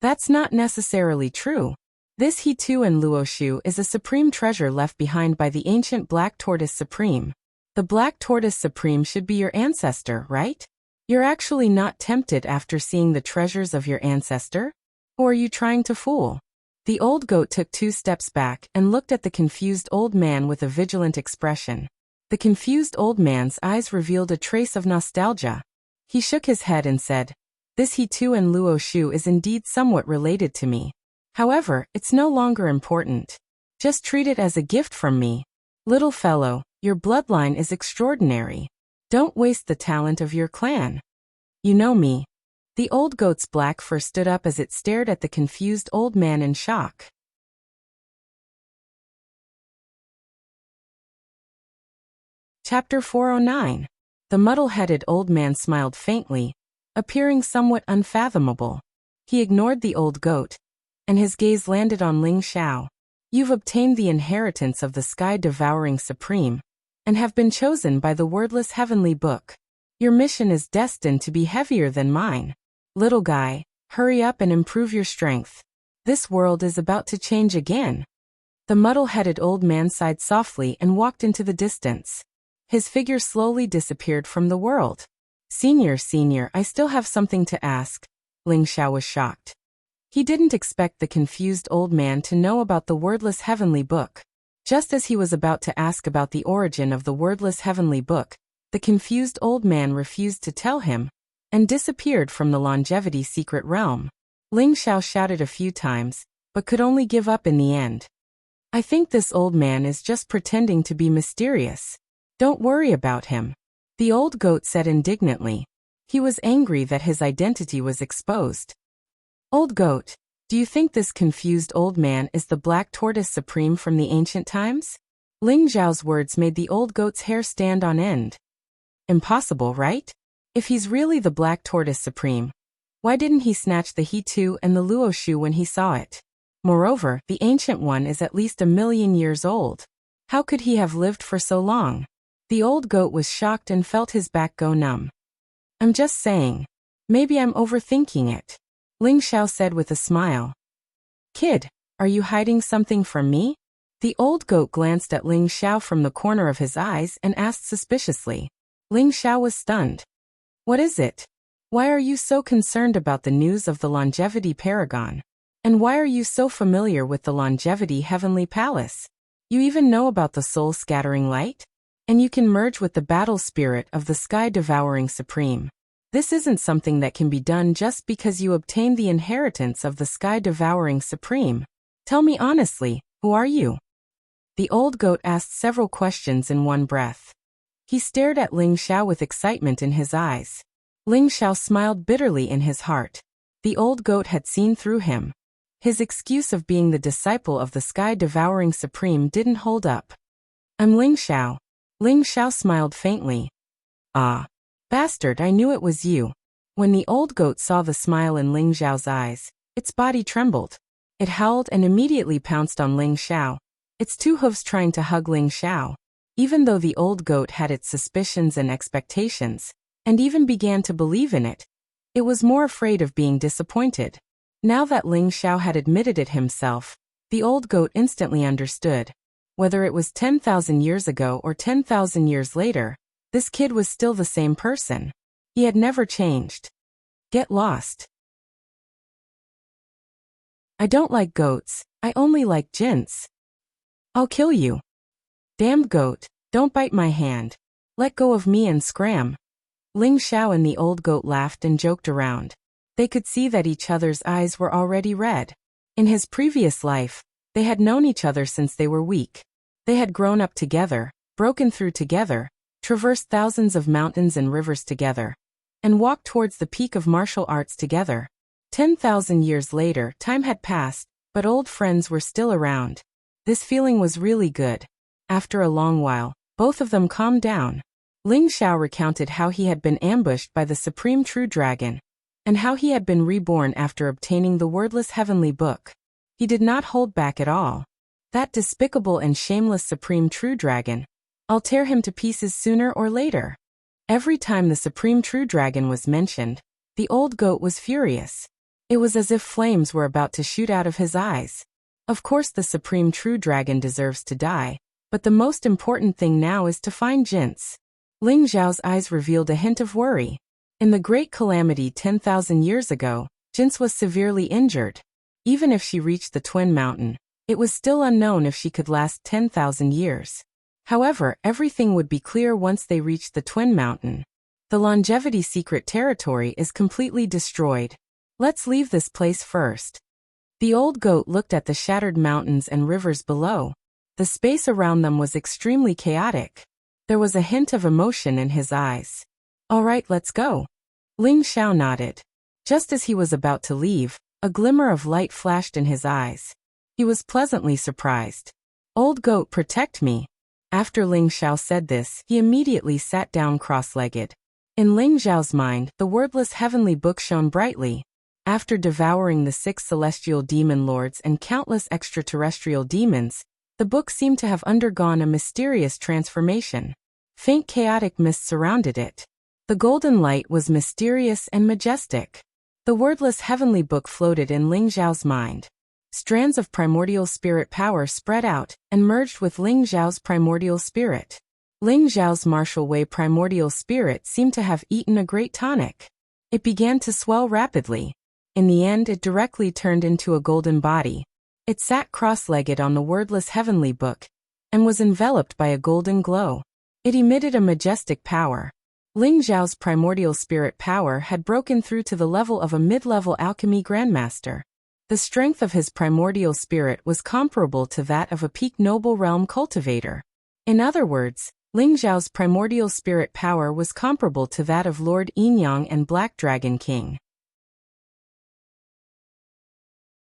That's not necessarily true. This He-Tu and Luo Shu is a supreme treasure left behind by the ancient Black Tortoise Supreme. The Black Tortoise Supreme should be your ancestor, right? You're actually not tempted after seeing the treasures of your ancestor? Or are you trying to fool? The old goat took 2 steps back and looked at the confused old man with a vigilant expression. The confused old man's eyes revealed a trace of nostalgia. He shook his head and said, This He-Tu and Luo Shu is indeed somewhat related to me. However, it's no longer important. Just treat it as a gift from me. Little fellow, your bloodline is extraordinary. Don't waste the talent of your clan. You know me. The old goat's black fur stood up as it stared at the confused old man in shock. Chapter 409. The muddle-headed old man smiled faintly, appearing somewhat unfathomable. He ignored the old goat, and his gaze landed on Ling Xiao. You've obtained the inheritance of the sky-devouring supreme, and have been chosen by the wordless heavenly book. Your mission is destined to be heavier than mine. Little guy, hurry up and improve your strength. This world is about to change again. The muddle-headed old man sighed softly and walked into the distance. His figure slowly disappeared from the world. Senior, I still have something to ask. Ling Xiao was shocked. He didn't expect the confused old man to know about the wordless heavenly book. Just as he was about to ask about the origin of the wordless heavenly book, the confused old man refused to tell him, and disappeared from the longevity secret realm. Ling Xiao shouted a few times, but could only give up in the end. I think this old man is just pretending to be mysterious. Don't worry about him. The old goat said indignantly. He was angry that his identity was exposed. Old goat, do you think this confused old man is the Black Tortoise Supreme from the ancient times? Ling Xiao's words made the old goat's hair stand on end. Impossible, right? If he's really the Black Tortoise Supreme, why didn't he snatch the He-Tu and the Luo Shu when he saw it? Moreover, the Ancient One is at least 1,000,000 years old. How could he have lived for so long? The old goat was shocked and felt his back go numb. I'm just saying. Maybe I'm overthinking it. Ling Xiao said with a smile. Kid, are you hiding something from me? The old goat glanced at Ling Xiao from the corner of his eyes and asked suspiciously. Ling Xiao was stunned. What is it? Why are you so concerned about the news of the longevity paragon? And why are you so familiar with the longevity heavenly palace? You even know about the soul-scattering light? And you can merge with the battle spirit of the sky-devouring supreme. This isn't something that can be done just because you obtained the inheritance of the sky-devouring supreme. Tell me honestly, who are you? The old goat asked several questions in one breath. He stared at Ling Xiao with excitement in his eyes. Ling Xiao smiled bitterly in his heart. The old goat had seen through him. His excuse of being the disciple of the sky-devouring supreme didn't hold up. I'm Ling Xiao. Ling Xiao smiled faintly. Ah. Bastard, I knew it was you. When the old goat saw the smile in Ling Xiao's eyes, its body trembled. It howled and immediately pounced on Ling Xiao, its two hooves trying to hug Ling Xiao. Even though the old goat had its suspicions and expectations, and even began to believe in it, it was more afraid of being disappointed. Now that Ling Xiao had admitted it himself, the old goat instantly understood. Whether it was 10,000 years ago or 10,000 years later, this kid was still the same person. He had never changed. Get lost. I don't like goats, I only like jinns. I'll kill you. Damned goat, don't bite my hand. Let go of me and scram. Ling Xiao and the old goat laughed and joked around. They could see that each other's eyes were already red. In his previous life, they had known each other since they were weak. They had grown up together, broken through together, traversed thousands of mountains and rivers together, and walked towards the peak of martial arts together. 10,000 years later, time had passed, but old friends were still around. This feeling was really good. After a long while, both of them calmed down. Ling Xiao recounted how he had been ambushed by the Supreme True Dragon, and how he had been reborn after obtaining the wordless heavenly book. He did not hold back at all. That despicable and shameless Supreme True Dragon. I'll tear him to pieces sooner or later. Every time the Supreme True Dragon was mentioned, the old goat was furious. It was as if flames were about to shoot out of his eyes. Of course the Supreme True Dragon deserves to die, but the most important thing now is to find Jin's. Ling Xiao's eyes revealed a hint of worry. In the great calamity 10,000 years ago, Jin's was severely injured. Even if she reached the Twin Mountain, it was still unknown if she could last 10,000 years. However, everything would be clear once they reached the Twin Mountain. The longevity secret territory is completely destroyed. Let's leave this place first. The old goat looked at the shattered mountains and rivers below. The space around them was extremely chaotic. There was a hint of emotion in his eyes. All right, let's go. Ling Xiao nodded. Just as he was about to leave, a glimmer of light flashed in his eyes. He was pleasantly surprised. Old goat, protect me. After Ling Xiao said this, he immediately sat down cross-legged. In Ling Xiao's mind, the wordless heavenly book shone brightly. After devouring the 6 celestial demon lords and countless extraterrestrial demons, the book seemed to have undergone a mysterious transformation. Faint chaotic mist surrounded it. The golden light was mysterious and majestic. The wordless heavenly book floated in Ling Xiao's mind. Strands of primordial spirit power spread out and merged with Ling Xiao's primordial spirit. Ling Xiao's martial way primordial spirit seemed to have eaten a great tonic. It began to swell rapidly. In the end, it directly turned into a golden body. It sat cross-legged on the wordless heavenly book, and was enveloped by a golden glow. It emitted a majestic power. Ling Xiao's primordial spirit power had broken through to the level of a mid-level alchemy grandmaster. The strength of his primordial spirit was comparable to that of a peak noble realm cultivator. In other words, Ling Xiao's primordial spirit power was comparable to that of Lord Yinyang and Black Dragon King.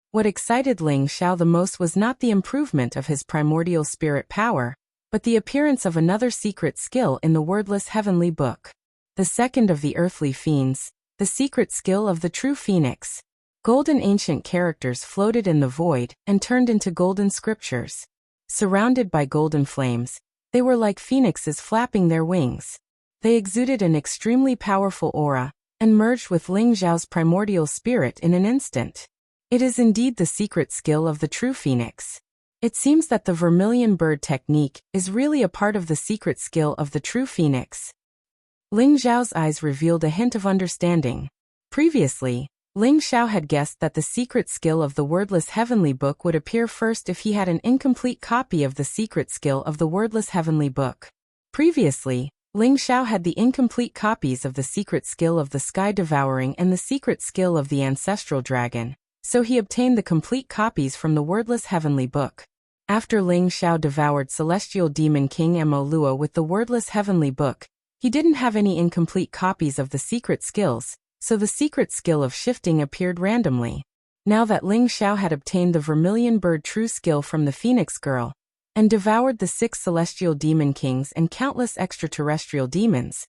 What excited Ling Xiao the most was not the improvement of his primordial spirit power, but the appearance of another secret skill in the wordless heavenly book. The second of the earthly fiends, the secret skill of the true phoenix. Golden ancient characters floated in the void and turned into golden scriptures. Surrounded by golden flames, they were like phoenixes flapping their wings. They exuded an extremely powerful aura, and merged with Ling Xiao's primordial spirit in an instant. It is indeed the secret skill of the true phoenix. It seems that the vermilion bird technique is really a part of the secret skill of the true phoenix. Ling Xiao's eyes revealed a hint of understanding. Previously, Ling Xiao had guessed that the secret skill of the wordless heavenly book would appear first if he had an incomplete copy of the secret skill of the wordless heavenly book. Previously, Ling Xiao had the incomplete copies of the secret skill of the sky devouring and the secret skill of the ancestral dragon, so he obtained the complete copies from the wordless heavenly book. After Ling Xiao devoured celestial demon King Mo Lua with the wordless heavenly book, he didn't have any incomplete copies of the secret skills, so the secret skill of shifting appeared randomly. Now that Ling Xiao had obtained the vermilion bird true skill from the Phoenix Girl, and devoured the 6 celestial demon kings and countless extraterrestrial demons,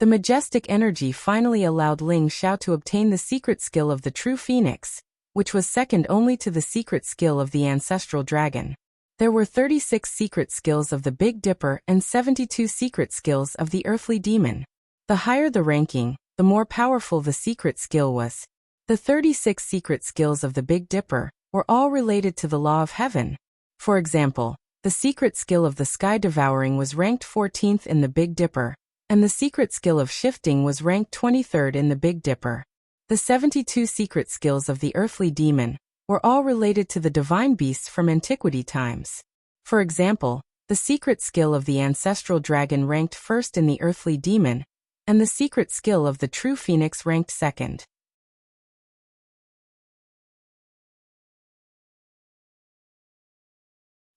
the majestic energy finally allowed Ling Xiao to obtain the secret skill of the true phoenix, which was second only to the secret skill of the ancestral dragon. There were 36 secret skills of the Big Dipper and 72 secret skills of the earthly demon. The higher the ranking, the more powerful the secret skill was. The 36 secret skills of the Big Dipper were all related to the law of heaven. For example, the secret skill of the sky devouring was ranked 14th in the Big Dipper, and the secret skill of shifting was ranked 23rd in the Big Dipper. The 72 secret skills of the earthly demon were all related to the divine beasts from antiquity times. For example, the secret skill of the ancestral dragon ranked first in the earthly demon, and the secret skill of the true phoenix ranked second.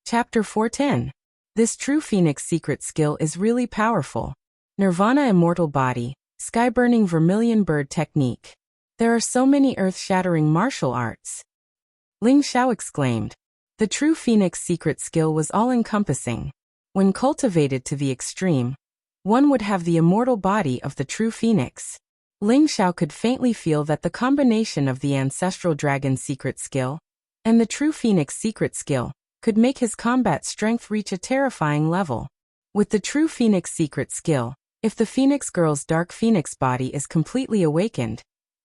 Chapter 410. This true phoenix secret skill is really powerful. Nirvana immortal body, sky-burning vermilion bird technique. There are so many earth-shattering martial arts. Ling Xiao exclaimed. The true phoenix secret skill was all-encompassing. When cultivated to the extreme, one would have the immortal body of the true phoenix. Ling Xiao could faintly feel that the combination of the ancestral dragon secret skill and the true phoenix secret skill could make his combat strength reach a terrifying level. With the true phoenix secret skill, if the phoenix girl's dark phoenix body is completely awakened,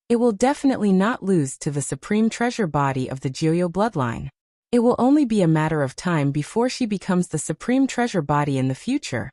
it will definitely not lose to the supreme treasure body of the Jiuyo bloodline. It will only be a matter of time before she becomes the supreme treasure body in the future.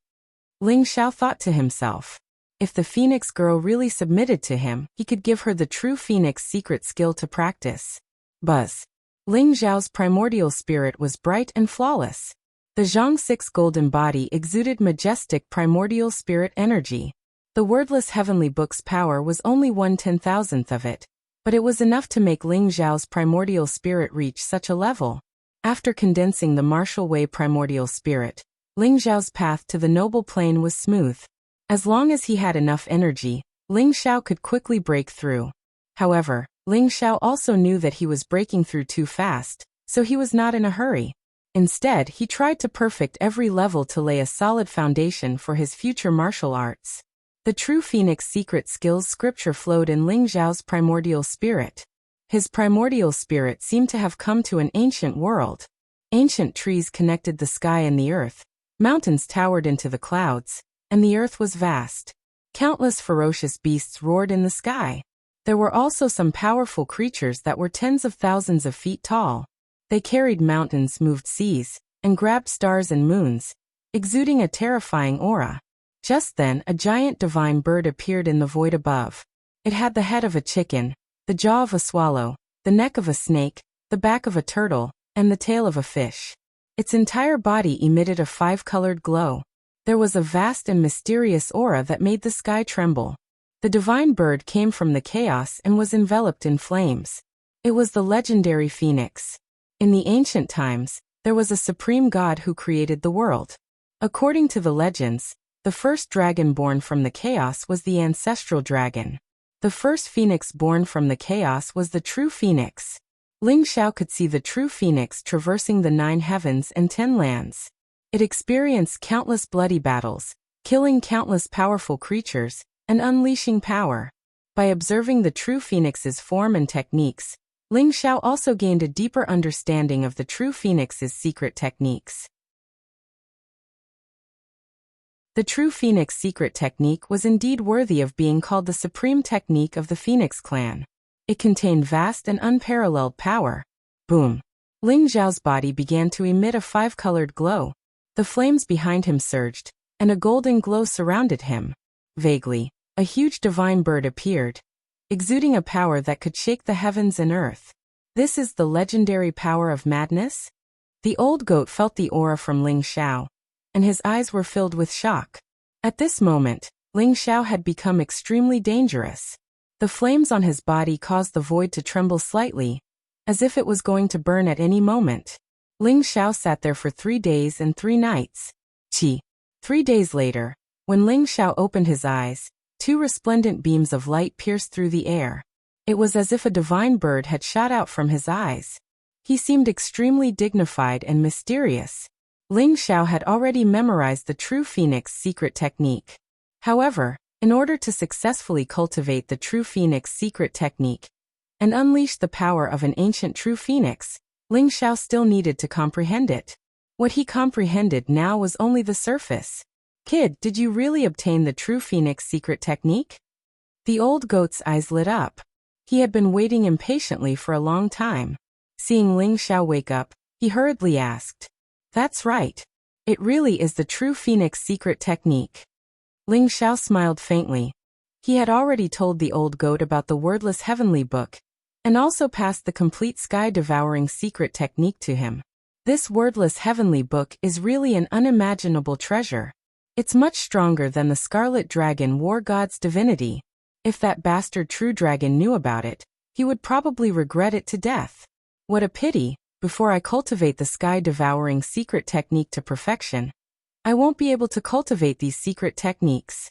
Ling Xiao thought to himself. If the phoenix girl really submitted to him, he could give her the true phoenix secret skill to practice. Buzz. Ling Xiao's primordial spirit was bright and flawless. The Zhang 6 golden body exuded majestic primordial spirit energy. The wordless heavenly book's power was only 1/10,000th of it, but it was enough to make Ling Xiao's primordial spirit reach such a level. After condensing the martial way primordial spirit, Ling Xiao's path to the noble plane was smooth. As long as he had enough energy, Ling Xiao could quickly break through. However, Ling Xiao also knew that he was breaking through too fast, so he was not in a hurry. Instead, he tried to perfect every level to lay a solid foundation for his future martial arts. The true phoenix secret skills scripture flowed in Ling Xiao's primordial spirit. His primordial spirit seemed to have come to an ancient world. Ancient trees connected the sky and the earth. Mountains towered into the clouds, and the earth was vast. Countless ferocious beasts roared in the sky. There were also some powerful creatures that were tens of thousands of feet tall. They carried mountains, moved seas, and grabbed stars and moons, exuding a terrifying aura. Just then, a giant divine bird appeared in the void above. It had the head of a chicken, the jaw of a swallow, the neck of a snake, the back of a turtle, and the tail of a fish. Its entire body emitted a 5-colored glow. There was a vast and mysterious aura that made the sky tremble. The divine bird came from the chaos and was enveloped in flames. It was the legendary phoenix. In the ancient times, there was a supreme god who created the world. According to the legends, the first dragon born from the chaos was the ancestral dragon. The first phoenix born from the chaos was the true phoenix. Ling Xiao could see the true phoenix traversing the 9 heavens and 10 lands. It experienced countless bloody battles, killing countless powerful creatures, and unleashing power. By observing the true phoenix's form and techniques, Ling Xiao also gained a deeper understanding of the true phoenix's secret techniques. The true Phoenix secret technique was indeed worthy of being called the supreme technique of the Phoenix clan. It contained vast and unparalleled power. Boom! Ling Xiao's body began to emit a five-colored glow. The flames behind him surged, and a golden glow surrounded him. Vaguely, a huge divine bird appeared, exuding a power that could shake the heavens and earth. This is the legendary power of madness? The old goat felt the aura from Ling Xiao, and his eyes were filled with shock. At this moment, Ling Xiao had become extremely dangerous. The flames on his body caused the void to tremble slightly, as if it was going to burn at any moment. Ling Xiao sat there for 3 days and 3 nights. 3 days later, when Ling Xiao opened his eyes, 2 resplendent beams of light pierced through the air. It was as if a divine bird had shot out from his eyes. He seemed extremely dignified and mysterious. Ling Xiao had already memorized the true Phoenix secret technique. However, in order to successfully cultivate the true Phoenix secret technique and unleash the power of an ancient true Phoenix, Ling Xiao still needed to comprehend it. What he comprehended now was only the surface. Kid, did you really obtain the true Phoenix secret technique? The old goat's eyes lit up. He had been waiting impatiently for a long time. Seeing Ling Xiao wake up, he hurriedly asked, "That's right. It really is the true Phoenix secret technique." Ling Xiao smiled faintly. He had already told the old goat about the wordless heavenly book, and also passed the complete sky-devouring secret technique to him. This wordless heavenly book is really an unimaginable treasure. It's much stronger than the Scarlet Dragon War God's divinity. If that bastard True Dragon knew about it, he would probably regret it to death. What a pity, before I cultivate the sky-devouring secret technique to perfection, I won't be able to cultivate these secret techniques.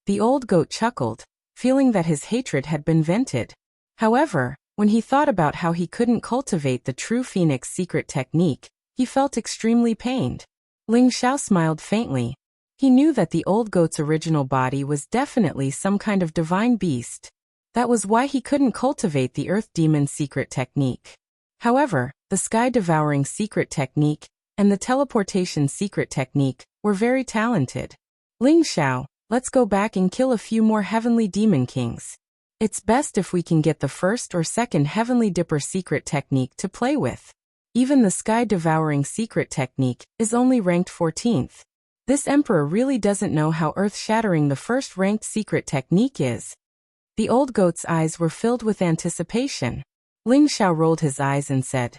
The old goat chuckled, feeling that his hatred had been vented. However, when he thought about how he couldn't cultivate the true Phoenix secret technique, he felt extremely pained. Ling Xiao smiled faintly. He knew that the old goat's original body was definitely some kind of divine beast. That was why he couldn't cultivate the Earth Demon secret technique. However, the sky-devouring secret technique and the teleportation secret technique were very talented. Ling Xiao, let's go back and kill a few more heavenly demon kings. It's best if we can get the first or second heavenly dipper secret technique to play with. Even the sky-devouring secret technique is only ranked 14th. This emperor really doesn't know how earth-shattering the first-ranked secret technique is. The old goat's eyes were filled with anticipation. Ling Xiao rolled his eyes and said,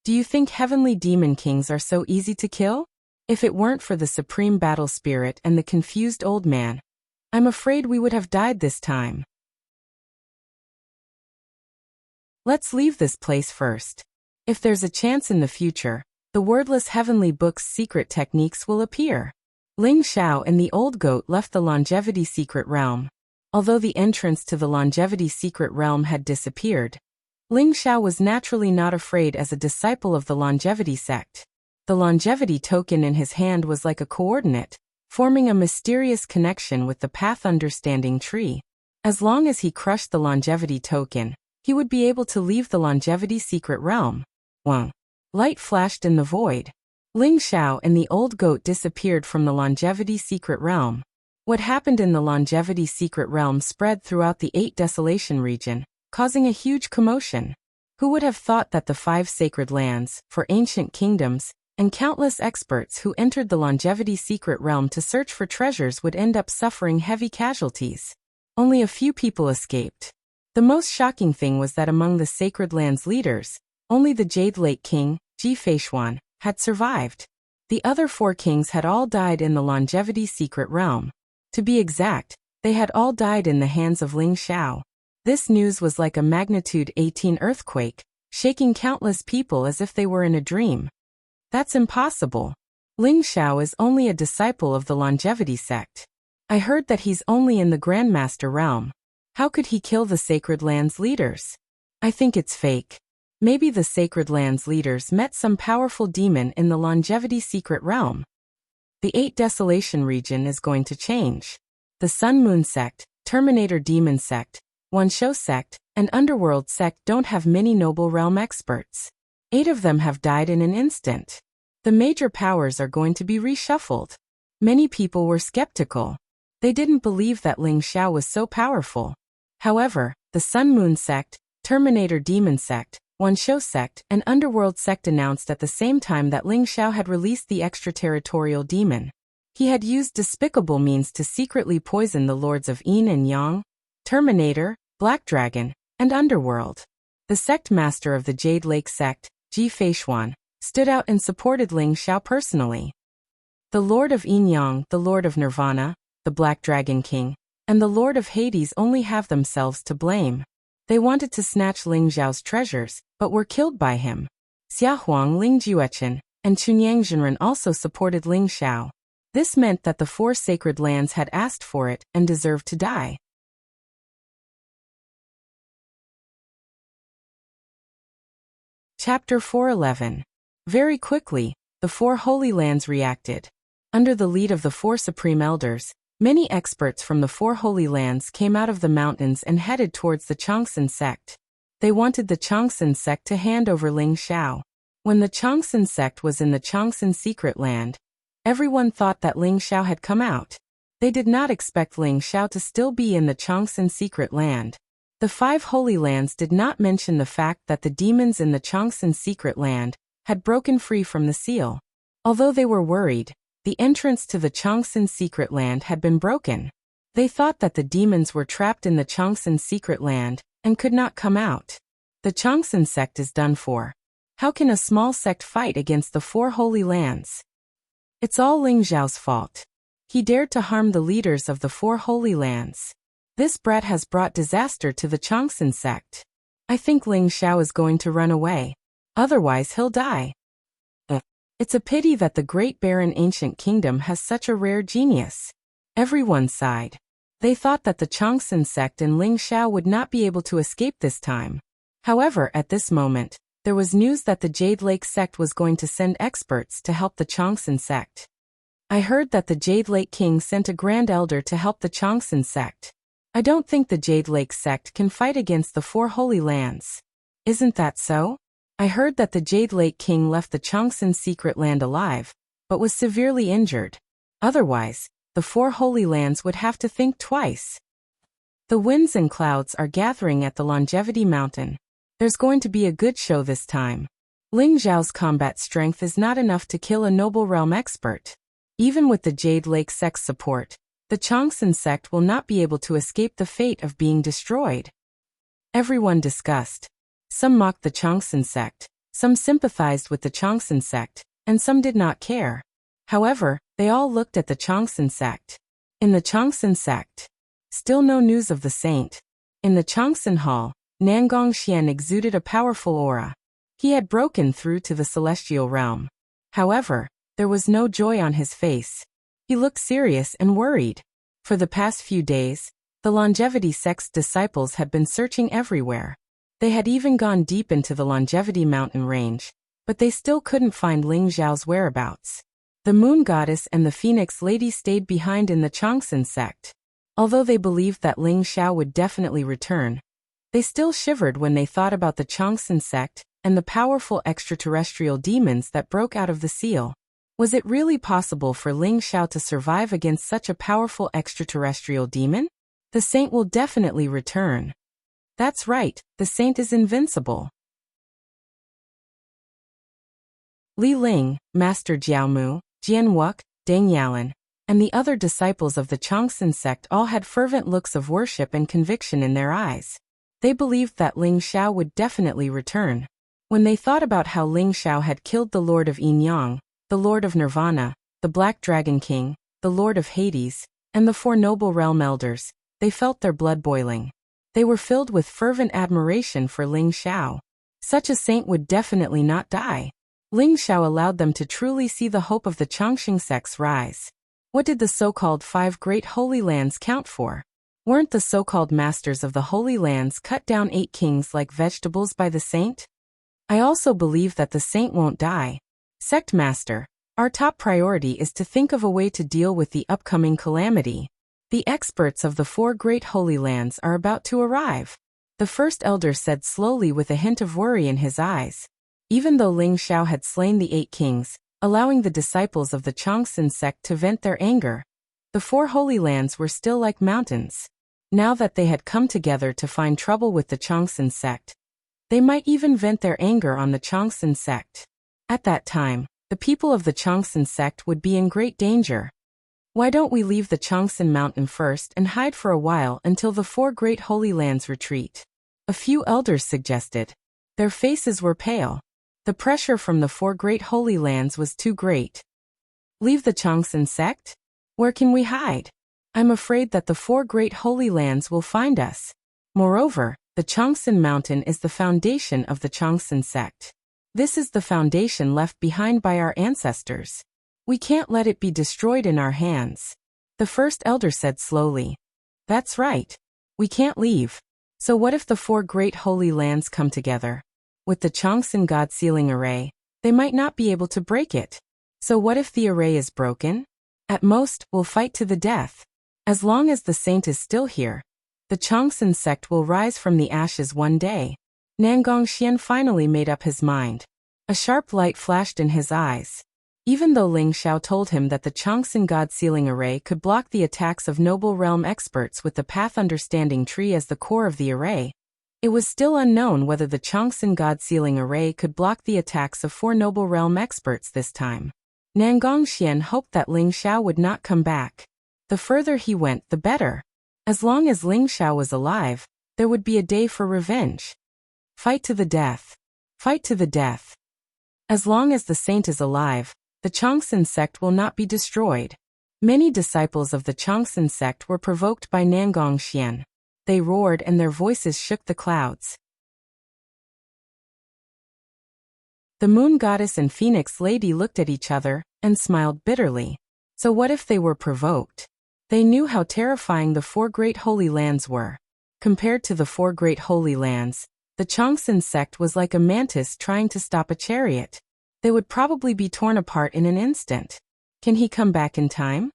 "Do you think heavenly demon kings are so easy to kill? If it weren't for the supreme battle spirit and the confused old man, I'm afraid we would have died this time. Let's leave this place first. If there's a chance in the future, the wordless heavenly book's secret techniques will appear." Ling Xiao and the old goat left the longevity secret realm. Although the entrance to the longevity secret realm had disappeared, Ling Xiao was naturally not afraid as a disciple of the longevity sect. The longevity token in his hand was like a coordinate, forming a mysterious connection with the path understanding tree. As long as he crushed the longevity token, he would be able to leave the longevity secret realm. Wang. Light flashed in the void. Ling Xiao and the old goat disappeared from the longevity secret realm. What happened in the longevity secret realm spread throughout the 8 desolation region, causing a huge commotion. Who would have thought that the 5 sacred lands, for ancient kingdoms, and countless experts who entered the longevity secret realm to search for treasures would end up suffering heavy casualties? Only a few people escaped. The most shocking thing was that among the sacred lands leaders, only the Jade Lake King, Ji Feishuan, had survived. The other 4 kings had all died in the longevity secret realm. To be exact, they had all died in the hands of Ling Xiao. This news was like a magnitude 18 earthquake, shaking countless people as if they were in a dream. That's impossible. Ling Xiao is only a disciple of the longevity sect. I heard that he's only in the Grandmaster realm. How could he kill the Sacred Lands leaders? I think it's fake. Maybe the Sacred Lands leaders met some powerful demon in the longevity secret realm. The 8 desolation region is going to change. The Sun Moon sect, Terminator Demon sect, Wanshou sect, and Underworld sect don't have many noble realm experts. 8 of them have died in an instant. The major powers are going to be reshuffled. Many people were skeptical. They didn't believe that Ling Xiao was so powerful. However, the Sun Moon sect, Terminator Demon sect, Wanshou sect, and Underworld sect announced at the same time that Ling Xiao had released the extraterritorial demon. He had used despicable means to secretly poison the lords of Yin and Yang, Terminator, Black Dragon, and Underworld. The sect master of the Jade Lake sect, Ji Feishuan, stood out and supported Ling Xiao personally. The Lord of Yin Yang, the Lord of Nirvana, the Black Dragon King, and the Lord of Hades only have themselves to blame. They wanted to snatch Ling Xiao's treasures, but were killed by him. Xiaohuang Ling Juechen and Chunyang Zhenren also supported Ling Xiao. This meant that the four sacred lands had asked for it and deserved to die. Chapter 411. Very quickly, the four Holy Lands reacted. Under the lead of the four Supreme Elders, many experts from the four Holy Lands came out of the mountains and headed towards the Changsun sect. They wanted the Changsun sect to hand over Ling Xiao. When the Changsun sect was in the Changsun secret land, everyone thought that Ling Xiao had come out. They did not expect Ling Xiao to still be in the Changsun secret land. The five Holy Lands did not mention the fact that the demons in the Changsun secret land had broken free from the seal. Although they were worried, the entrance to the Changsun secret land had been broken. They thought that the demons were trapped in the Changsun secret land and could not come out. The Changsun sect is done for. How can a small sect fight against the four Holy Lands? It's all Ling Xiao's fault. He dared to harm the leaders of the four Holy Lands. This brat has brought disaster to the Changsun sect. I think Ling Xiao is going to run away. Otherwise he'll die. It's a pity that the Great Barren Ancient Kingdom has such a rare genius. Everyone sighed. They thought that the Changsun sect and Ling Xiao would not be able to escape this time. However, at this moment, there was news that the Jade Lake sect was going to send experts to help the Changsun sect. I heard that the Jade Lake King sent a Grand Elder to help the Changsun sect. I don't think the Jade Lake sect can fight against the four Holy Lands. Isn't that so? I heard that the Jade Lake King left the Changsun secret land alive, but was severely injured. Otherwise, the four Holy Lands would have to think twice. The winds and clouds are gathering at the Longevity Mountain. There's going to be a good show this time. Ling Xiao's combat strength is not enough to kill a Noble Realm expert. Even with the Jade Lake sect's support, the Changsun sect will not be able to escape the fate of being destroyed. Everyone discussed. Some mocked the Changsun sect, some sympathized with the Changsun sect, and some did not care. However, they all looked at the Changsun sect. In the Changsun sect, still no news of the saint. In the Changsun hall, Nangong Xian exuded a powerful aura. He had broken through to the celestial realm. However, there was no joy on his face. He looked serious and worried. For the past few days, the Longevity sect's disciples had been searching everywhere. They had even gone deep into the Longevity mountain range, but they still couldn't find Ling Xiao's whereabouts. The Moon Goddess and the Phoenix Lady stayed behind in the Changsun sect. Although they believed that Ling Xiao would definitely return, they still shivered when they thought about the Changsun sect and the powerful extraterrestrial demons that broke out of the seal. Was it really possible for Ling Xiao to survive against such a powerful extraterrestrial demon? The saint will definitely return. That's right, the saint is invincible. Li Ling, Master Jiaomu, Jian Wuk, Deng Yalan, and the other disciples of the Changsun sect all had fervent looks of worship and conviction in their eyes. They believed that Ling Xiao would definitely return. When they thought about how Ling Xiao had killed the Lord of Yin Yang, the Lord of Nirvana, the Black Dragon King, the Lord of Hades, and the four Noble Realm Elders, they felt their blood boiling. They were filled with fervent admiration for Ling Xiao. Such a saint would definitely not die. Ling Xiao allowed them to truly see the hope of the Changxing sect's rise. What did the so-called five great holy lands count for? Weren't the so-called masters of the Holy Lands cut down 8 kings like vegetables by the saint? I also believe that the saint won't die. Sect Master, our top priority is to think of a way to deal with the upcoming calamity. The experts of the 4 great Holy Lands are about to arrive. The first elder said slowly with a hint of worry in his eyes. Even though Ling Xiao had slain the 8 kings, allowing the disciples of the Chongsun sect to vent their anger. The four holy lands were still like mountains. Now that they had come together to find trouble with the Chongsun sect, they might even vent their anger on the Chongsun sect. At that time, the people of the Chongsun sect would be in great danger. Why don't we leave the Chongsun mountain first and hide for a while until the four great holy lands retreat? A few elders suggested. Their faces were pale. The pressure from the four great holy lands was too great. Leave the Chongsun sect? Where can we hide? I'm afraid that the four great holy lands will find us. Moreover, the Chongsun mountain is the foundation of the Chongsun sect. This is the foundation left behind by our ancestors. We can't let it be destroyed in our hands. The first elder said slowly. That's right. We can't leave. So what if the four great holy lands come together? With the Chongsun God sealing array, they might not be able to break it. So what if the array is broken? At most, we'll fight to the death. As long as the saint is still here, the Chongsun sect will rise from the ashes one day. Nangongxian finally made up his mind. A sharp light flashed in his eyes. Even though Ling Xiao told him that the Chongsun God sealing array could block the attacks of noble realm experts with the path understanding tree as the core of the array, it was still unknown whether the Chongsun God sealing array could block the attacks of four noble realm experts this time. Nangongxian hoped that Ling Xiao would not come back. The further he went, the better. As long as Ling Xiao was alive, there would be a day for revenge. Fight to the death. Fight to the death. As long as the saint is alive, the Chongsun sect will not be destroyed. Many disciples of the Chongsun sect were provoked by Nangongxian. They roared and their voices shook the clouds. The moon goddess and phoenix lady looked at each other and smiled bitterly. So what if they were provoked? They knew how terrifying the four great holy lands were. Compared to the four great holy lands, the Chongsun sect was like a mantis trying to stop a chariot. They would probably be torn apart in an instant. Can he come back in time?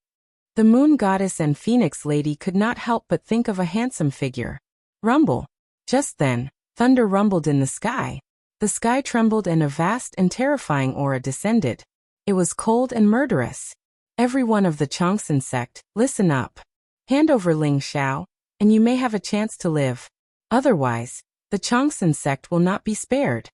The moon goddess and phoenix lady could not help but think of a handsome figure. Rumble. Just then, thunder rumbled in the sky. The sky trembled and a vast and terrifying aura descended. It was cold and murderous. Everyone of the Chongsun sect, listen up. Hand over Ling Xiao, and you may have a chance to live. Otherwise, the Chongsun sect will not be spared.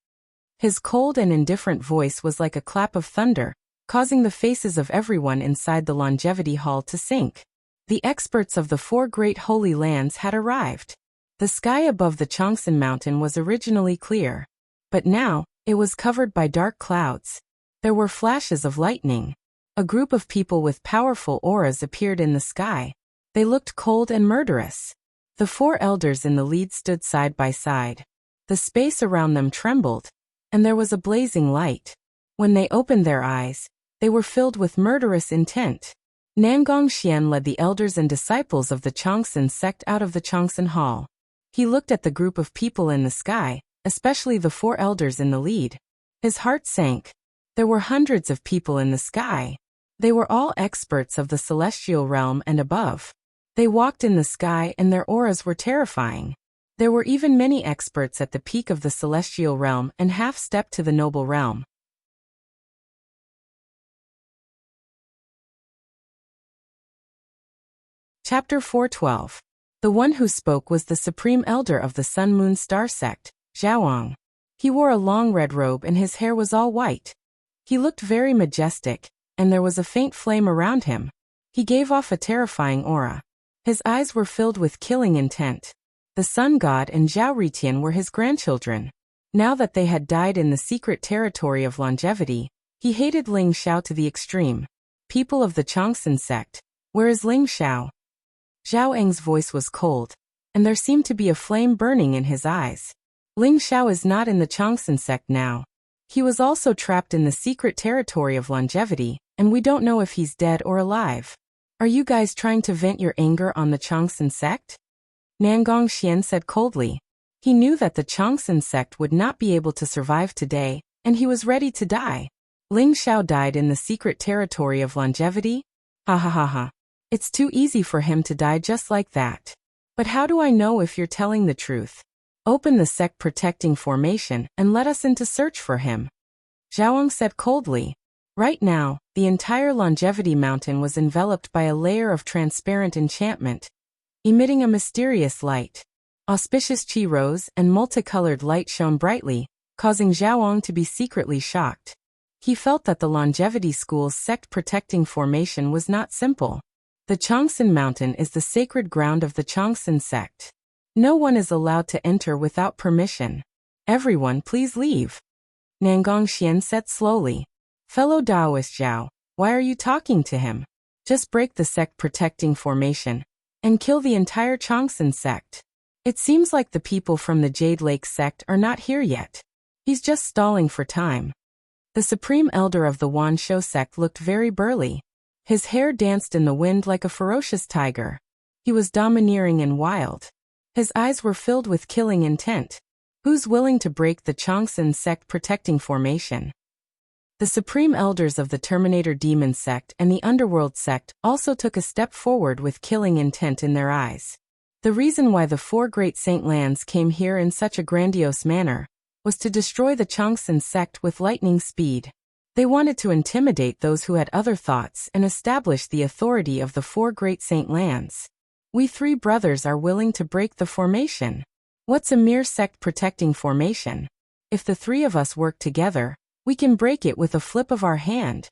His cold and indifferent voice was like a clap of thunder, causing the faces of everyone inside the longevity hall to sink. The experts of the four great holy lands had arrived. The sky above the Chongsun mountain was originally clear, but now, it was covered by dark clouds. There were flashes of lightning. A group of people with powerful auras appeared in the sky. They looked cold and murderous. The four elders in the lead stood side by side. The space around them trembled, and there was a blazing light. When they opened their eyes, they were filled with murderous intent. Nangongxian led the elders and disciples of the Chongsun sect out of the Chongsun hall. He looked at the group of people in the sky, especially the four elders in the lead. His heart sank. There were hundreds of people in the sky. They were all experts of the celestial realm and above. They walked in the sky and their auras were terrifying. There were even many experts at the peak of the celestial realm and half-stepped to the noble realm. Chapter 412. The one who spoke was the supreme elder of the Sun Moon Star sect, Zhaoang. He wore a long red robe and his hair was all white. He looked very majestic, and there was a faint flame around him. He gave off a terrifying aura. His eyes were filled with killing intent. The sun god and Zhao Ritian were his grandchildren. Now that they had died in the secret territory of longevity, he hated Ling Xiao to the extreme. People of the Chongsun sect, where is Ling Xiao? Zhao Eng's voice was cold, and there seemed to be a flame burning in his eyes. Ling Xiao is not in the Chongsun sect now. He was also trapped in the secret territory of longevity, and we don't know if he's dead or alive. Are you guys trying to vent your anger on the Chongsun sect? Nangongxian said coldly. He knew that the Chongsun sect would not be able to survive today, and he was ready to die. Ling Xiao died in the secret territory of longevity? Ha ha ha ha. It's too easy for him to die just like that. But how do I know if you're telling the truth? Open the sect protecting formation and let us in to search for him. Zhaoang said coldly. Right now, the entire Longevity Mountain was enveloped by a layer of transparent enchantment, emitting a mysterious light. Auspicious qi rose and multicolored light shone brightly, causing Zhaoong to be secretly shocked. He felt that the Longevity School's sect-protecting formation was not simple. The Changsan Mountain is the sacred ground of the Changsan sect. No one is allowed to enter without permission. Everyone please leave. Nangong Xian said slowly. Fellow Taoist Zhao, why are you talking to him? Just break the sect-protecting formation and kill the entire Changsan sect. It seems like the people from the Jade Lake sect are not here yet. He's just stalling for time. The supreme elder of the Wanshou sect looked very burly. His hair danced in the wind like a ferocious tiger. He was domineering and wild. His eyes were filled with killing intent. Who's willing to break the Changsan sect protecting formation? The supreme elders of the Terminator Demon sect and the Underworld sect also took a step forward with killing intent in their eyes. The reason why the four great saint lands came here in such a grandiose manner was to destroy the Changsan sect with lightning speed. They wanted to intimidate those who had other thoughts and establish the authority of the four great saint lands. We three brothers are willing to break the formation. What's a mere sect-protecting formation? If the three of us work together, we can break it with a flip of our hand.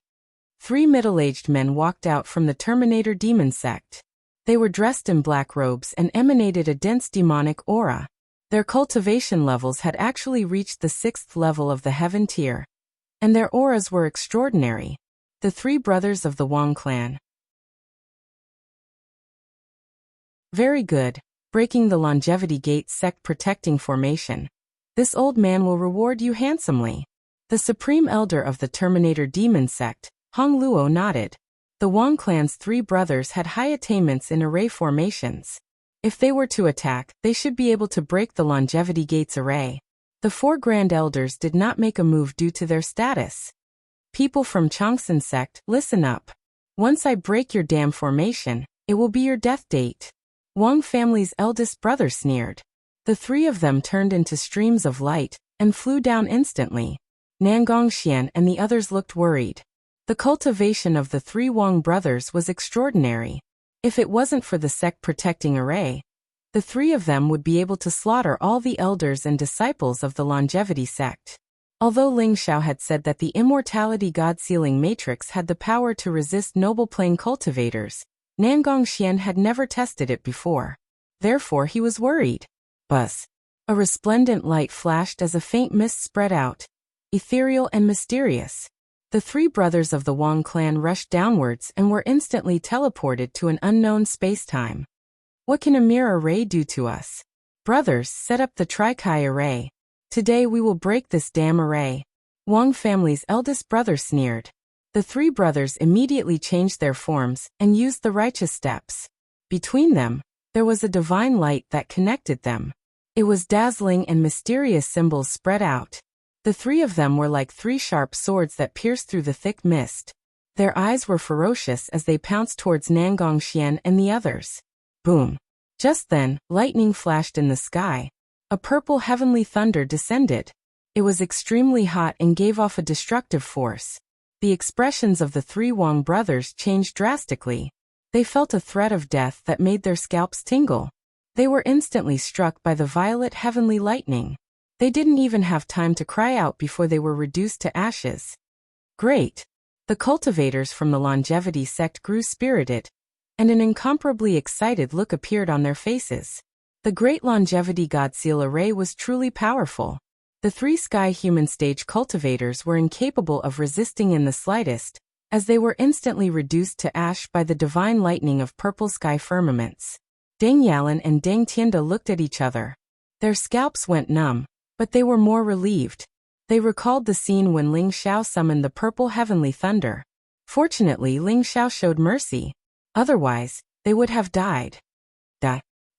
Three middle-aged men walked out from the Terminator Demon sect. They were dressed in black robes and emanated a dense demonic aura. Their cultivation levels had actually reached the 6th level of the heaven tier, and their auras were extraordinary. The three brothers of the Wang clan. Very good, breaking the Longevity Gate sect-protecting formation. This old man will reward you handsomely. The supreme elder of the Terminator Demon sect, Hong Luo, nodded. The Wang clan's three brothers had high attainments in array formations. If they were to attack, they should be able to break the Longevity Gate's array. The four grand elders did not make a move due to their status. People from Changsan sect, listen up. Once I break your damn formation, it will be your death date. Wang family's eldest brother sneered. The three of them turned into streams of light and flew down instantly. Nangong Xian and the others looked worried. The cultivation of the three Wang brothers was extraordinary. If it wasn't for the sect-protecting array, the three of them would be able to slaughter all the elders and disciples of the Longevity sect. Although Ling Xiao had said that the Immortality God-sealing matrix had the power to resist noble plane cultivators, Nangong Xian had never tested it before. Therefore he was worried. Buzz. A resplendent light flashed as a faint mist spread out, ethereal and mysterious. The three brothers of the Wang clan rushed downwards and were instantly teleported to an unknown space-time. What can a mere array do to us? Brothers, set up the Tri-Kai array. Today we will break this damn array. Wang family's eldest brother sneered. The three brothers immediately changed their forms and used the righteous steps. Between them, there was a divine light that connected them. It was dazzling and mysterious symbols spread out. The three of them were like three sharp swords that pierced through the thick mist. Their eyes were ferocious as they pounced towards Nangong Xian and the others. Boom. Just then, lightning flashed in the sky. A purple heavenly thunder descended. It was extremely hot and gave off a destructive force. The expressions of the three Wang brothers changed drastically. They felt a threat of death that made their scalps tingle. They were instantly struck by the violet heavenly lightning. They didn't even have time to cry out before they were reduced to ashes. Great! The cultivators from the Longevity sect grew spirited, and an incomparably excited look appeared on their faces. The great Longevity Godseal array was truly powerful. The three Sky Human stage cultivators were incapable of resisting in the slightest, as they were instantly reduced to ash by the divine lightning of purple sky firmaments. Deng Yalan and Deng Tianda looked at each other. Their scalps went numb, but they were more relieved. They recalled the scene when Ling Xiao summoned the purple heavenly thunder. Fortunately, Ling Xiao showed mercy. Otherwise, they would have died.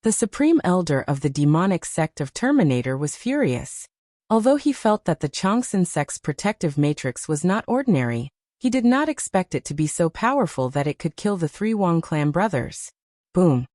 The supreme elder of the demonic sect of Terminator was furious. Although he felt that the Changsan sect's protective matrix was not ordinary, he did not expect it to be so powerful that it could kill the three Wang clan brothers. Boom.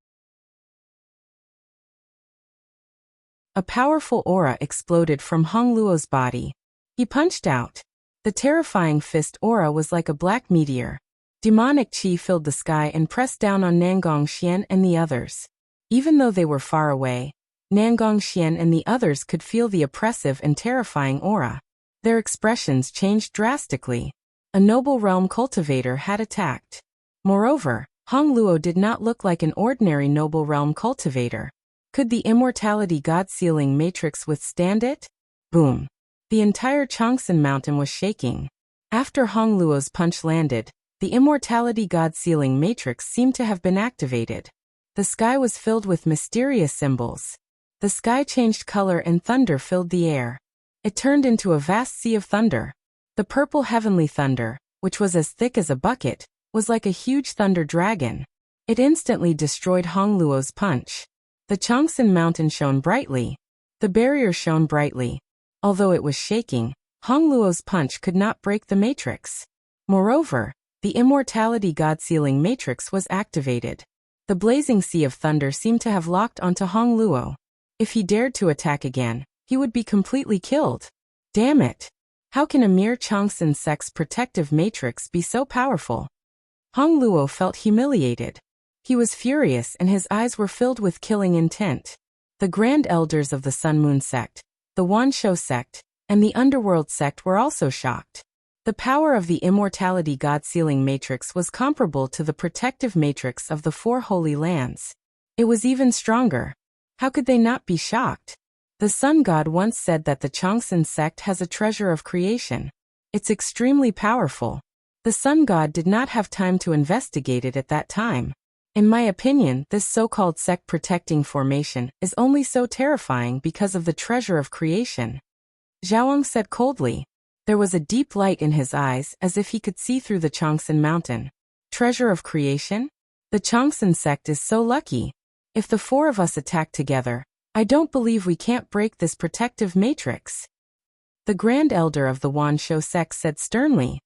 A powerful aura exploded from Hong Luo's body. He punched out. The terrifying fist aura was like a black meteor. Demonic chi filled the sky and pressed down on Nangong Xian and the others. Even though they were far away, Nangong Xian and the others could feel the oppressive and terrifying aura. Their expressions changed drastically. A noble realm cultivator had attacked. Moreover, Hong Luo did not look like an ordinary noble realm cultivator. Could the immortality god-sealing matrix withstand it? Boom. The entire Changsan mountain was shaking. After Hong Luo's punch landed, the immortality god-sealing matrix seemed to have been activated. The sky was filled with mysterious symbols. The sky changed color and thunder filled the air. It turned into a vast sea of thunder. The purple heavenly thunder, which was as thick as a bucket, was like a huge thunder dragon. It instantly destroyed Hong Luo's punch. The Changsan mountain shone brightly. The barrier shone brightly. Although it was shaking, Hong Luo's punch could not break the matrix. Moreover, the immortality god-sealing matrix was activated. The blazing sea of thunder seemed to have locked onto Hong Luo. If he dared to attack again, he would be completely killed. Damn it! How can a mere Changsan sect's protective matrix be so powerful? Hong Luo felt humiliated. He was furious and his eyes were filled with killing intent. The Grand Elders of the Sun Moon sect, the Wanshou sect, and the Underworld sect were also shocked. The power of the immortality god-sealing matrix was comparable to the protective matrix of the Four Holy Lands. It was even stronger. How could they not be shocked? The Sun God once said that the Changsan sect has a treasure of creation. It's extremely powerful. The Sun God did not have time to investigate it at that time. In my opinion, this so-called sect protecting formation is only so terrifying because of the treasure of creation. Zhaoang said coldly. There was a deep light in his eyes as if he could see through the Changsan mountain. Treasure of creation? The Changsan sect is so lucky. If the four of us attack together, I don't believe we can't break this protective matrix. The Grand Elder of the Wanshou sect said sternly.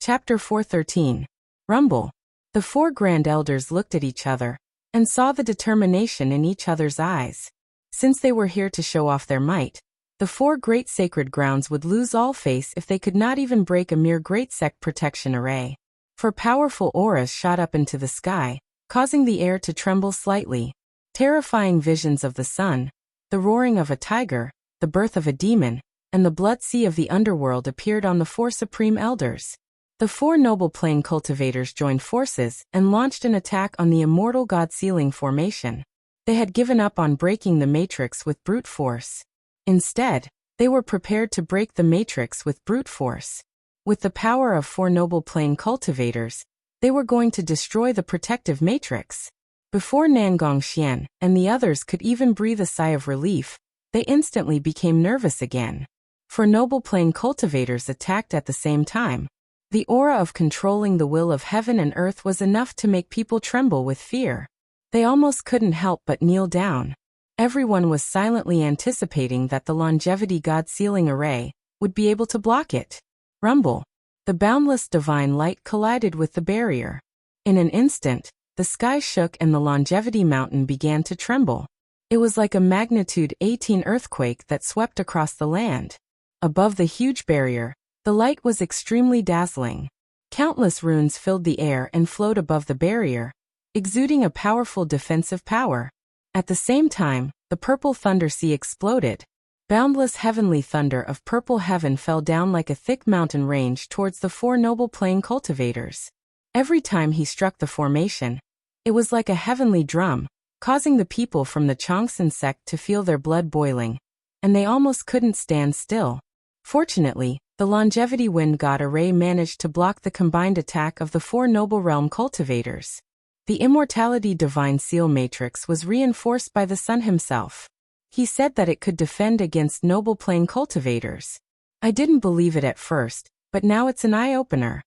Chapter 413. Rumble. The four Grand Elders looked at each other and saw the determination in each other's eyes. Since they were here to show off their might, the four great sacred grounds would lose all face if they could not even break a mere great sect protection array. For powerful auras shot up into the sky, causing the air to tremble slightly. Terrifying visions of the sun, the roaring of a tiger, the birth of a demon, and the blood sea of the underworld appeared on the four supreme elders. The four noble plane cultivators joined forces and launched an attack on the immortal god-sealing formation. They had given up on breaking the matrix with brute force. Instead, they were prepared to break the matrix with brute force. With the power of four noble plane cultivators, they were going to destroy the protective matrix. Before Nangong Xian and the others could even breathe a sigh of relief, they instantly became nervous again. Four noble plane cultivators attacked at the same time. The aura of controlling the will of heaven and earth was enough to make people tremble with fear. They almost couldn't help but kneel down. Everyone was silently anticipating that the longevity god-sealing array would be able to block it. Rumble. The boundless divine light collided with the barrier. In an instant, the sky shook and the longevity mountain began to tremble. It was like a magnitude 18 earthquake that swept across the land. Above the huge barrier, the light was extremely dazzling. Countless runes filled the air and flowed above the barrier, exuding a powerful defensive power. At the same time, the purple thunder sea exploded. Boundless heavenly thunder of purple heaven fell down like a thick mountain range towards the four noble plane cultivators. Every time he struck the formation, it was like a heavenly drum, causing the people from the Changsan sect to feel their blood boiling, and they almost couldn't stand still. Fortunately, the longevity wind god array managed to block the combined attack of the four noble realm cultivators. The immortality divine seal matrix was reinforced by the sun himself. He said that it could defend against noble plane cultivators. I didn't believe it at first, but now it's an eye-opener.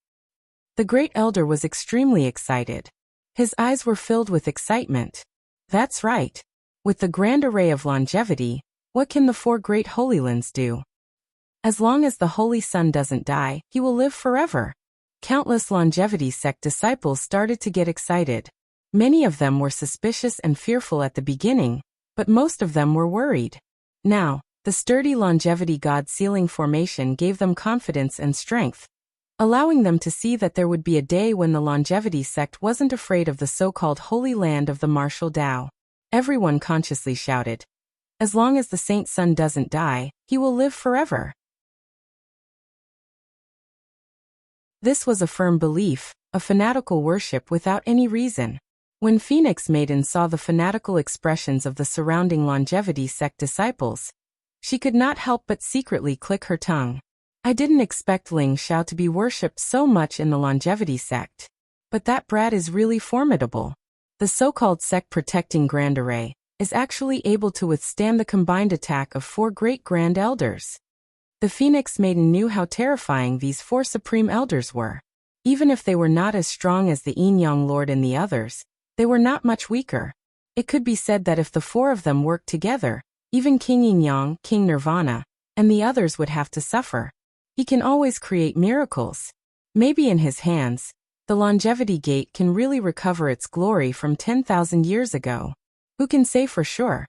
The great elder was extremely excited. His eyes were filled with excitement. That's right. With the grand array of longevity, what can the four great holy lands do? As long as the Holy Sun doesn't die, he will live forever. Countless longevity sect disciples started to get excited. Many of them were suspicious and fearful at the beginning, but most of them were worried. Now, the sturdy longevity god sealing formation gave them confidence and strength, allowing them to see that there would be a day when the longevity sect wasn't afraid of the so-called holy land of the martial Tao. Everyone consciously shouted, "As long as the Saint Sun doesn't die, he will live forever." This was a firm belief, a fanatical worship without any reason. When Phoenix Maiden saw the fanatical expressions of the surrounding longevity sect disciples, she could not help but secretly click her tongue. I didn't expect Ling Xiao to be worshipped so much in the longevity sect. But that brat is really formidable. The so-called sect protecting Grand Array is actually able to withstand the combined attack of 4 great Grand Elders. The Phoenix Maiden knew how terrifying these 4 Supreme Elders were. Even if they were not as strong as the Yin Yang Lord and the others, they were not much weaker. It could be said that if the 4 of them worked together, even King Yin Yang, King Nirvana, and the others would have to suffer. He can always create miracles. Maybe in his hands, the longevity gate can really recover its glory from 10,000 years ago. Who can say for sure?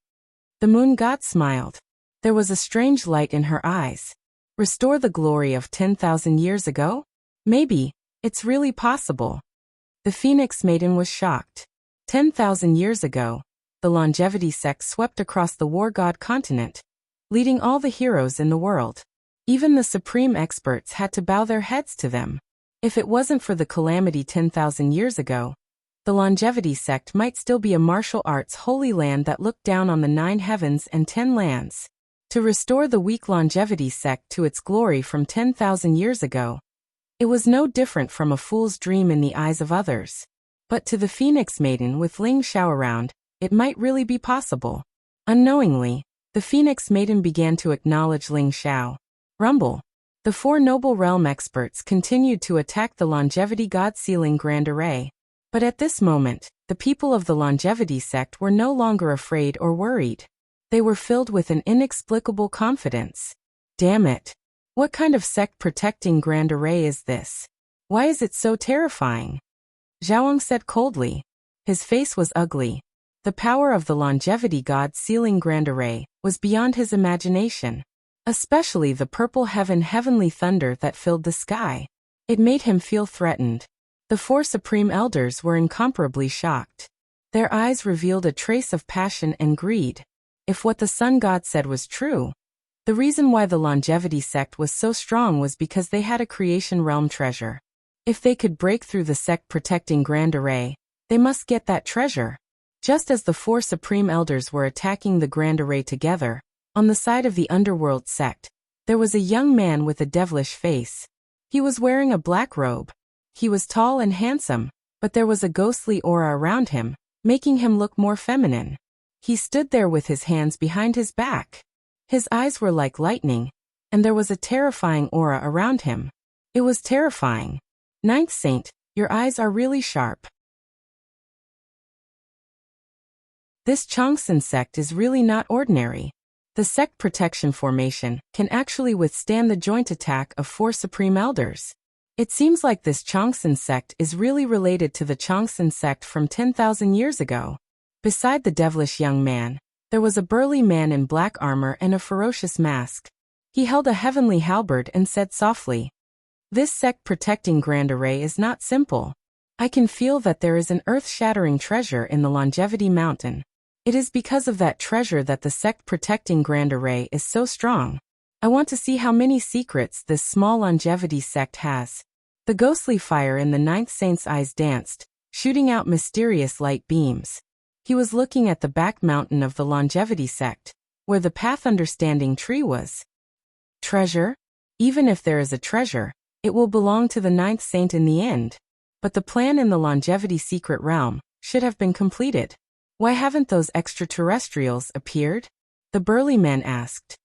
The moon god smiled. There was a strange light in her eyes. Restore the glory of 10,000 years ago? Maybe, it's really possible. The Phoenix Maiden was shocked. 10,000 years ago, the longevity sect swept across the war god continent, leading all the heroes in the world. Even the supreme experts had to bow their heads to them. If it wasn't for the calamity 10,000 years ago, the longevity sect might still be a martial arts holy land that looked down on the 9 heavens and 10 lands. To restore the weak longevity sect to its glory from 10,000 years ago, it was no different from a fool's dream in the eyes of others. But to the Phoenix Maiden with Ling Xiao around, it might really be possible. Unknowingly, the Phoenix Maiden began to acknowledge Ling Xiao. Rumble. The 4 noble realm experts continued to attack the longevity god sealing Grand Array. But at this moment, the people of the longevity sect were no longer afraid or worried. They were filled with an inexplicable confidence. Damn it. What kind of sect protecting Grand Array is this? Why is it so terrifying? Zhaoong said coldly. His face was ugly. The power of the longevity god sealing Grand Array was beyond his imagination. Especially the purple heavenly thunder that filled the sky. It made him feel threatened. The 4 supreme elders were incomparably shocked. Their eyes revealed a trace of passion and greed. If what the sun god said was true, the reason why the longevity sect was so strong was because they had a creation realm treasure. If they could break through the sect protecting Grand Array, they must get that treasure. Just as the 4 supreme elders were attacking the Grand Array together, on the side of the underworld sect, there was a young man with a devilish face. He was wearing a black robe. He was tall and handsome, but there was a ghostly aura around him, making him look more feminine. He stood there with his hands behind his back. His eyes were like lightning, and there was a terrifying aura around him. It was terrifying. Ninth Saint, your eyes are really sharp. This Changsun sect is really not ordinary. The sect protection formation can actually withstand the joint attack of 4 supreme elders. It seems like this Changsun sect is really related to the Changsun sect from 10,000 years ago. Beside the devilish young man, there was a burly man in black armor and a ferocious mask. He held a heavenly halberd and said softly, "This sect protecting Grand Array is not simple. I can feel that there is an earth-shattering treasure in the Longevity Mountain. It is because of that treasure that the sect protecting Grand Array is so strong. I want to see how many secrets this small longevity sect has." The ghostly fire in the 9th Saint's eyes danced, shooting out mysterious light beams. He was looking at the back mountain of the longevity sect, where the path understanding tree was. Treasure? Even if there is a treasure, it will belong to the 9th Saint in the end. But the plan in the longevity secret realm should have been completed. Why haven't those extraterrestrials appeared? The burly man asked.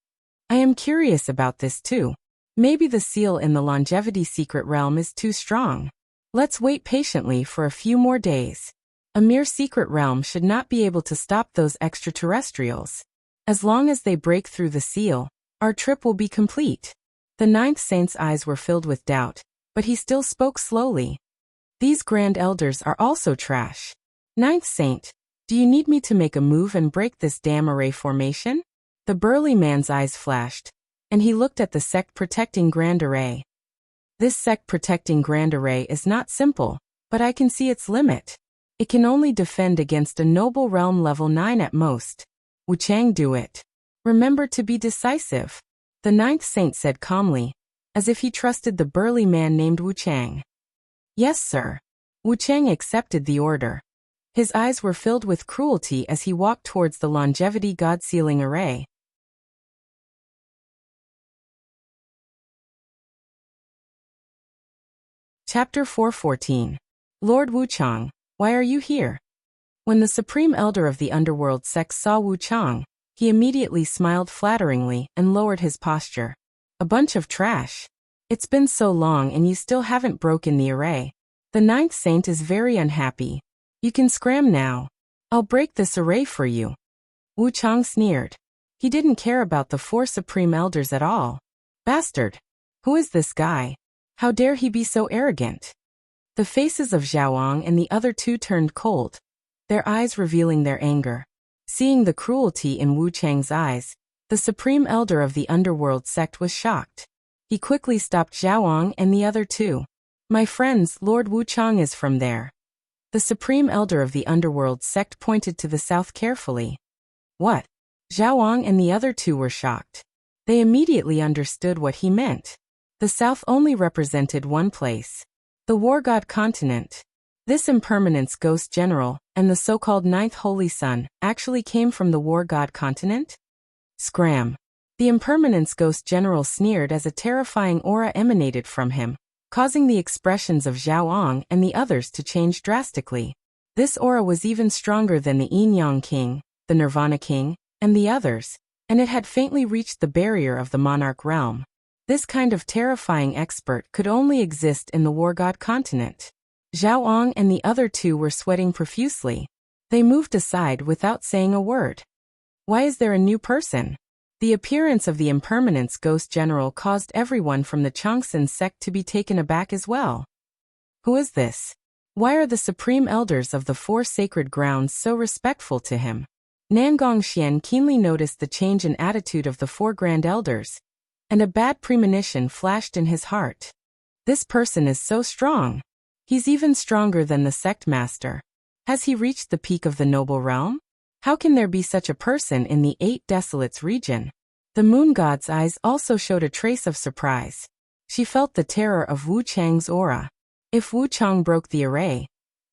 I am curious about this too. Maybe the seal in the longevity secret realm is too strong. Let's wait patiently for a few more days. A mere secret realm should not be able to stop those extraterrestrials. As long as they break through the seal, our trip will be complete. The 9th Saint's eyes were filled with doubt, but he still spoke slowly. These Grand Elders are also trash. 9th Saint, Do you need me to make a move and break this damn array formation? The burly man's eyes flashed, and he looked at the sect-protecting Grand Array. This sect-protecting Grand Array is not simple, but I can see its limit. It can only defend against a noble realm level 9 at most. Wuchang, do it. Remember to be decisive. The ninth saint said calmly, as if he trusted the burly man named Wuchang. Yes, sir. Wuchang accepted the order. His eyes were filled with cruelty as he walked towards the longevity god-sealing array. Chapter 414. Lord Wuchang, why are you here? When the Supreme Elder of the Underworld sect saw Wuchang, he immediately smiled flatteringly and lowered his posture. A bunch of trash. It's been so long and you still haven't broken the array. The ninth saint is very unhappy. You can scram now. I'll break this array for you. Wuchang sneered. He didn't care about the 4 Supreme Elders at all. Bastard. Who is this guy? How dare he be so arrogant? The faces of Zhaoang and the other 2 turned cold, their eyes revealing their anger. Seeing the cruelty in Wuchang's eyes, the Supreme Elder of the Underworld sect was shocked. He quickly stopped Zhaoang and the other 2. My friends, Lord Wuchang is from there. The Supreme Elder of the Underworld sect pointed to the south carefully. What? Zhaoang and the other 2 were shocked. They immediately understood what he meant. The south only represented one place. The War God continent. This impermanence ghost general, and the so-called Ninth Holy Sun, actually came from the War God continent? Scram. The impermanence ghost general sneered as a terrifying aura emanated from him, causing the expressions of Zhaoang and the others to change drastically. This aura was even stronger than the Yin-Yang King, the Nirvana King, and the others, and it had faintly reached the barrier of the monarch realm. This kind of terrifying expert could only exist in the War God continent. Zhaoang and the other 2 were sweating profusely. They moved aside without saying a word. Why is there a new person? The appearance of the impermanence ghost general caused everyone from the Changsun sect to be taken aback as well. Who is this? Why are the supreme elders of the 4 sacred grounds so respectful to him? Nangong Xian keenly noticed the change in attitude of the 4 grand elders, and a bad premonition flashed in his heart. This person is so strong. He's even stronger than the sect master. Has he reached the peak of the noble realm? How can there be such a person in the 8 Desolates region? The moon god's eyes also showed a trace of surprise. She felt the terror of Wuchang's aura. If Wuchang broke the array,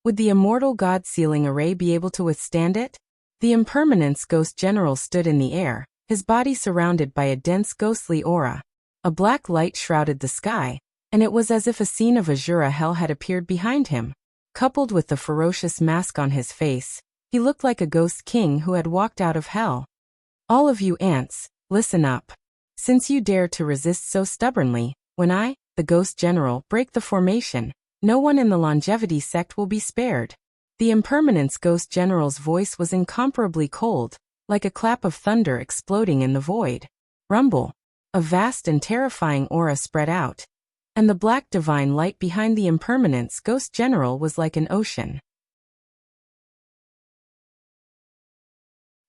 would the immortal god-sealing array be able to withstand it? The impermanence ghost general stood in the air, his body surrounded by a dense ghostly aura. A black light shrouded the sky, and it was as if a scene of Azura hell had appeared behind him. Coupled with the ferocious mask on his face, he looked like a ghost king who had walked out of hell. All of you ants, listen up. Since you dare to resist so stubbornly, when I, the ghost general, break the formation, no one in the longevity sect will be spared. The impermanence ghost general's voice was incomparably cold, like a clap of thunder exploding in the void. Rumble. A vast and terrifying aura spread out, and the black divine light behind the impermanence ghost general was like an ocean.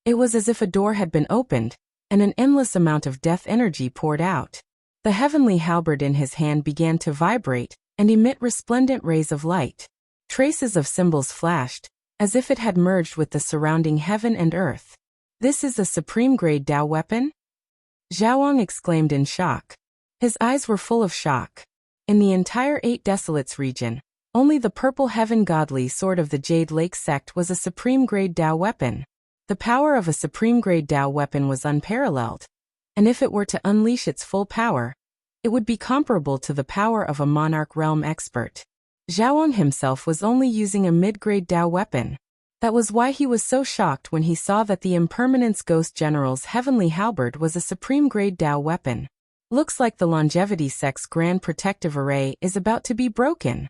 It was as if a door had been opened, and an endless amount of death energy poured out. The heavenly halberd in his hand began to vibrate and emit resplendent rays of light. Traces of symbols flashed, as if it had merged with the surrounding heaven and earth. This is a supreme-grade Dao weapon? Zhaoang exclaimed in shock. His eyes were full of shock. In the entire 8 Desolates region, only the purple heaven godly sword of the Jade Lake sect was a supreme-grade Dao weapon. The power of a supreme-grade Dao weapon was unparalleled, and if it were to unleash its full power, it would be comparable to the power of a monarch realm expert. Zhaoang himself was only using a mid-grade Dao weapon. That was why he was so shocked when he saw that the impermanence ghost general's heavenly halberd was a supreme-grade Dao weapon. Looks like the longevity sect's grand protective array is about to be broken.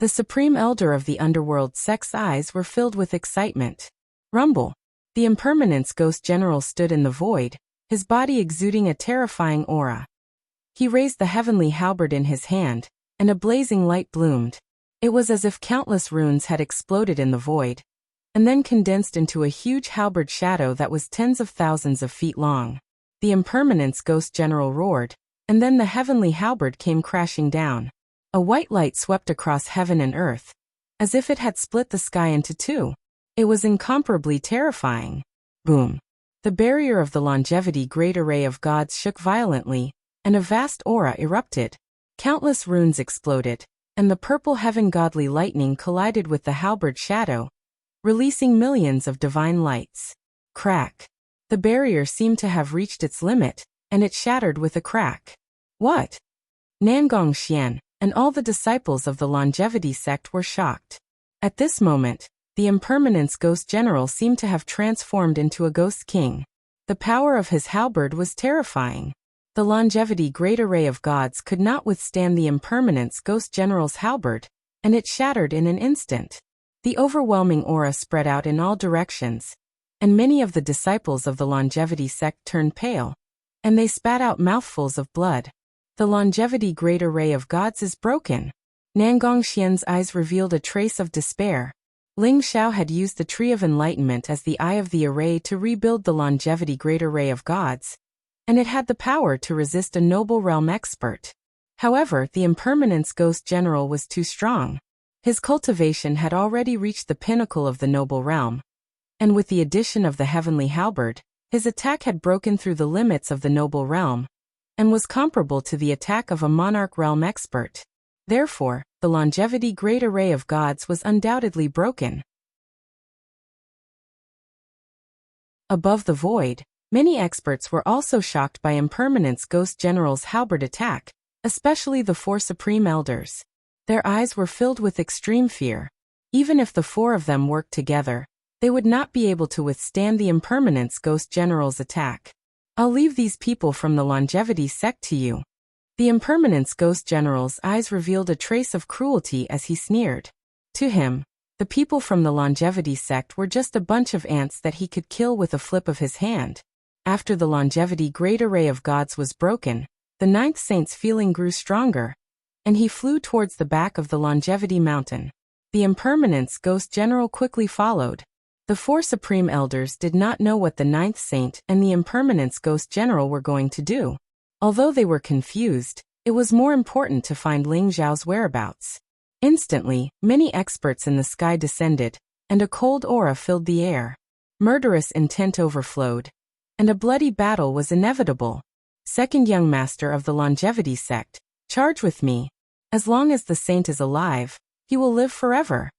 The supreme elder of the underworld sect's eyes were filled with excitement. Rumble. The impermanence ghost general stood in the void, his body exuding a terrifying aura. He raised the heavenly halberd in his hand, and a blazing light bloomed. It was as if countless runes had exploded in the void. and then condensed into a huge halberd shadow that was tens of thousands of feet long. The Impermanence Ghost General roared, and then the heavenly halberd came crashing down. A white light swept across heaven and earth, as if it had split the sky into two. It was incomparably terrifying. Boom! The barrier of the longevity great array of gods shook violently, and a vast aura erupted. Countless runes exploded, and the purple heaven godly lightning collided with the halberd shadow, releasing millions of divine lights. Crack! The barrier seemed to have reached its limit, and it shattered with a crack. What? Nangong Xian and all the disciples of the longevity sect were shocked. At this moment, the Impermanence Ghost General seemed to have transformed into a ghost king. The power of his halberd was terrifying. The longevity great array of gods could not withstand the Impermanence Ghost General's halberd, and it shattered in an instant. The overwhelming aura spread out in all directions, and many of the disciples of the longevity sect turned pale, and they spat out mouthfuls of blood. The longevity great array of gods is broken. Nangong Xian's eyes revealed a trace of despair. Ling Xiao had used the Tree of Enlightenment as the eye of the array to rebuild the longevity great array of gods, and it had the power to resist a noble realm expert. However, the Impermanence Ghost General was too strong. His cultivation had already reached the pinnacle of the noble realm, and with the addition of the heavenly halberd, his attack had broken through the limits of the noble realm, and was comparable to the attack of a monarch realm expert. Therefore, the longevity great array of gods was undoubtedly broken. Above the void, many experts were also shocked by Impermanence Ghost General's halberd attack, especially the four supreme elders. Their eyes were filled with extreme fear. Even if the four of them worked together, they would not be able to withstand the Impermanence Ghost General's attack. I'll leave these people from the longevity sect to you. The Impermanence Ghost General's eyes revealed a trace of cruelty as he sneered. To him, the people from the longevity sect were just a bunch of ants that he could kill with a flip of his hand. After the longevity great array of gods was broken, the ninth saint's feeling grew stronger, and he flew towards the back of the longevity mountain. The Impermanence Ghost General quickly followed. The four supreme elders did not know what the ninth saint and the Impermanence Ghost General were going to do. Although they were confused, it was more important to find Ling Xiao's whereabouts. Instantly, many experts in the sky descended, and a cold aura filled the air. Murderous intent overflowed, and a bloody battle was inevitable. Second young master of the longevity sect, charge with me. As long as the saint is alive, he will live forever.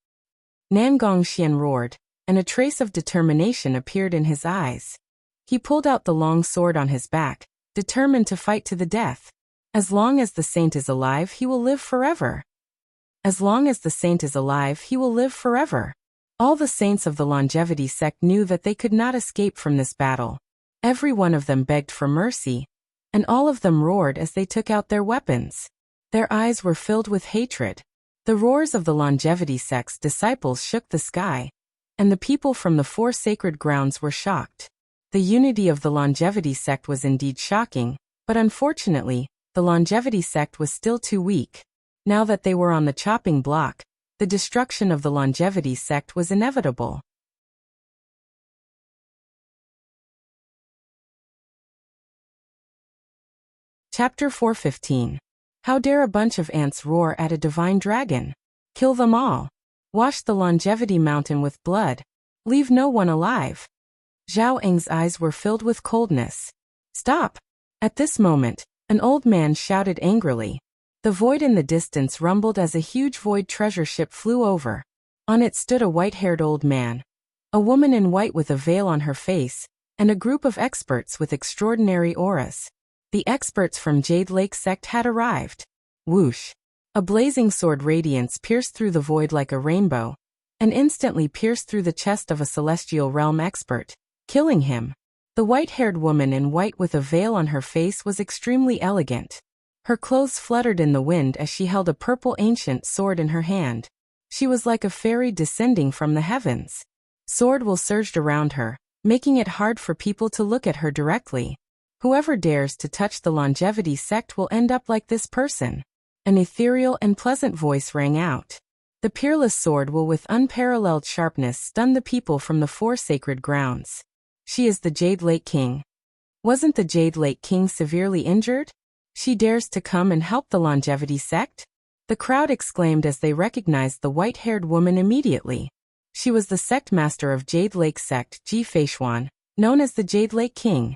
Nangong Xian roared, and a trace of determination appeared in his eyes. He pulled out the long sword on his back, determined to fight to the death. As long as the saint is alive, he will live forever. As long as the saint is alive, he will live forever. All the saints of the longevity sect knew that they could not escape from this battle. Every one of them begged for mercy, and all of them roared as they took out their weapons. Their eyes were filled with hatred. The roars of the longevity sect's disciples shook the sky, and the people from the four sacred grounds were shocked. The unity of the longevity sect was indeed shocking, but unfortunately, the longevity sect was still too weak. Now that they were on the chopping block, the destruction of the longevity sect was inevitable. Chapter 415. How dare a bunch of ants roar at a divine dragon? Kill them all. Wash the longevity mountain with blood. Leave no one alive. Zhao Eng's eyes were filled with coldness. Stop! At this moment, an old man shouted angrily. The void in the distance rumbled as a huge void treasure ship flew over. On it stood a white-haired old man, a woman in white with a veil on her face, and a group of experts with extraordinary auras. The experts from Jade Lake sect had arrived. Whoosh! A blazing sword radiance pierced through the void like a rainbow, and instantly pierced through the chest of a celestial realm expert, killing him. The white-haired woman in white with a veil on her face was extremely elegant. Her clothes fluttered in the wind as she held a purple ancient sword in her hand. She was like a fairy descending from the heavens. Sword will surged around her, making it hard for people to look at her directly. Whoever dares to touch the longevity sect will end up like this person. An ethereal and pleasant voice rang out. The peerless sword will with unparalleled sharpness stun the people from the 4 sacred grounds. She is the Jade Lake King. Wasn't the Jade Lake King severely injured? She dares to come and help the longevity sect? The crowd exclaimed as they recognized the white-haired woman immediately. She was the sect master of Jade Lake sect, Ji Feishuan, known as the Jade Lake King.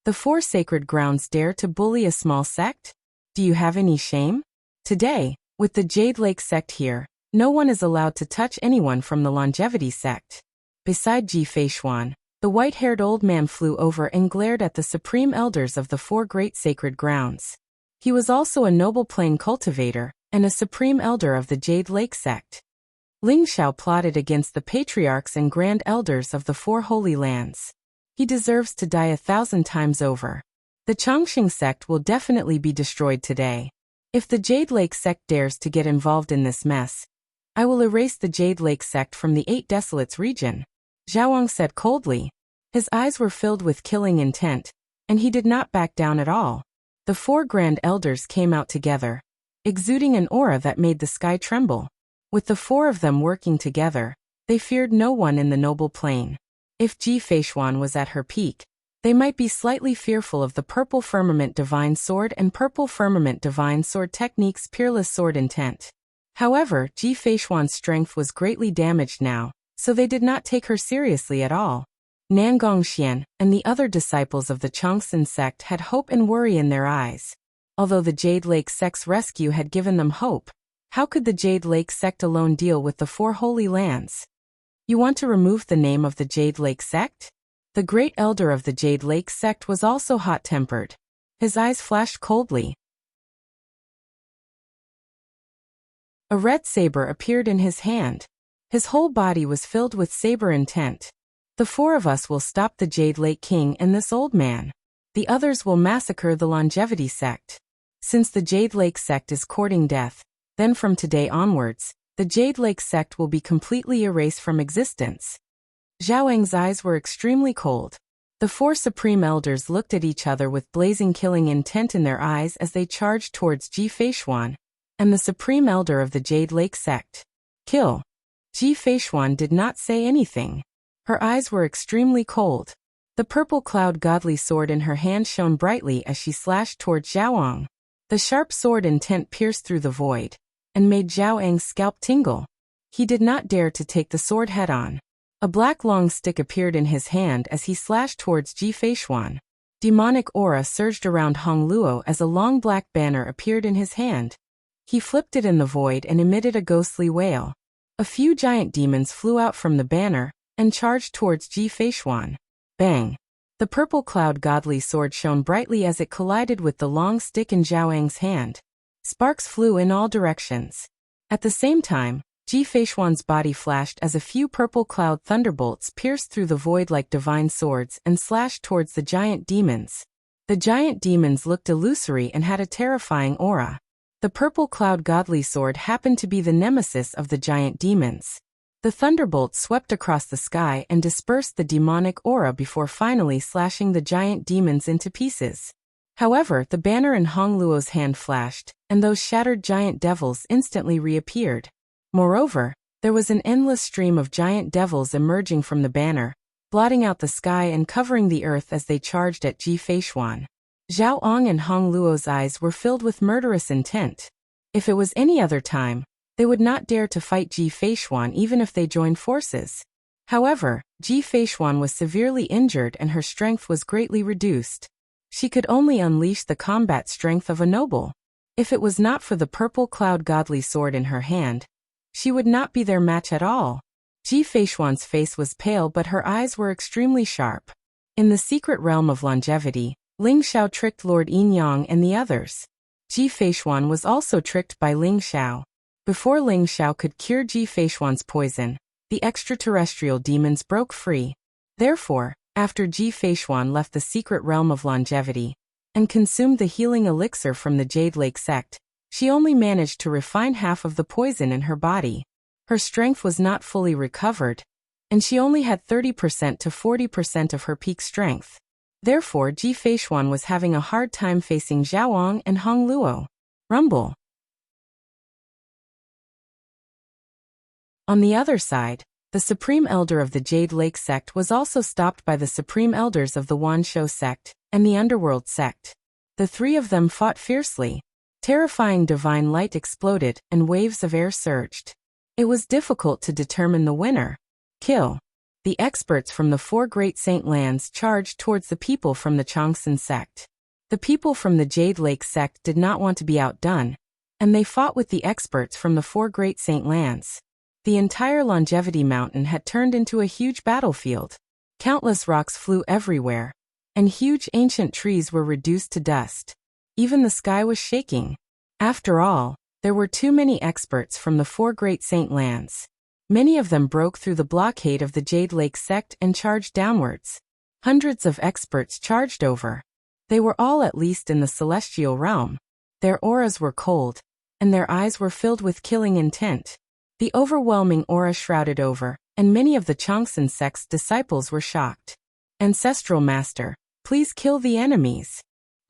The 4 sacred grounds dare to bully a small sect? Do you have any shame? Today, with the Jade Lake sect here, no one is allowed to touch anyone from the longevity sect. Beside Ji Feishuan, the white-haired old man flew over and glared at the supreme elders of the 4 great sacred grounds. He was also a noble plain cultivator and a supreme elder of the Jade Lake sect. Ling Xiao plotted against the patriarchs and grand elders of the 4 holy lands. He deserves to die 1,000 times over. The Chongqing sect will definitely be destroyed today. If the Jade Lake sect dares to get involved in this mess, I will erase the Jade Lake sect from the 8 Desolates region, Zhao said coldly. His eyes were filled with killing intent, and he did not back down at all. The 4 grand elders came out together, exuding an aura that made the sky tremble. With the 4 of them working together, they feared no one in the noble plain. If Ji Feishuan was at her peak, they might be slightly fearful of the Purple Firmament Divine Sword and Purple Firmament Divine Sword techniques' peerless sword intent. However, Ji Feishuan's strength was greatly damaged now, so they did not take her seriously at all. Nangong Xian and the other disciples of the Chongqing sect had hope and worry in their eyes. Although the Jade Lake sect's rescue had given them hope, how could the Jade Lake sect alone deal with the 4 holy lands? You want to remove the name of the Jade Lake sect? The great elder of the Jade Lake sect was also hot-tempered. His eyes flashed coldly. A red saber appeared in his hand. His whole body was filled with saber intent. The 4 of us will stop the Jade Lake King and this old man. The others will massacre the longevity sect. Since the Jade Lake sect is courting death, then from today onwards, the Jade Lake sect will be completely erased from existence. Zhao Eng's eyes were extremely cold. The 4 supreme elders looked at each other with blazing killing intent in their eyes as they charged towards Ji Feishuan and the supreme elder of the Jade Lake sect. Kill. Ji Feishuan did not say anything. Her eyes were extremely cold. The purple cloud godly sword in her hand shone brightly as she slashed towards Zhao Eng. The sharp sword intent pierced through the void and made Zhao Eng's scalp tingle. He did not dare to take the sword head-on. A black long stick appeared in his hand as he slashed towards Ji Feishuan. Demonic aura surged around Hong Luo as a long black banner appeared in his hand. He flipped it in the void and emitted a ghostly wail. A few giant demons flew out from the banner and charged towards Ji Feishuan. Bang! The purple cloud godly sword shone brightly as it collided with the long stick in Zhao Eng's hand. Sparks flew in all directions. At the same time, Ji Feishuan's body flashed as a few purple cloud thunderbolts pierced through the void like divine swords and slashed towards the giant demons. The giant demons looked illusory and had a terrifying aura. The purple cloud godly sword happened to be the nemesis of the giant demons. The thunderbolt swept across the sky and dispersed the demonic aura before finally slashing the giant demons into pieces. However, the banner in Hong Luo's hand flashed, and those shattered giant devils instantly reappeared. Moreover, there was an endless stream of giant devils emerging from the banner, blotting out the sky and covering the earth as they charged at Ji Feishuan. Zhao Eng and Hong Luo's eyes were filled with murderous intent. If it was any other time, they would not dare to fight Ji Feishuan even if they joined forces. However, Ji Feishuan was severely injured and her strength was greatly reduced. She could only unleash the combat strength of a noble. If it was not for the purple cloud godly sword in her hand, she would not be their match at all. Ji Feishuan's face was pale but her eyes were extremely sharp. In the secret realm of longevity, Ling Xiao tricked Lord Yin Yang and the others. Ji Feishuan was also tricked by Ling Xiao. Before Ling Xiao could cure Ji Feishuan's poison, the extraterrestrial demons broke free. Therefore, after Ji Feishuan left the secret realm of longevity and consumed the healing elixir from the Jade Lake sect, she only managed to refine half of the poison in her body. Her strength was not fully recovered, and she only had 30% to 40% of her peak strength. Therefore, Ji Feishuan was having a hard time facing Zhao Eng and Hong Luo. Rumble. On the other side, the Supreme Elder of the Jade Lake sect was also stopped by the Supreme Elders of the Wanshou sect and the Underworld sect. The three of them fought fiercely. Terrifying divine light exploded and waves of air surged. It was difficult to determine the winner. Kill. The experts from the four great saint lands charged towards the people from the Changsun sect. The people from the Jade Lake sect did not want to be outdone, and they fought with the experts from the four great saint lands. The entire Longevity Mountain had turned into a huge battlefield. Countless rocks flew everywhere, and huge ancient trees were reduced to dust. Even the sky was shaking. After all, there were too many experts from the four great saint lands. Many of them broke through the blockade of the Jade Lake sect and charged downwards. Hundreds of experts charged over. They were all at least in the celestial realm. Their auras were cold, and their eyes were filled with killing intent. The overwhelming aura shrouded over, and many of the Changsun sect's disciples were shocked. Ancestral Master, please kill the enemies.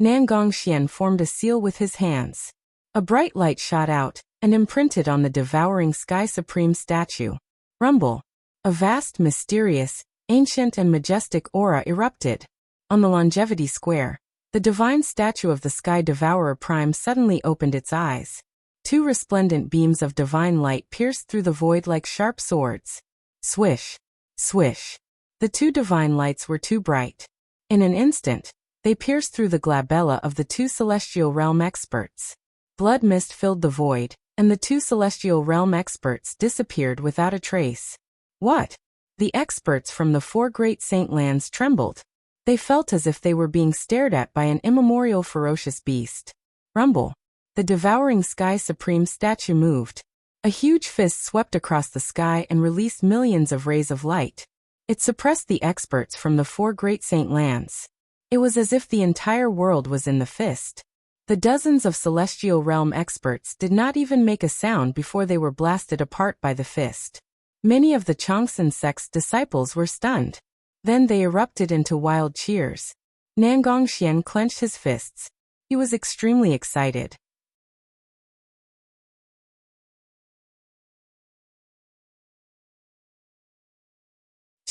Nangongxian formed a seal with his hands. A bright light shot out and imprinted on the devouring Sky Supreme statue. Rumble. A vast, mysterious, ancient and majestic aura erupted. On the Longevity Square, the divine statue of the Sky Devourer Prime suddenly opened its eyes. Two resplendent beams of divine light pierced through the void like sharp swords. Swish. Swish. The two divine lights were too bright. In an instant, they pierced through the glabella of the two celestial realm experts. Blood mist filled the void, and the two celestial realm experts disappeared without a trace. What? The experts from the four great saint lands trembled. They felt as if they were being stared at by an immemorial ferocious beast. Rumble. The devouring Sky Supreme statue moved. A huge fist swept across the sky and released millions of rays of light. It suppressed the experts from the four great saint lands. It was as if the entire world was in the fist. The dozens of celestial realm experts did not even make a sound before they were blasted apart by the fist. Many of the Changsun sect's disciples were stunned. Then they erupted into wild cheers. Nangongxian clenched his fists. He was extremely excited.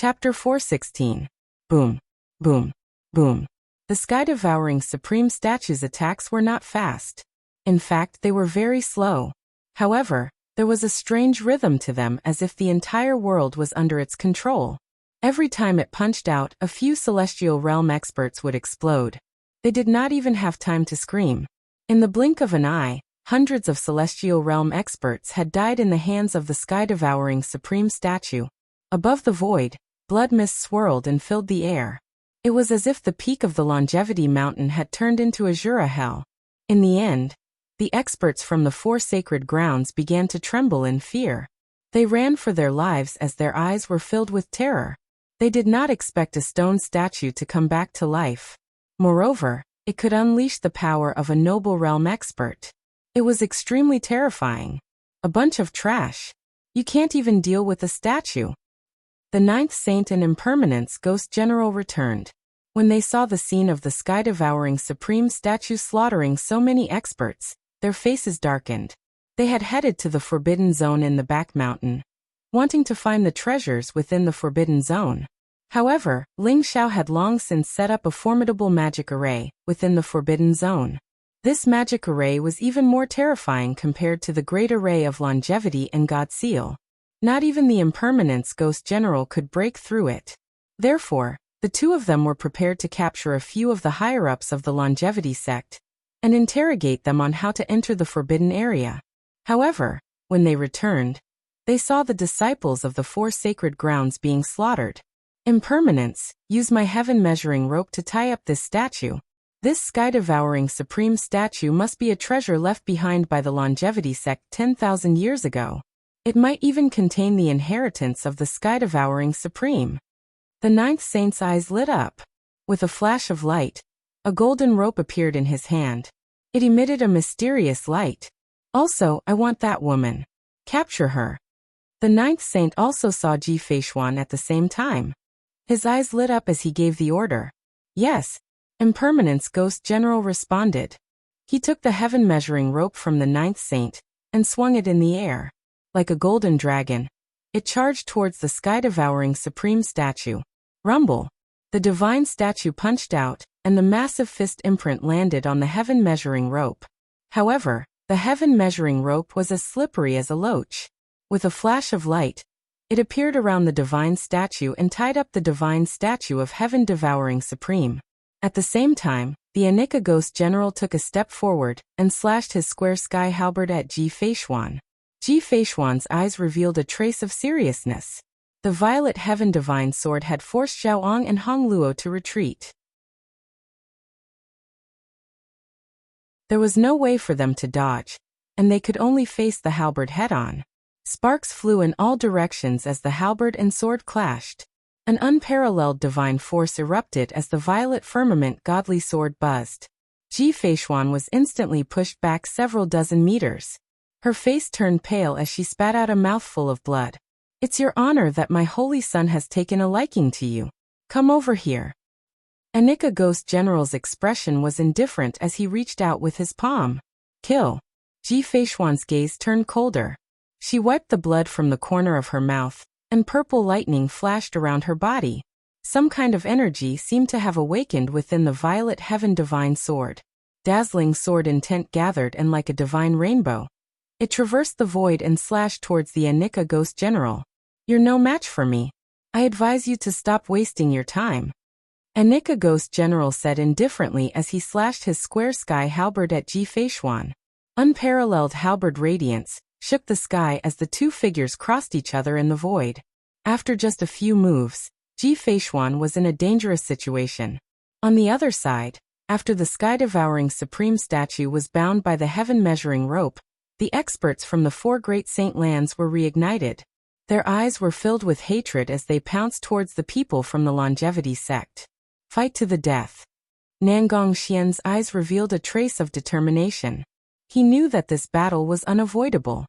Chapter 416. Boom. Boom. Boom. The sky-devouring Supreme Statue's attacks were not fast. In fact, they were very slow. However, there was a strange rhythm to them, as if the entire world was under its control. Every time it punched out, a few celestial realm experts would explode. They did not even have time to scream. In the blink of an eye, hundreds of celestial realm experts had died in the hands of the sky-devouring Supreme Statue. Above the void, blood mist swirled and filled the air. It was as if the peak of the Longevity Mountain had turned into Azura hell. In the end, the experts from the four sacred grounds began to tremble in fear. They ran for their lives as their eyes were filled with terror. They did not expect a stone statue to come back to life. Moreover, it could unleash the power of a noble realm expert. It was extremely terrifying. A bunch of trash. You can't even deal with a statue. The ninth saint and impermanence ghost general returned. When they saw the scene of the sky-devouring Supreme Statue slaughtering so many experts, their faces darkened. They had headed to the Forbidden Zone in the back mountain, wanting to find the treasures within the Forbidden Zone. However, Ling Xiao had long since set up a formidable magic array within the Forbidden Zone. This magic array was even more terrifying compared to the great array of Longevity and God Seal. Not even the Impermanence Ghost General could break through it. Therefore, the two of them were prepared to capture a few of the higher-ups of the Longevity sect and interrogate them on how to enter the forbidden area. However, when they returned, they saw the disciples of the four sacred grounds being slaughtered. Impermanence, use my heaven measuring rope to tie up this statue. This sky-devouring Supreme Statue must be a treasure left behind by the Longevity sect 10,000 years ago. It might even contain the inheritance of the sky-devouring Supreme. The ninth saint's eyes lit up. With a flash of light, a golden rope appeared in his hand. It emitted a mysterious light. Also, I want that woman. Capture her. The ninth saint also saw Ji Feishuan at the same time. His eyes lit up as he gave the order. Yes, Impermanence Ghost General responded. He took the heaven measuring rope from the ninth saint and swung it in the air. Like a golden dragon, It charged towards the sky-devouring supreme statue. Rumble! The divine statue punched out, and the massive fist imprint landed on the heaven measuring rope. However, the heaven measuring rope was as slippery as a loach. With a flash of light, it appeared around the divine statue and tied up the divine statue of heaven devouring supreme. At the same time, the Anika ghost general took a step forward and slashed his square sky halberd at Ji Feishuan. Ji Feishuan's eyes revealed a trace of seriousness. The violet heaven divine sword had forced Zhaoang and Hong Luo to retreat. There was no way for them to dodge, and they could only face the halberd head-on. Sparks flew in all directions as the halberd and sword clashed. An unparalleled divine force erupted as the violet firmament godly sword buzzed. Ji Feishuan was instantly pushed back several dozen meters. Her face turned pale as she spat out a mouthful of blood. "It's your honor that my holy son has taken a liking to you. Come over here." Anika Ghost General's expression was indifferent as he reached out with his palm. "Kill." Ji Feishuan's gaze turned colder. She wiped the blood from the corner of her mouth, and purple lightning flashed around her body. Some kind of energy seemed to have awakened within the violet heaven divine sword. Dazzling sword intent gathered and like a divine rainbow. It traversed the void and slashed towards the Anika Ghost General. "You're no match for me. I advise you to stop wasting your time." Anika Ghost General said indifferently as he slashed his square sky halberd at Ji Feishuan. Unparalleled halberd radiance shook the sky as the two figures crossed each other in the void. After just a few moves, Ji Feishuan was in a dangerous situation. On the other side, after the sky-devouring supreme statue was bound by the heaven-measuring rope, the experts from the four great saint lands were reignited. Their eyes were filled with hatred as they pounced towards the people from the longevity sect. Fight to the death. Nangong Xian's eyes revealed a trace of determination. He knew that this battle was unavoidable.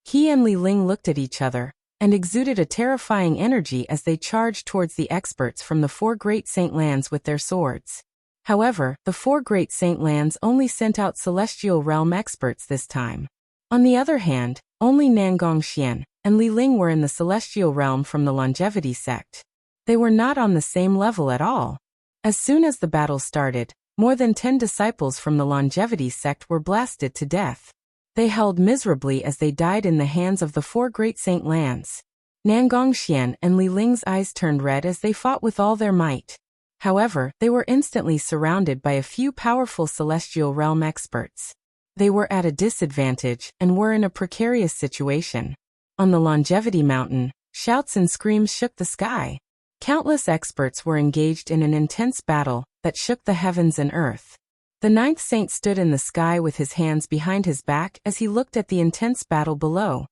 He and Li Ling looked at each other, and exuded a terrifying energy as they charged towards the experts from the four great saint lands with their swords. However, the four great saint lands only sent out celestial realm experts this time. On the other hand, only Nangong Xian and Li Ling were in the celestial realm from the longevity sect. They were not on the same level at all. As soon as the battle started, more than 10 disciples from the longevity sect were blasted to death. They held miserably as they died in the hands of the four great saint lands. Nangong Xian and Li Ling's eyes turned red as they fought with all their might. However, they were instantly surrounded by a few powerful celestial realm experts. They were at a disadvantage and were in a precarious situation. On the longevity mountain, shouts and screams shook the sky. Countless experts were engaged in an intense battle that shook the heavens and earth. The ninth saint stood in the sky with his hands behind his back as he looked at the intense battle below.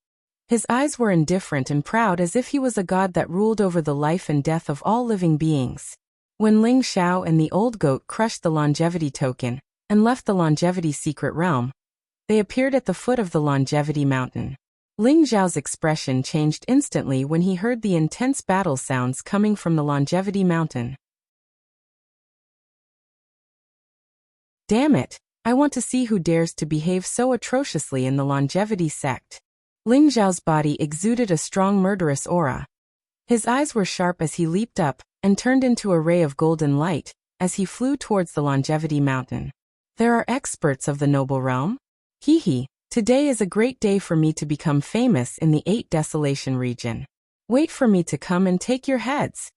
His eyes were indifferent and proud as if he was a god that ruled over the life and death of all living beings. When Ling Xiao and the old goat crushed the longevity token and left the longevity secret realm, they appeared at the foot of the longevity mountain. Ling Xiao's expression changed instantly when he heard the intense battle sounds coming from the longevity mountain. "Damn it, I want to see who dares to behave so atrociously in the longevity sect." Ling Xiao's body exuded a strong murderous aura. His eyes were sharp as he leaped up and turned into a ray of golden light as he flew towards the longevity mountain. "There are experts of the noble realm? Hee hee. Today is a great day for me to become famous in the 8 Desolation region. Wait for me to come and take your heads."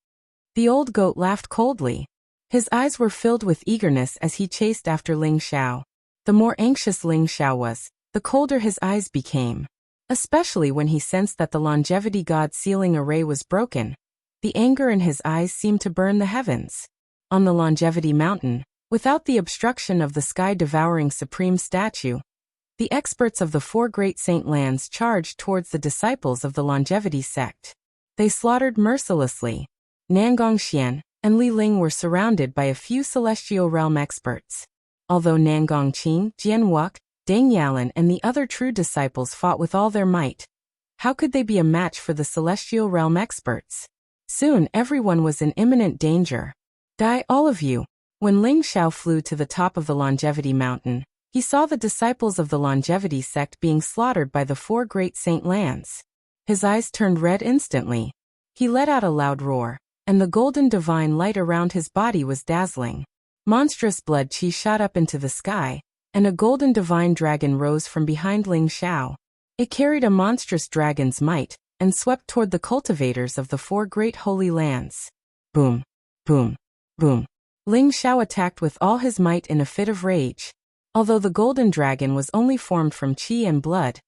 The old goat laughed coldly. His eyes were filled with eagerness as he chased after Ling Xiao. The more anxious Ling Xiao was, the colder his eyes became. Especially when he sensed that the longevity god's sealing array was broken. The anger in his eyes seemed to burn the heavens. On the longevity mountain, without the obstruction of the sky-devouring supreme statue, the experts of the four great saint lands charged towards the disciples of the longevity sect. They slaughtered mercilessly. Nangong Xian and Li Ling were surrounded by a few celestial realm experts. Although Nangong Qin, Jian Wuk, Deng Yalan and the other true disciples fought with all their might, how could they be a match for the celestial realm experts? Soon everyone was in imminent danger. "Die, all of you." When Ling Xiao flew to the top of the longevity mountain, he saw the disciples of the longevity sect being slaughtered by the four great saint lands. His eyes turned red instantly. He let out a loud roar, and the golden divine light around his body was dazzling. Monstrous blood chi shot up into the sky, and a golden divine dragon rose from behind Ling Xiao. It carried a monstrous dragon's might, and swept toward the cultivators of the 4 great holy lands. Boom, boom, boom. Ling Xiao attacked with all his might in a fit of rage. Although the golden dragon was only formed from qi and blood,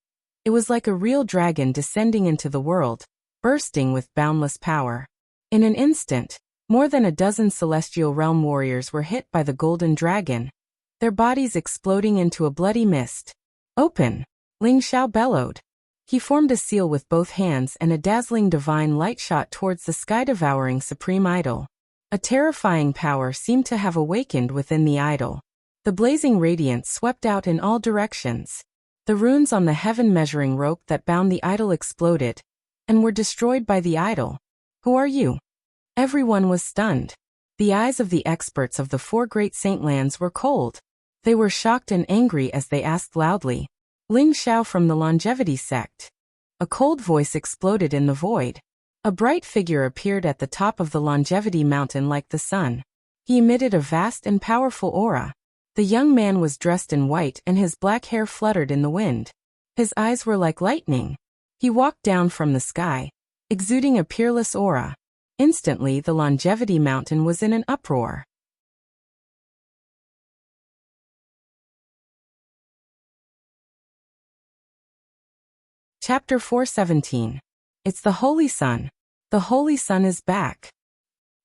it was like a real dragon descending into the world, bursting with boundless power. In an instant, more than a dozen celestial realm warriors were hit by the golden dragon, their bodies exploding into a bloody mist. Open! Ling Xiao bellowed. He formed a seal with both hands, and a dazzling divine light shot towards the sky-devouring supreme idol. A terrifying power seemed to have awakened within the idol. The blazing radiance swept out in all directions. The runes on the heaven measuring rope that bound the idol exploded, and were destroyed by the idol. Who are you? Everyone was stunned. The eyes of the experts of the 4 great saint lands were cold. They were shocked and angry as they asked loudly, Ling Xiao from the Longevity sect. A cold voice exploded in the void. A bright figure appeared at the top of the Longevity mountain like the sun. He emitted a vast and powerful aura. The young man was dressed in white and his black hair fluttered in the wind. His eyes were like lightning. He walked down from the sky, exuding a peerless aura. Instantly, the Longevity mountain was in an uproar. Chapter 417. It's the Holy Sun. The Holy Sun is back.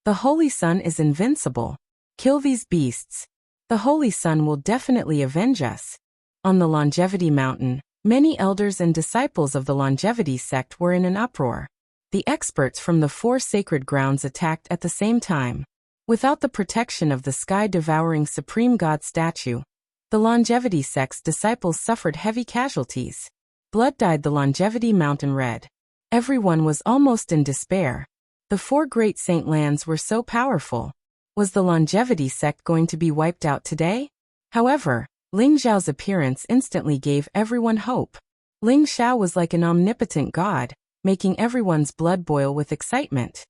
The Holy Sun is invincible. Kill these beasts. The Holy Sun will definitely avenge us. On the Longevity Mountain, many elders and disciples of the Longevity sect were in an uproar. The experts from the 4 sacred grounds attacked at the same time. Without the protection of the sky-devouring Supreme God statue, the Longevity sect's disciples suffered heavy casualties. Blood dyed the Longevity Mountain red. Everyone was almost in despair. The 4 great saint lands were so powerful. Was the Longevity sect going to be wiped out today? However, Ling Xiao's appearance instantly gave everyone hope. Ling Xiao was like an omnipotent god, making everyone's blood boil with excitement.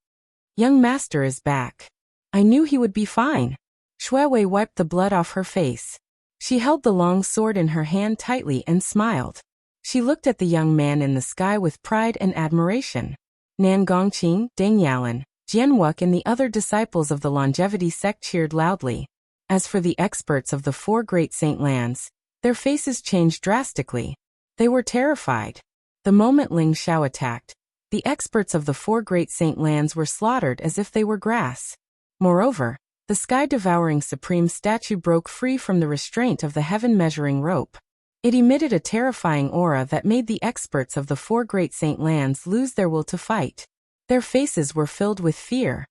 Young master is back. I knew he would be fine. Shuewei wiped the blood off her face. She held the long sword in her hand tightly and smiled. She looked at the young man in the sky with pride and admiration. Nan Gongqing, Deng Yalan, Jianwuk and the other disciples of the Longevity sect cheered loudly. As for the experts of the 4 great saint lands, their faces changed drastically. They were terrified. The moment Ling Xiao attacked, the experts of the 4 great saint lands were slaughtered as if they were grass. Moreover, the sky-devouring supreme statue broke free from the restraint of the heaven-measuring rope. It emitted a terrifying aura that made the experts of the 4 great saint lands lose their will to fight. Their faces were filled with fear.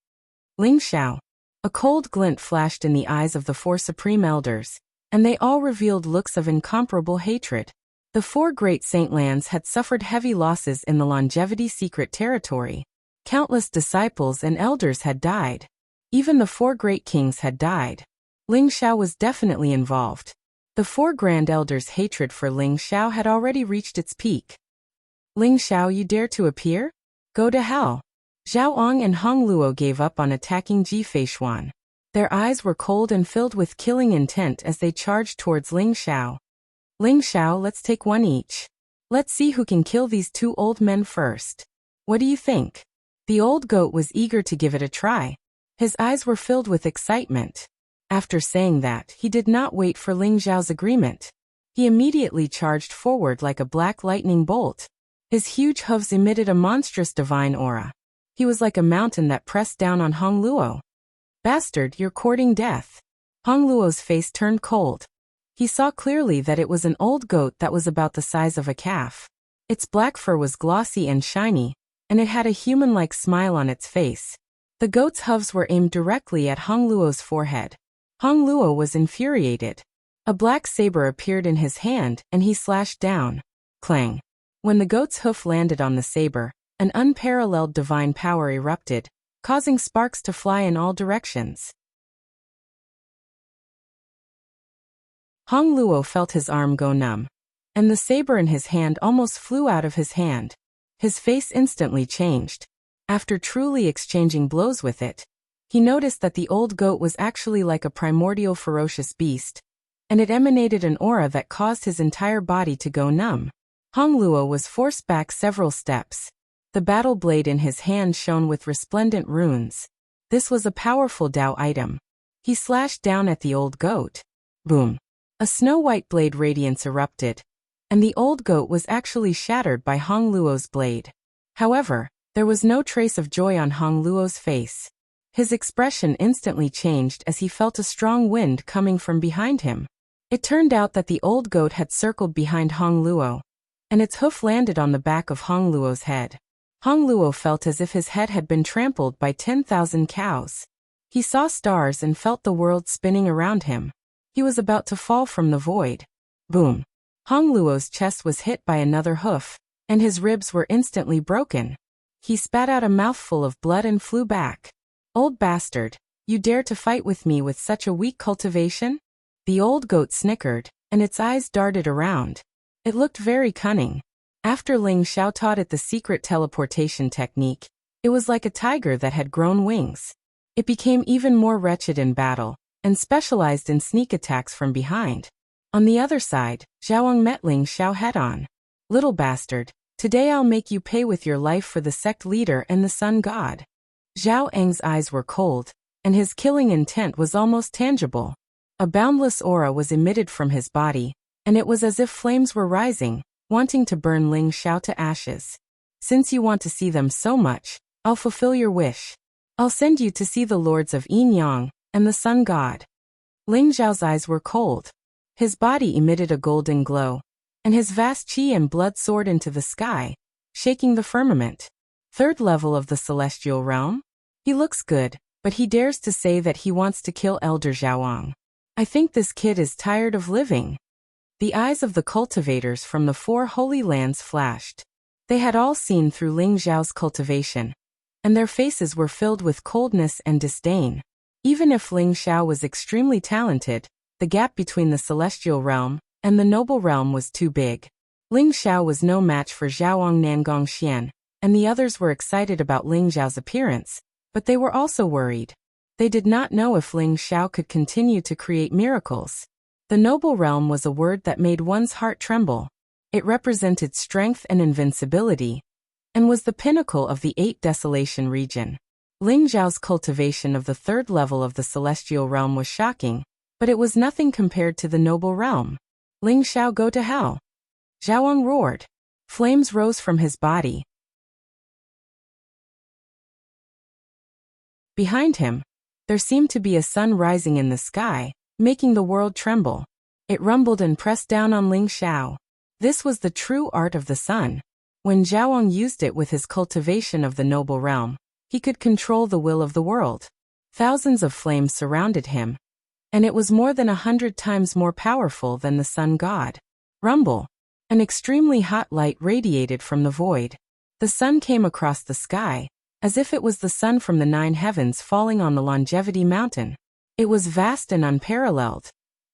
Ling Xiao. A cold glint flashed in the eyes of the 4 supreme elders, and they all revealed looks of incomparable hatred. The 4 great saint lands had suffered heavy losses in the Longevity secret territory. Countless disciples and elders had died. Even the 4 great kings had died. Ling Xiao was definitely involved. The 4 grand elders' hatred for Ling Xiao had already reached its peak. Ling Xiao, you dare to appear? Go to hell. Zhao Ong and Hong Luo gave up on attacking Ji Feishuan. Their eyes were cold and filled with killing intent as they charged towards Ling Xiao. Ling Xiao, let's take one each. Let's see who can kill these 2 old men first. What do you think? The old goat was eager to give it a try. His eyes were filled with excitement. After saying that, he did not wait for Ling Xiao's agreement. He immediately charged forward like a black lightning bolt. His huge hooves emitted a monstrous divine aura. He was like a mountain that pressed down on Hong Luo. Bastard, you're courting death. Hong Luo's face turned cold. He saw clearly that it was an old goat that was about the size of a calf. Its black fur was glossy and shiny, and it had a human-like smile on its face. The goat's hooves were aimed directly at Hong Luo's forehead. Hong Luo was infuriated. A black saber appeared in his hand, and he slashed down. Clang. When the goat's hoof landed on the saber, an unparalleled divine power erupted, causing sparks to fly in all directions. Hong Luo felt his arm go numb, and the saber in his hand almost flew out of his hand. His face instantly changed. After truly exchanging blows with it, he noticed that the old goat was actually like a primordial ferocious beast, and it emanated an aura that caused his entire body to go numb. Hong Luo was forced back several steps. The battle blade in his hand shone with resplendent runes. This was a powerful Dao item. He slashed down at the old goat. Boom! A snow-white blade radiance erupted, and the old goat was actually shattered by Hong Luo's blade. However, there was no trace of joy on Hong Luo's face. His expression instantly changed as he felt a strong wind coming from behind him. It turned out that the old goat had circled behind Hong Luo, and its hoof landed on the back of Hong Luo's head. Hong Luo felt as if his head had been trampled by 10,000 cows. He saw stars and felt the world spinning around him. He was about to fall from the void. Boom! Hong Luo's chest was hit by another hoof, and his ribs were instantly broken. He spat out a mouthful of blood and flew back. "Old bastard, you dare to fight with me with such a weak cultivation?" The old goat snickered, and its eyes darted around. It looked very cunning. After Ling Xiao taught it the secret teleportation technique, it was like a tiger that had grown wings. It became even more wretched in battle, and specialized in sneak attacks from behind. On the other side, Zhaoang met Ling Xiao head-on. "Little bastard, today I'll make you pay with your life for the sect leader and the sun god." Zhao Eng's eyes were cold, and his killing intent was almost tangible. A boundless aura was emitted from his body, and it was as if flames were rising, wanting to burn Ling Xiao to ashes. "Since you want to see them so much, I'll fulfill your wish. I'll send you to see the lords of Yin Yang and the sun god." Ling Xiao's eyes were cold. His body emitted a golden glow, and his vast qi and blood soared into the sky, shaking the firmament. Third level of the celestial realm? He looks good, but he dares to say that he wants to kill Elder Zhaoang. I think this kid is tired of living. The eyes of the cultivators from the 4 holy lands flashed. They had all seen through Ling Xiao's cultivation, and their faces were filled with coldness and disdain. Even if Ling Xiao was extremely talented, the gap between the celestial realm and the noble realm was too big. Ling Xiao was no match for Zhaoang Nangong Xian, and the others were excited about Ling Xiao's appearance, but they were also worried. They did not know if Ling Xiao could continue to create miracles. The noble realm was a word that made one's heart tremble. It represented strength and invincibility, and was the pinnacle of the 8 Desolation region. Ling Xiao's cultivation of the 3rd level of the celestial realm was shocking, but it was nothing compared to the noble realm. "Ling Xiao, go to hell!" Zhaoang roared. Flames rose from his body. Behind him, there seemed to be a sun rising in the sky, making the world tremble. It rumbled and pressed down on Ling Xiao. This was the true art of the sun. When Zhaoang used it with his cultivation of the noble realm, he could control the will of the world. Thousands of flames surrounded him, and it was more than 100 times more powerful than the sun god. Rumble! An extremely hot light radiated from the void. The sun came across the sky, as if it was the sun from the 9 heavens falling on the Longevity Mountain. It was vast and unparalleled,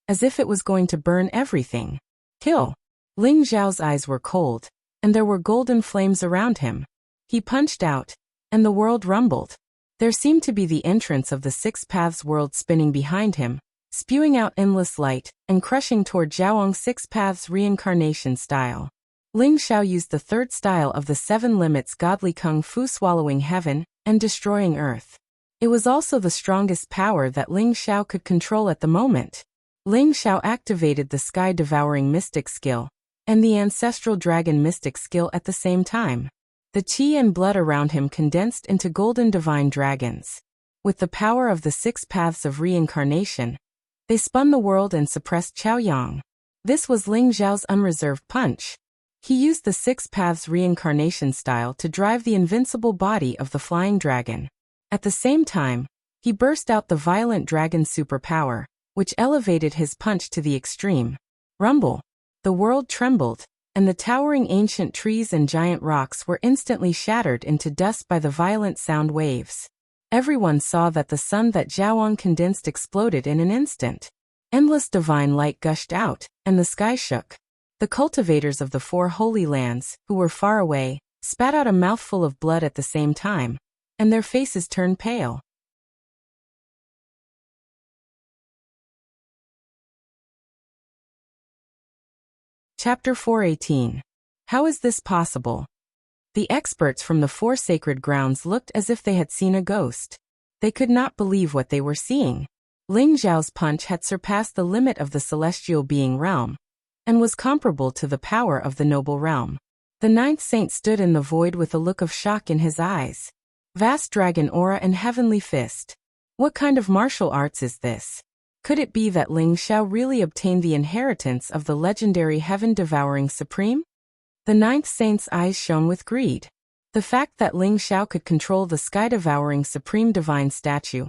as if it was going to burn everything. Kill! Ling Xiao's eyes were cold, and there were golden flames around him. He punched out, and the world rumbled. There seemed to be the entrance of the 6 Paths world spinning behind him, spewing out endless light, and crushing toward Zhaoang's 6 Paths reincarnation style. Ling Xiao used the 3rd style of the 7 limits godly kung fu, swallowing heaven and destroying earth. It was also the strongest power that Ling Xiao could control at the moment. Ling Xiao activated the sky-devouring mystic skill and the ancestral dragon mystic skill at the same time. The qi and blood around him condensed into golden divine dragons. With the power of the 6 paths of reincarnation, they spun the world and suppressed Chaoyang. This was Ling Xiao's unreserved punch. He used the 6 paths reincarnation style to drive the invincible body of the flying dragon. At the same time, he burst out the violent dragon superpower, which elevated his punch to the extreme. Rumble! The world trembled, and the towering ancient trees and giant rocks were instantly shattered into dust by the violent sound waves. Everyone saw that the sun that Zhaoang condensed exploded in an instant. Endless divine light gushed out, and the sky shook. The cultivators of the 4 holy lands, who were far away, spat out a mouthful of blood at the same time, and their faces turned pale. Chapter 418. How is this possible? The experts from the four sacred grounds looked as if they had seen a ghost. They could not believe what they were seeing. Ling Zhao's punch had surpassed the limit of the celestial being realm, and was comparable to the power of the noble realm. The ninth saint stood in the void with a look of shock in his eyes. Vast dragon aura and heavenly fist. What kind of martial arts is this? Could it be that Ling Xiao really obtained the inheritance of the legendary heaven-devouring supreme? The ninth saint's eyes shone with greed. The fact that Ling Xiao could control the sky-devouring supreme divine statue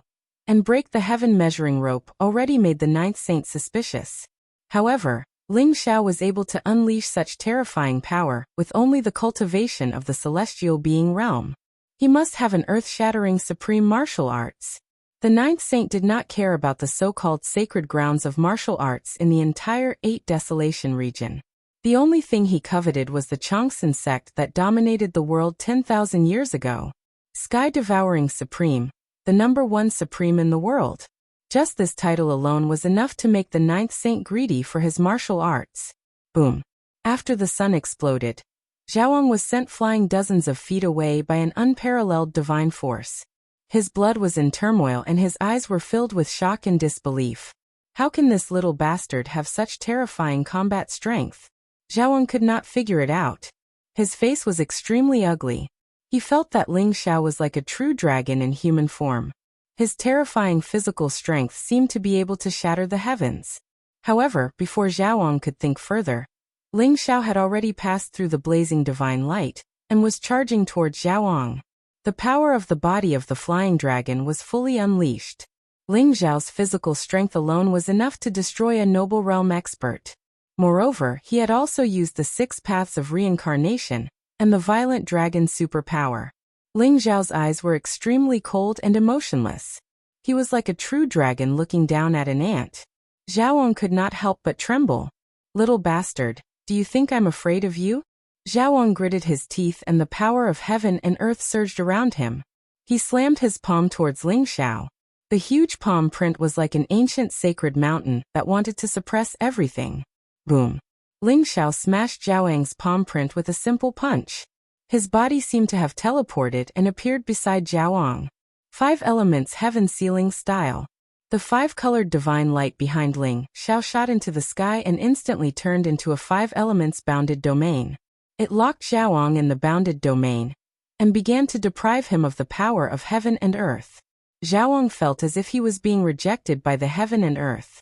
and break the heaven-measuring rope already made the ninth saint suspicious. However, Ling Xiao was able to unleash such terrifying power with only the cultivation of the celestial being realm. He must have an earth-shattering supreme martial arts. The ninth saint did not care about the so-called sacred grounds of martial arts in the entire 8 Desolation region. The only thing he coveted was the Changsun sect that dominated the world 10,000 years ago. Sky-devouring supreme, the #1 supreme in the world. Just this title alone was enough to make the ninth saint greedy for his martial arts. Boom. After the sun exploded, Zhaoang was sent flying dozens of feet away by an unparalleled divine force. His blood was in turmoil and his eyes were filled with shock and disbelief. How can this little bastard have such terrifying combat strength? Zhaoang could not figure it out. His face was extremely ugly. He felt that Ling Xiao was like a true dragon in human form. His terrifying physical strength seemed to be able to shatter the heavens. However, before Zhaoang could think further, Ling Xiao had already passed through the blazing divine light and was charging towards Zhaoang. The power of the body of the flying dragon was fully unleashed. Ling Xiao's physical strength alone was enough to destroy a noble realm expert. Moreover, he had also used the 6 paths of reincarnation and the violent dragon superpower. Ling Xiao's eyes were extremely cold and emotionless. He was like a true dragon looking down at an ant. Zhaoang could not help but tremble. Little bastard, do you think I'm afraid of you? Zhaoang gritted his teeth and the power of heaven and earth surged around him. He slammed his palm towards Ling Xiao. The huge palm print was like an ancient sacred mountain that wanted to suppress everything. Boom. Ling Xiao smashed Zhaoang's palm print with a simple punch. His body seemed to have teleported and appeared beside Zhaoang. 5 elements heaven sealing style. The 5-colored divine light behind Ling Xiao shot into the sky and instantly turned into a 5 elements bounded domain. It locked Zhaoang in the bounded domain and began to deprive him of the power of heaven and earth. Zhaoang felt as if he was being rejected by the heaven and earth.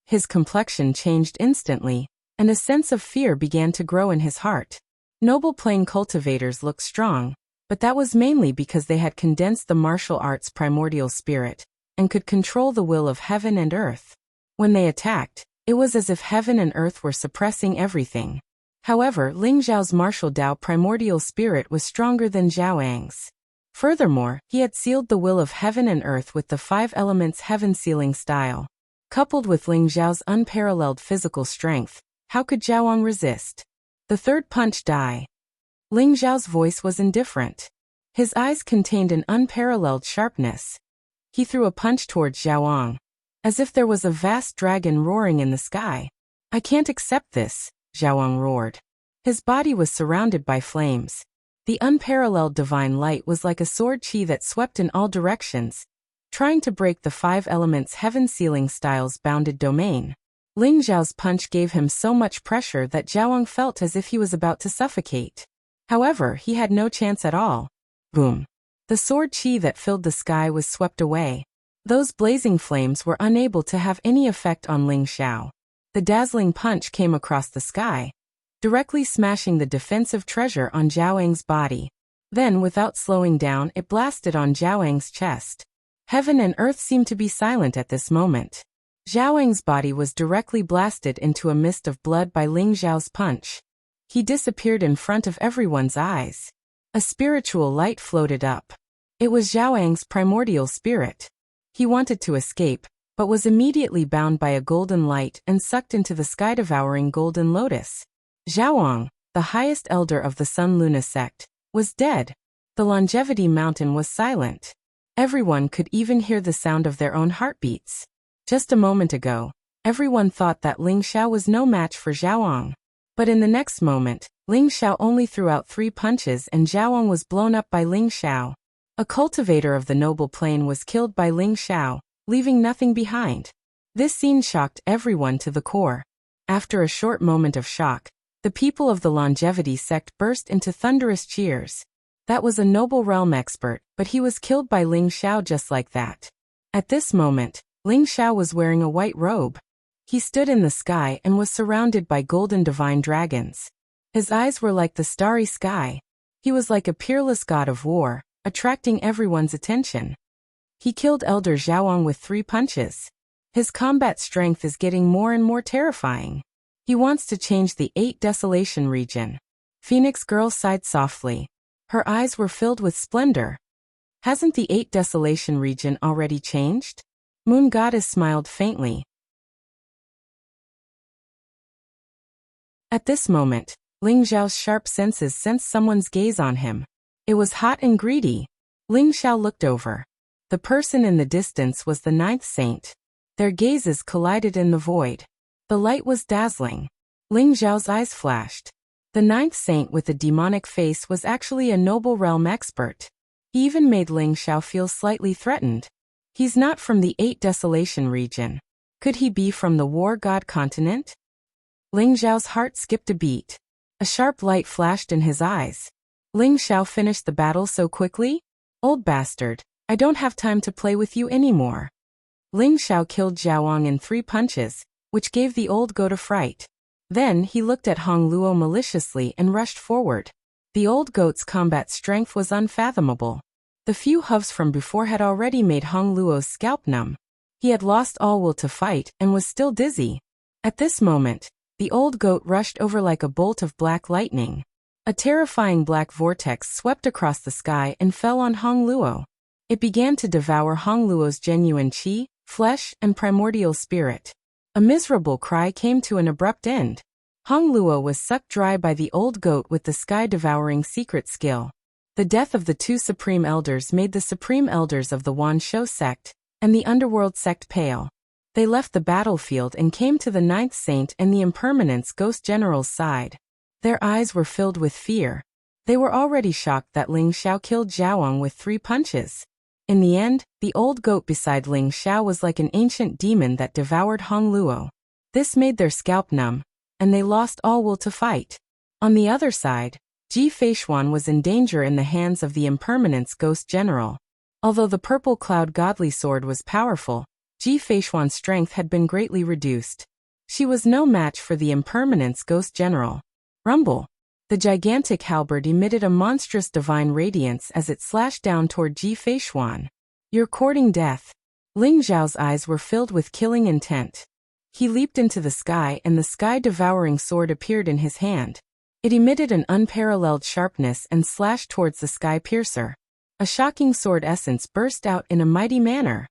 His complexion changed instantly, and a sense of fear began to grow in his heart. Noble plane cultivators looked strong, but that was mainly because they had condensed the martial arts' primordial spirit, and could control the will of heaven and earth. When they attacked, it was as if heaven and earth were suppressing everything. However, Ling Zhao's martial Dao primordial spirit was stronger than Zhaoang's. Furthermore, he had sealed the will of heaven and earth with the 5 elements heaven sealing style. Coupled with Ling Zhao's unparalleled physical strength, how could Zhaoang resist? The third punch die. Ling Zhao's voice was indifferent. His eyes contained an unparalleled sharpness. He threw a punch towards Zhaoang, as if there was a vast dragon roaring in the sky. I can't accept this, Zhaoang roared. His body was surrounded by flames. The unparalleled divine light was like a sword chi that swept in all directions, trying to break the 5 elements heaven sealing style's bounded domain. Ling Zhao's punch gave him so much pressure that Zhaoang felt as if he was about to suffocate. However, he had no chance at all. Boom. The sword chi that filled the sky was swept away. Those blazing flames were unable to have any effect on Ling Xiao. The dazzling punch came across the sky, directly smashing the defensive treasure on Zhaoang's body. Then, without slowing down, it blasted on Zhaoang's chest. Heaven and earth seemed to be silent at this moment. Zhaoang's body was directly blasted into a mist of blood by Ling Zhao's punch. He disappeared in front of everyone's eyes. A spiritual light floated up. It was Zhaoang's primordial spirit. He wanted to escape, but was immediately bound by a golden light and sucked into the sky-devouring golden lotus. Zhaoang, the highest elder of the Sun Luna sect, was dead. The Longevity Mountain was silent. Everyone could even hear the sound of their own heartbeats. Just a moment ago, everyone thought that Ling Xiao was no match for Zhaoang. But in the next moment, Ling Xiao only threw out 3 punches and Zhaoang was blown up by Ling Xiao. A cultivator of the noble plane was killed by Ling Xiao, leaving nothing behind. This scene shocked everyone to the core. After a short moment of shock, the people of the Longevity sect burst into thunderous cheers. That was a noble realm expert, but he was killed by Ling Xiao just like that. At this moment, Ling Xiao was wearing a white robe. He stood in the sky and was surrounded by golden divine dragons. His eyes were like the starry sky. He was like a peerless god of war, attracting everyone's attention. He killed Elder Zhaoang with 3 punches. His combat strength is getting more and more terrifying. He wants to change the 8 Desolation region. Phoenix Girl sighed softly. Her eyes were filled with splendor. Hasn't the 8 Desolation region already changed? Moon Goddess smiled faintly. At this moment, Ling Xiao's sharp senses sensed someone's gaze on him. It was hot and greedy. Ling Xiao looked over. The person in the distance was the 9th saint. Their gazes collided in the void. The light was dazzling. Ling Xiao's eyes flashed. The 9th saint with the demonic face was actually a noble realm expert. He even made Ling Xiao feel slightly threatened. He's not from the 8 Desolation region. Could he be from the War God continent? Ling Xiao's heart skipped a beat. A sharp light flashed in his eyes. Ling Xiao finished the battle so quickly? Old bastard, I don't have time to play with you anymore. Ling Xiao killed Zhaoang in 3 punches, which gave the old goat a fright. Then he looked at Hong Luo maliciously and rushed forward. The old goat's combat strength was unfathomable. The few huffs from before had already made Hong Luo's scalp numb. He had lost all will to fight and was still dizzy. At this moment, the old goat rushed over like a bolt of black lightning. A terrifying black vortex swept across the sky and fell on Hong Luo. It began to devour Hong Luo's genuine qi, flesh, and primordial spirit. A miserable cry came to an abrupt end. Hong Luo was sucked dry by the old goat with the sky-devouring secret skill. The death of the 2 supreme elders made the supreme elders of the Wan Shou sect and the underworld sect pale. They left the battlefield and came to the 9th saint and the Impermanence Ghost General's side. Their eyes were filled with fear. They were already shocked that Ling Xiao killed Zhaoang with 3 punches. In the end, the old goat beside Ling Xiao was like an ancient demon that devoured Hong Luo. This made their scalp numb, and they lost all will to fight. On the other side, Ji Feishuan was in danger in the hands of the Impermanence Ghost General. Although the purple cloud godly sword was powerful, Ji Feishuan's strength had been greatly reduced. She was no match for the Impermanence Ghost General. Rumble! The gigantic halberd emitted a monstrous divine radiance as it slashed down toward Ji Feishuan. You're courting death. Ling Xiao's eyes were filled with killing intent. He leaped into the sky and the sky-devouring sword appeared in his hand. It emitted an unparalleled sharpness and slashed towards the sky piercer. A shocking sword essence burst out in a mighty manner.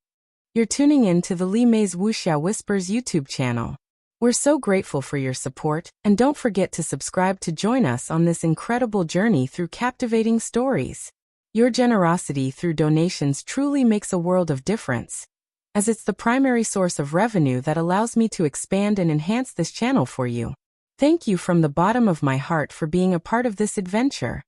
You're tuning in to the Li Mei's Wuxia Whispers YouTube channel. We're so grateful for your support, and don't forget to subscribe to join us on this incredible journey through captivating stories. Your generosity through donations truly makes a world of difference, as it's the primary source of revenue that allows me to expand and enhance this channel for you. Thank you from the bottom of my heart for being a part of this adventure.